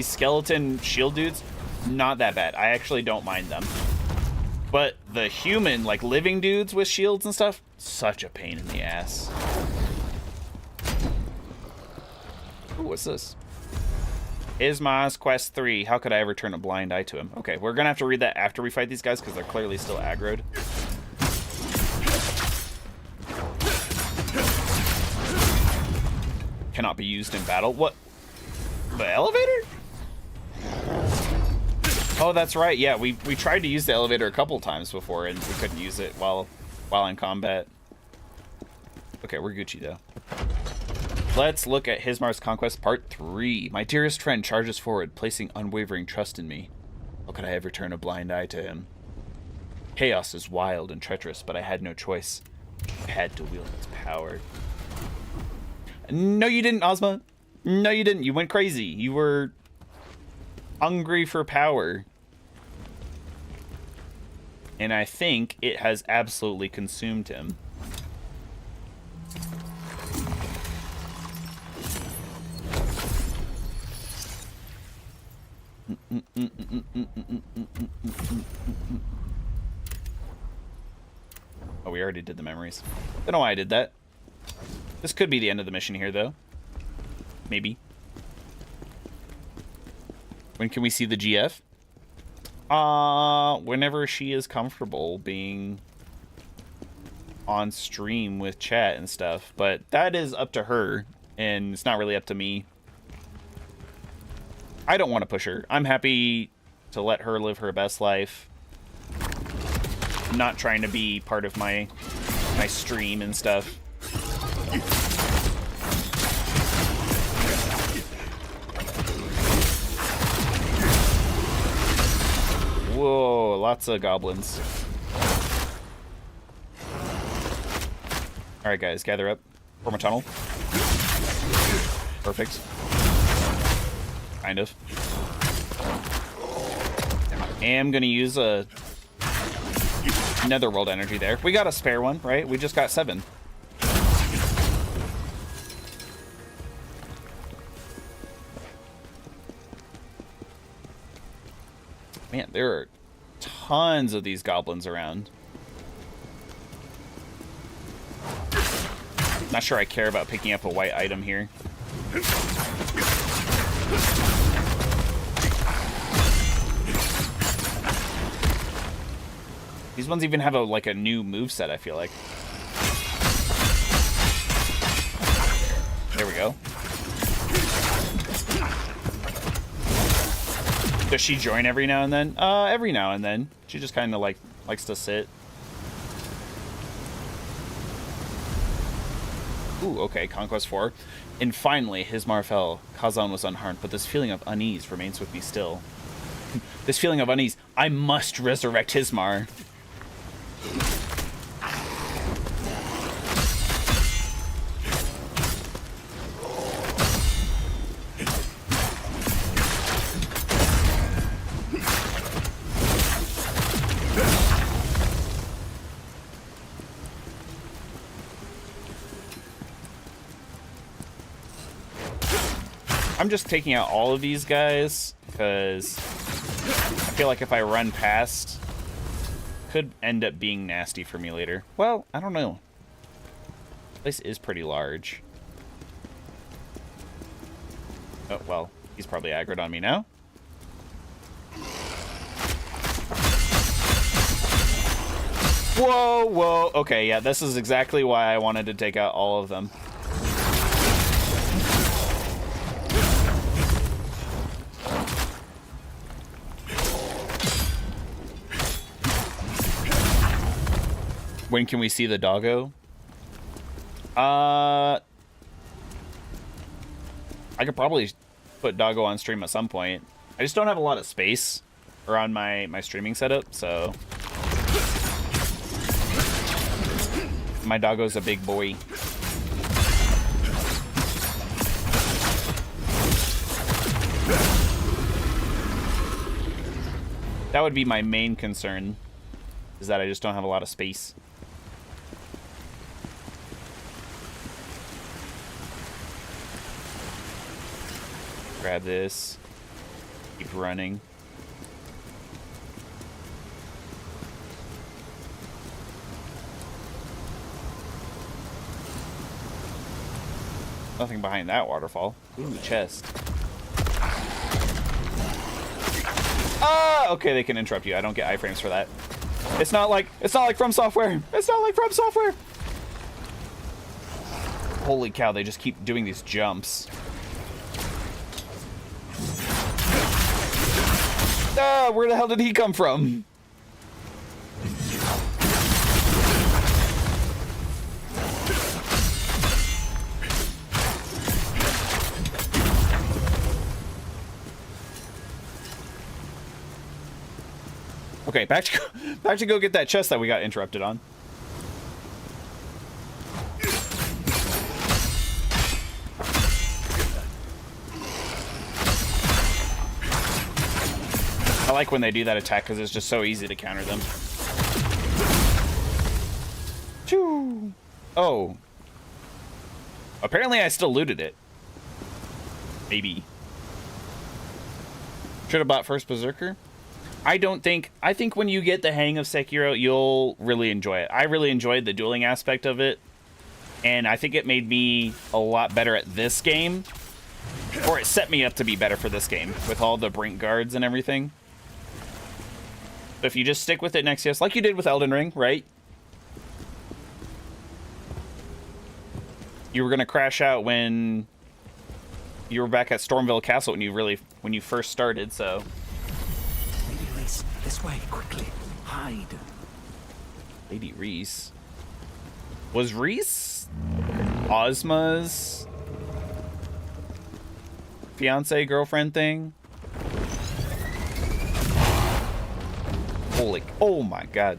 skeleton shield dudes, not that bad. I actually don't mind them. But the human, like living dudes with shields and stuff, such a pain in the ass. Ooh, what's this? Ismar's Quest 3. How could I ever turn a blind eye to him? Okay, we're gonna have to read that after we fight these guys because they're clearly still aggroed. Cannot be used in battle. What? The elevator? Oh, that's right. Yeah, we tried to use the elevator a couple times before and we couldn't use it while in combat. Okay, we're Gucci though. Let's look at Hismar's Conquest Part 3. My dearest friend charges forward, placing unwavering trust in me. How could I ever turn a blind eye to him? Chaos is wild and treacherous, but I had no choice. I had to wield its power. No, you didn't, Ozma. No, you didn't. You went crazy. You were hungry for power. And I think it has absolutely consumed him. Oh, we already did the memories. Don't know why I did that. This could be the end of the mission here, though. Maybe. When can we see the GF? Whenever she is comfortable being on stream with chat and stuff. But that is up to her, and it's not really up to me. I don't want to push her. I'm happy to let her live her best life. I'm not trying to be part of my stream and stuff. Whoa, lots of goblins. Alright guys, gather up. Form a tunnel. Perfect. Kind of. I am gonna use a netherworld energy there. We got a spare one, right? We just got 7. Man, there are tons of these goblins around. Not sure I care about picking up a white item here. These ones even have like a new moveset, I feel like. There we go. Does she join every now and then? Every now and then. She just kind of likes to sit. Ooh, okay, Conquest 4. And finally, Hismar fell. Kazan was unharmed, but this feeling of unease remains with me still. This feeling of unease. I must resurrect Hismar. I'm just taking out all of these guys because I feel like if I run past, could end up being nasty for me later. Well, I don't know. This place is pretty large. Oh, well, he's probably aggroed on me now. Whoa, whoa. Okay, yeah, this is exactly why I wanted to take out all of them. When can we see the doggo? I could probably put doggo on stream at some point. I just don't have a lot of space around my streaming setup, so my doggo's a big boy. That would be my main concern, is that I just don't have a lot of space. Grab this. Keep running. Nothing behind that waterfall. Ooh, chest. Ah, okay, they can interrupt you. I don't get iframes for that. It's not like From Software. It's not like From Software. Holy cow, they just keep doing these jumps. Ah, where the hell did he come from? Okay, back to go get that chest that we got interrupted on. I like when they do that attack because it's just so easy to counter them. Choo. Oh. Apparently I still looted it. Maybe. Should have bought first Berserker. I think when you get the hang of Sekiro, you'll really enjoy it. I really enjoyed the dueling aspect of it. And I think it made me a lot better at this game. Or it set me up to be better for this game with all the Brink guards and everything. If you just stick with it, Nexius, like you did with Elden Ring, right? You were gonna crash out when you were back at Stormville Castle when you first started, so. Lady Reese, this way, quickly. Hide. Lady Reese. Was Reese Ozma's fiance girlfriend thing? Holy, oh my god.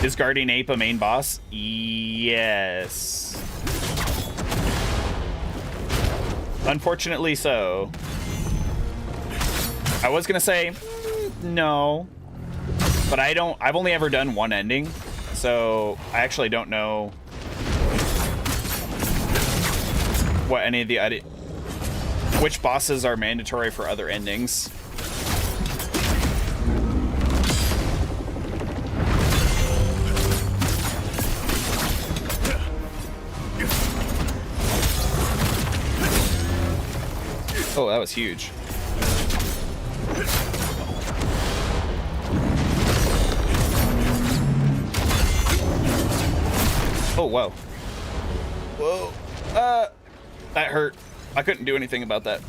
Is Guardian Ape a main boss? Yes. Unfortunately so. I was gonna say no, but I've only ever done one ending, so I actually don't know what any of the which bosses are mandatory for other endings. Oh, that was huge. Oh, whoa. Whoa. That hurt. I couldn't do anything about that.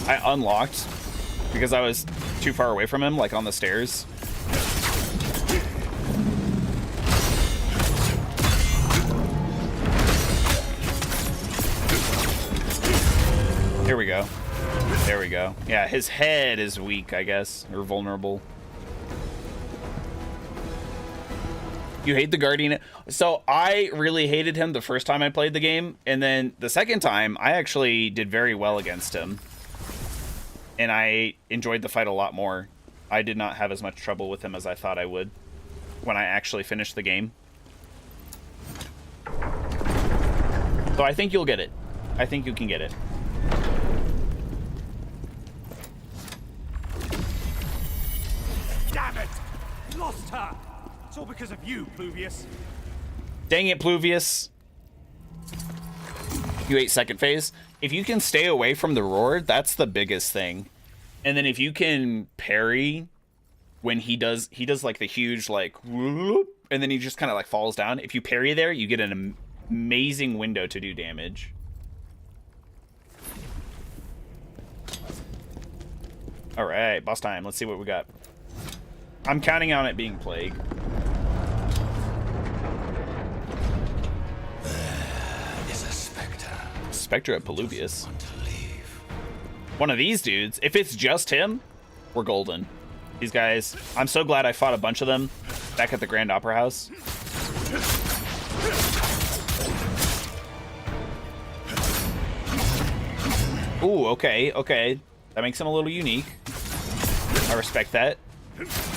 I unlocked because I was too far away from him, like on the stairs. Here we go. There we go. Yeah, his head is weak, I guess, or vulnerable. You hate the Guardian? So I really hated him the first time I played the game, and then the second time I actually did very well against him. And I enjoyed the fight a lot more. I did not have as much trouble with him as I thought I would when I actually finished the game. So I think you'll get it. I think you can get it. Damn it! Lost her! It's all because of you, Pluvius. Dang it, Pluvius. You ate second phase. If you can stay away from the roar, that's the biggest thing. And then if you can parry when he does like the huge like whoop, and then he just kind of like falls down. If you parry there, you get an amazing window to do damage. All right, boss time. Let's see what we got. I'm counting on it being Plague. There is a specter. Spectre at Peluvius. One of these dudes, if it's just him, we're golden. These guys, I'm so glad I fought a bunch of them back at the Grand Opera House. Ooh, okay, okay. That makes him a little unique. I respect that.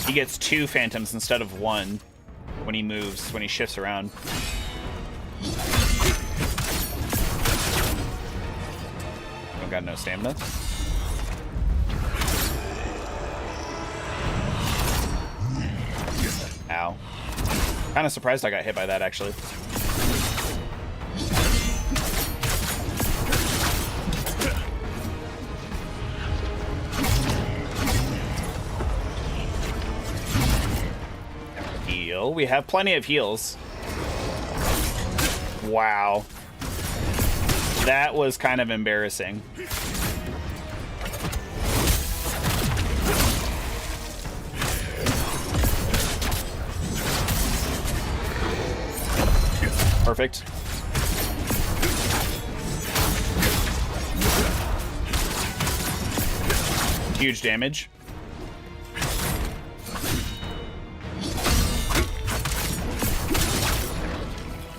He gets 2 phantoms instead of 1 when he moves, when he shifts around. Don't got no stamina. Ow. Kind of surprised I got hit by that, actually. Heal. We have plenty of heals. Wow. That was kind of embarrassing. Perfect. Huge damage.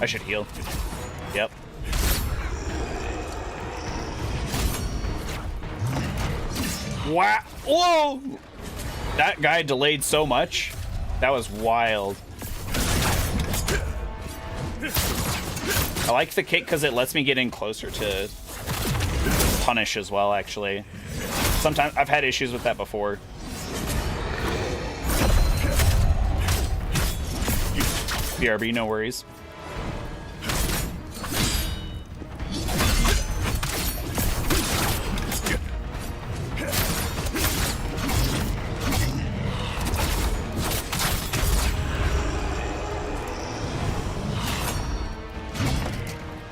I should heal. Yep. Wow. Whoa! That guy delayed so much. That was wild. I like the kick because it lets me get in closer to punish as well, actually. Sometimes I've had issues with that before. BRB, no worries.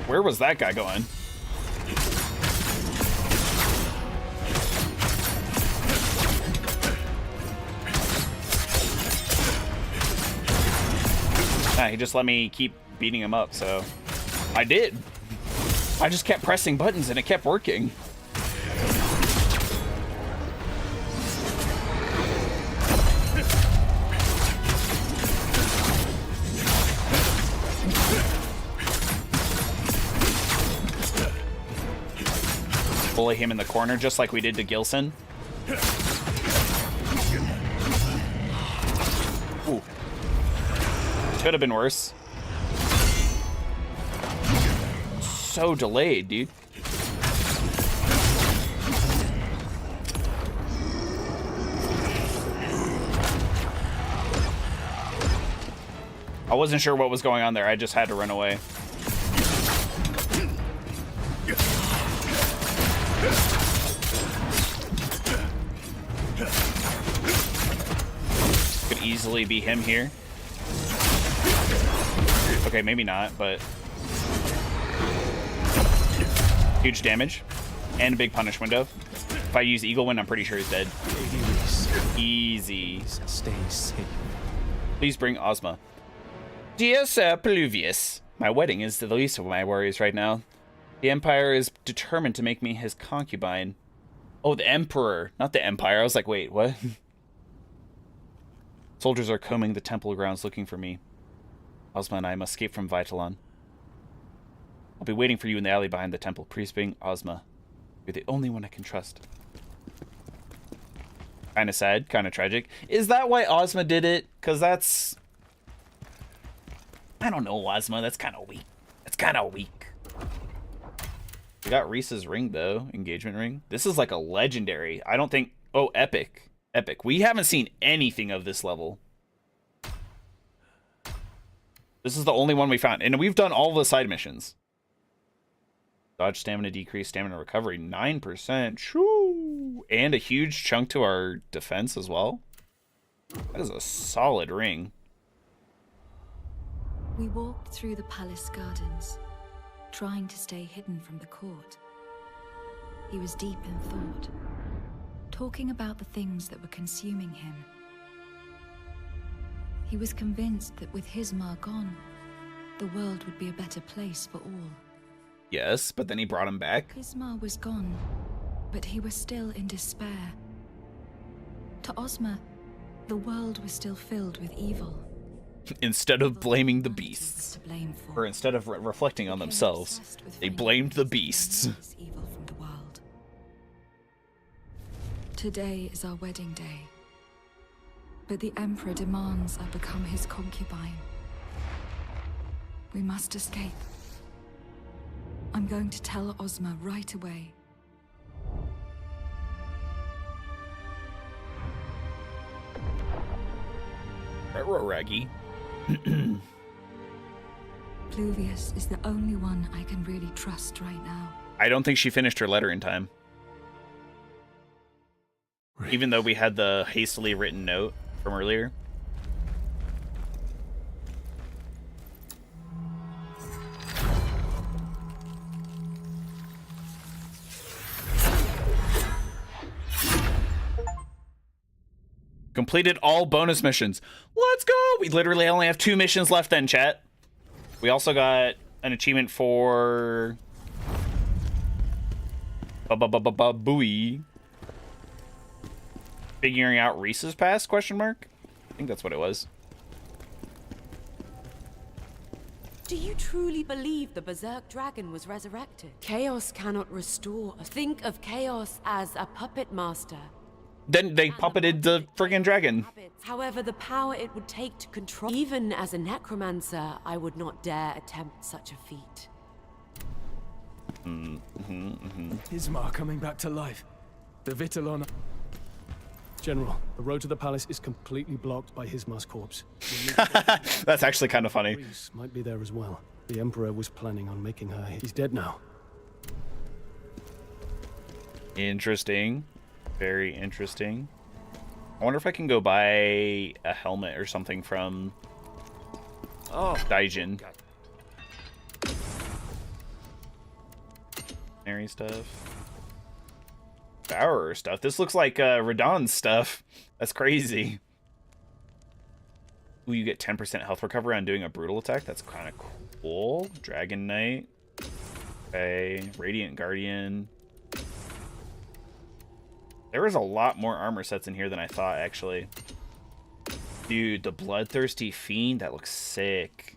Where was that guy going? He just let me keep beating him up, so I did. I just kept pressing buttons and it kept working. Bully him in the corner just like we did to Gilson. Ooh. Could have been worse. So delayed, dude. I wasn't sure what was going on there. I just had to run away. Could easily be him here. Okay, maybe not, but huge damage and a big punish window. If I use Eagle Wind, I'm pretty sure he's dead. Easy. Stay safe. Please bring Ozma. Dear Sir Pluvius, my wedding is the least of my worries right now. The Empire is determined to make me his concubine. Oh, the Emperor, not the Empire. I was like, wait, what? Soldiers are combing the temple grounds looking for me. Ozma and I must escape from Vitalon. I'll be waiting for you in the alley behind the temple. Please bring Ozma. You're the only one I can trust. Kind of sad, kind of tragic. Is that why Ozma did it? Because that's... I don't know, Ozma. That's kind of weak. That's kind of weak. We got Reese's ring, though. Engagement ring. This is like a legendary. I don't think... Oh, epic. Epic. We haven't seen anything of this level. This is the only one we found. And we've done all the side missions. Dodge stamina decrease, stamina recovery 9%. Shoo! And a huge chunk to our defense as well. That is a solid ring. We walked through the palace gardens, trying to stay hidden from the court. He was deep in thought, talking about the things that were consuming him. He was convinced that with Hismar gone, the world would be a better place for all. Yes, but then he brought him back. Hismar was gone, but he was still in despair. To Ozma, the world was still filled with evil. Instead of blaming the beasts, or instead of reflecting on themselves, they blamed the beasts. Evil from the world. Today is our wedding day. But the Emperor demands I become his concubine. We must escape. I'm going to tell Ozma right away. Raggy. Cluvius is the only one I can really trust right now. I don't think she finished her letter in time. Even though we had the hastily written note from earlier. Completed all bonus missions. Let's go! We literally only have 2 missions left then, chat. We also got an achievement for... Buoy. Figuring out Reese's past, question mark? I think that's what it was. Do you truly believe the Berserk Dragon was resurrected? Chaos cannot restore. Think of Chaos as a puppet master. Then they puppeted the friggin' dragon. However, the power it would take to control... Even as a necromancer, I would not dare attempt such a feat. Ismar coming back to life. The Vitellon... General, the road to the palace is completely blocked by Ismar's corpse. That's actually kind of funny. Reese might be there as well. The Emperor was planning on making her... He's dead now. Interesting. Very interesting. I wonder if I can go buy a helmet or something from Daijin. Mary stuff. Bauer stuff. This looks like Radahn's stuff. That's crazy. Ooh, you get 10% health recovery on doing a brutal attack. That's kind of cool. Dragon Knight. Okay. Radiant Guardian. There was a lot more armor sets in here than I thought, actually. Dude, the Bloodthirsty Fiend, that looks sick.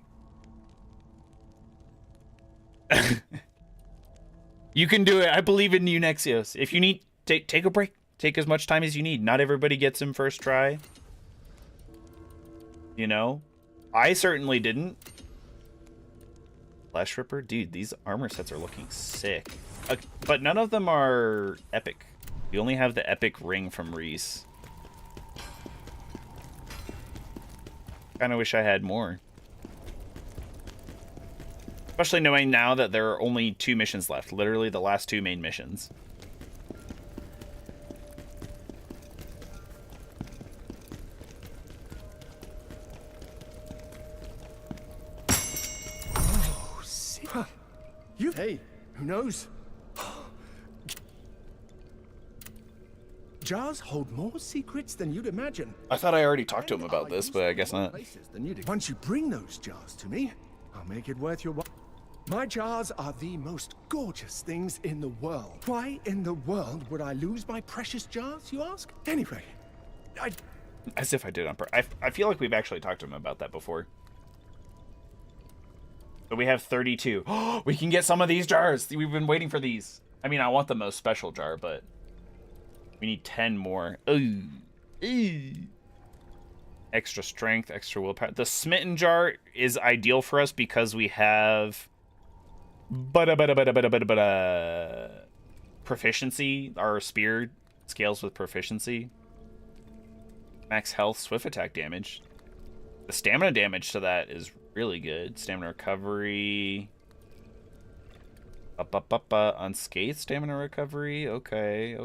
You can do it. I believe in you, Nexios. If you need, take a break. Take as much time as you need. Not everybody gets him first try. You know? I certainly didn't. Flesh Ripper? Dude, these armor sets are looking sick. But none of them are epic. We only have the epic ring from Reese. Kinda wish I had more. Especially knowing now that there are only 2 missions left. Literally the last 2 main missions. Oh, sick. Huh. Hey, who knows? Jars hold more secrets than you'd imagine. I thought I already talked to him about this, but I guess not. Once you bring those jars to me, I'll make it worth your while. My jars are the most gorgeous things in the world. Why in the world would I lose my precious jars, you ask? Anyway, As if I did on purpose. I feel like we've actually talked to him about that before. But we have 32. Oh, we can get some of these jars. We've been waiting for these. I mean, I want the most special jar, but we need 10 more. Ooh. Ooh. Extra strength, extra willpower. The smitten jar is ideal for us because we have proficiency. Our spear scales with proficiency. Max health, swift attack damage. The stamina damage to that is really good. Stamina recovery. Unscathed stamina recovery. Okay.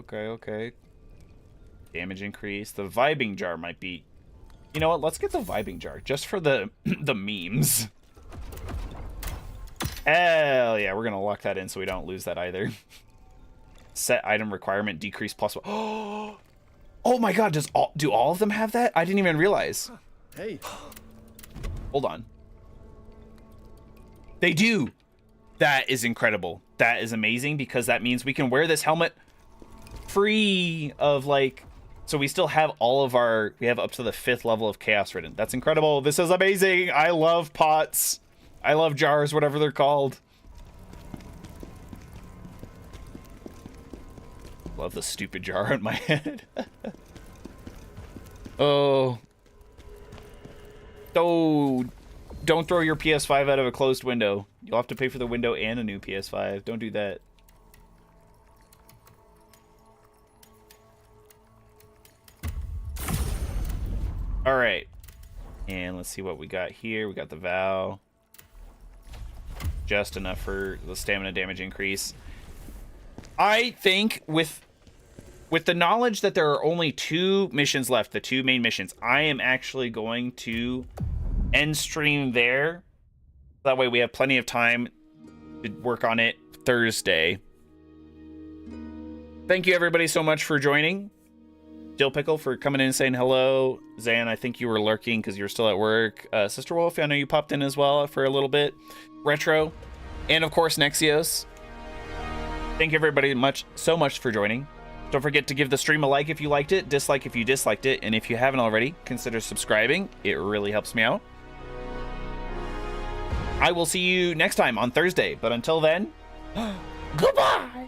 Damage increase. The vibing jar might be... You know what? Let's get the vibing jar just for the the memes. Hell yeah, we're gonna lock that in so we don't lose that either. Set item requirement decrease plus. Oh my god! Do all of them have that? I didn't even realize. Hey, hold on. They do. That is incredible. That is amazing because that means we can wear this helmet free of like. So we still have all of our, we have up to the 5th level of Chaos Ridden. That's incredible. This is amazing. I love pots. I love jars, whatever they're called. Love the stupid jar on my head. Oh. Oh. Don't throw your PS5 out of a closed window. You'll have to pay for the window and a new PS5. Don't do that. All right, and let's see what we got here. We got the Vow. just enough for the stamina damage increase. I think with the knowledge that there are only 2 missions left, the 2 main missions, I am actually going to end stream there. That way we have plenty of time to work on it Thursday. Thank you everybody so much for joining. Dill Pickle for coming in and saying hello. Zan, I think you were lurking because you're still at work. Sister Wolf, I know you popped in as well for a little bit. Retro, and of course Nexios. Thank you everybody so much for joining. Don't forget to give the stream a like if you liked it, dislike if you disliked it, and if you haven't already, consider subscribing. It really helps me out. I will see you next time on Thursday, but until then, goodbye!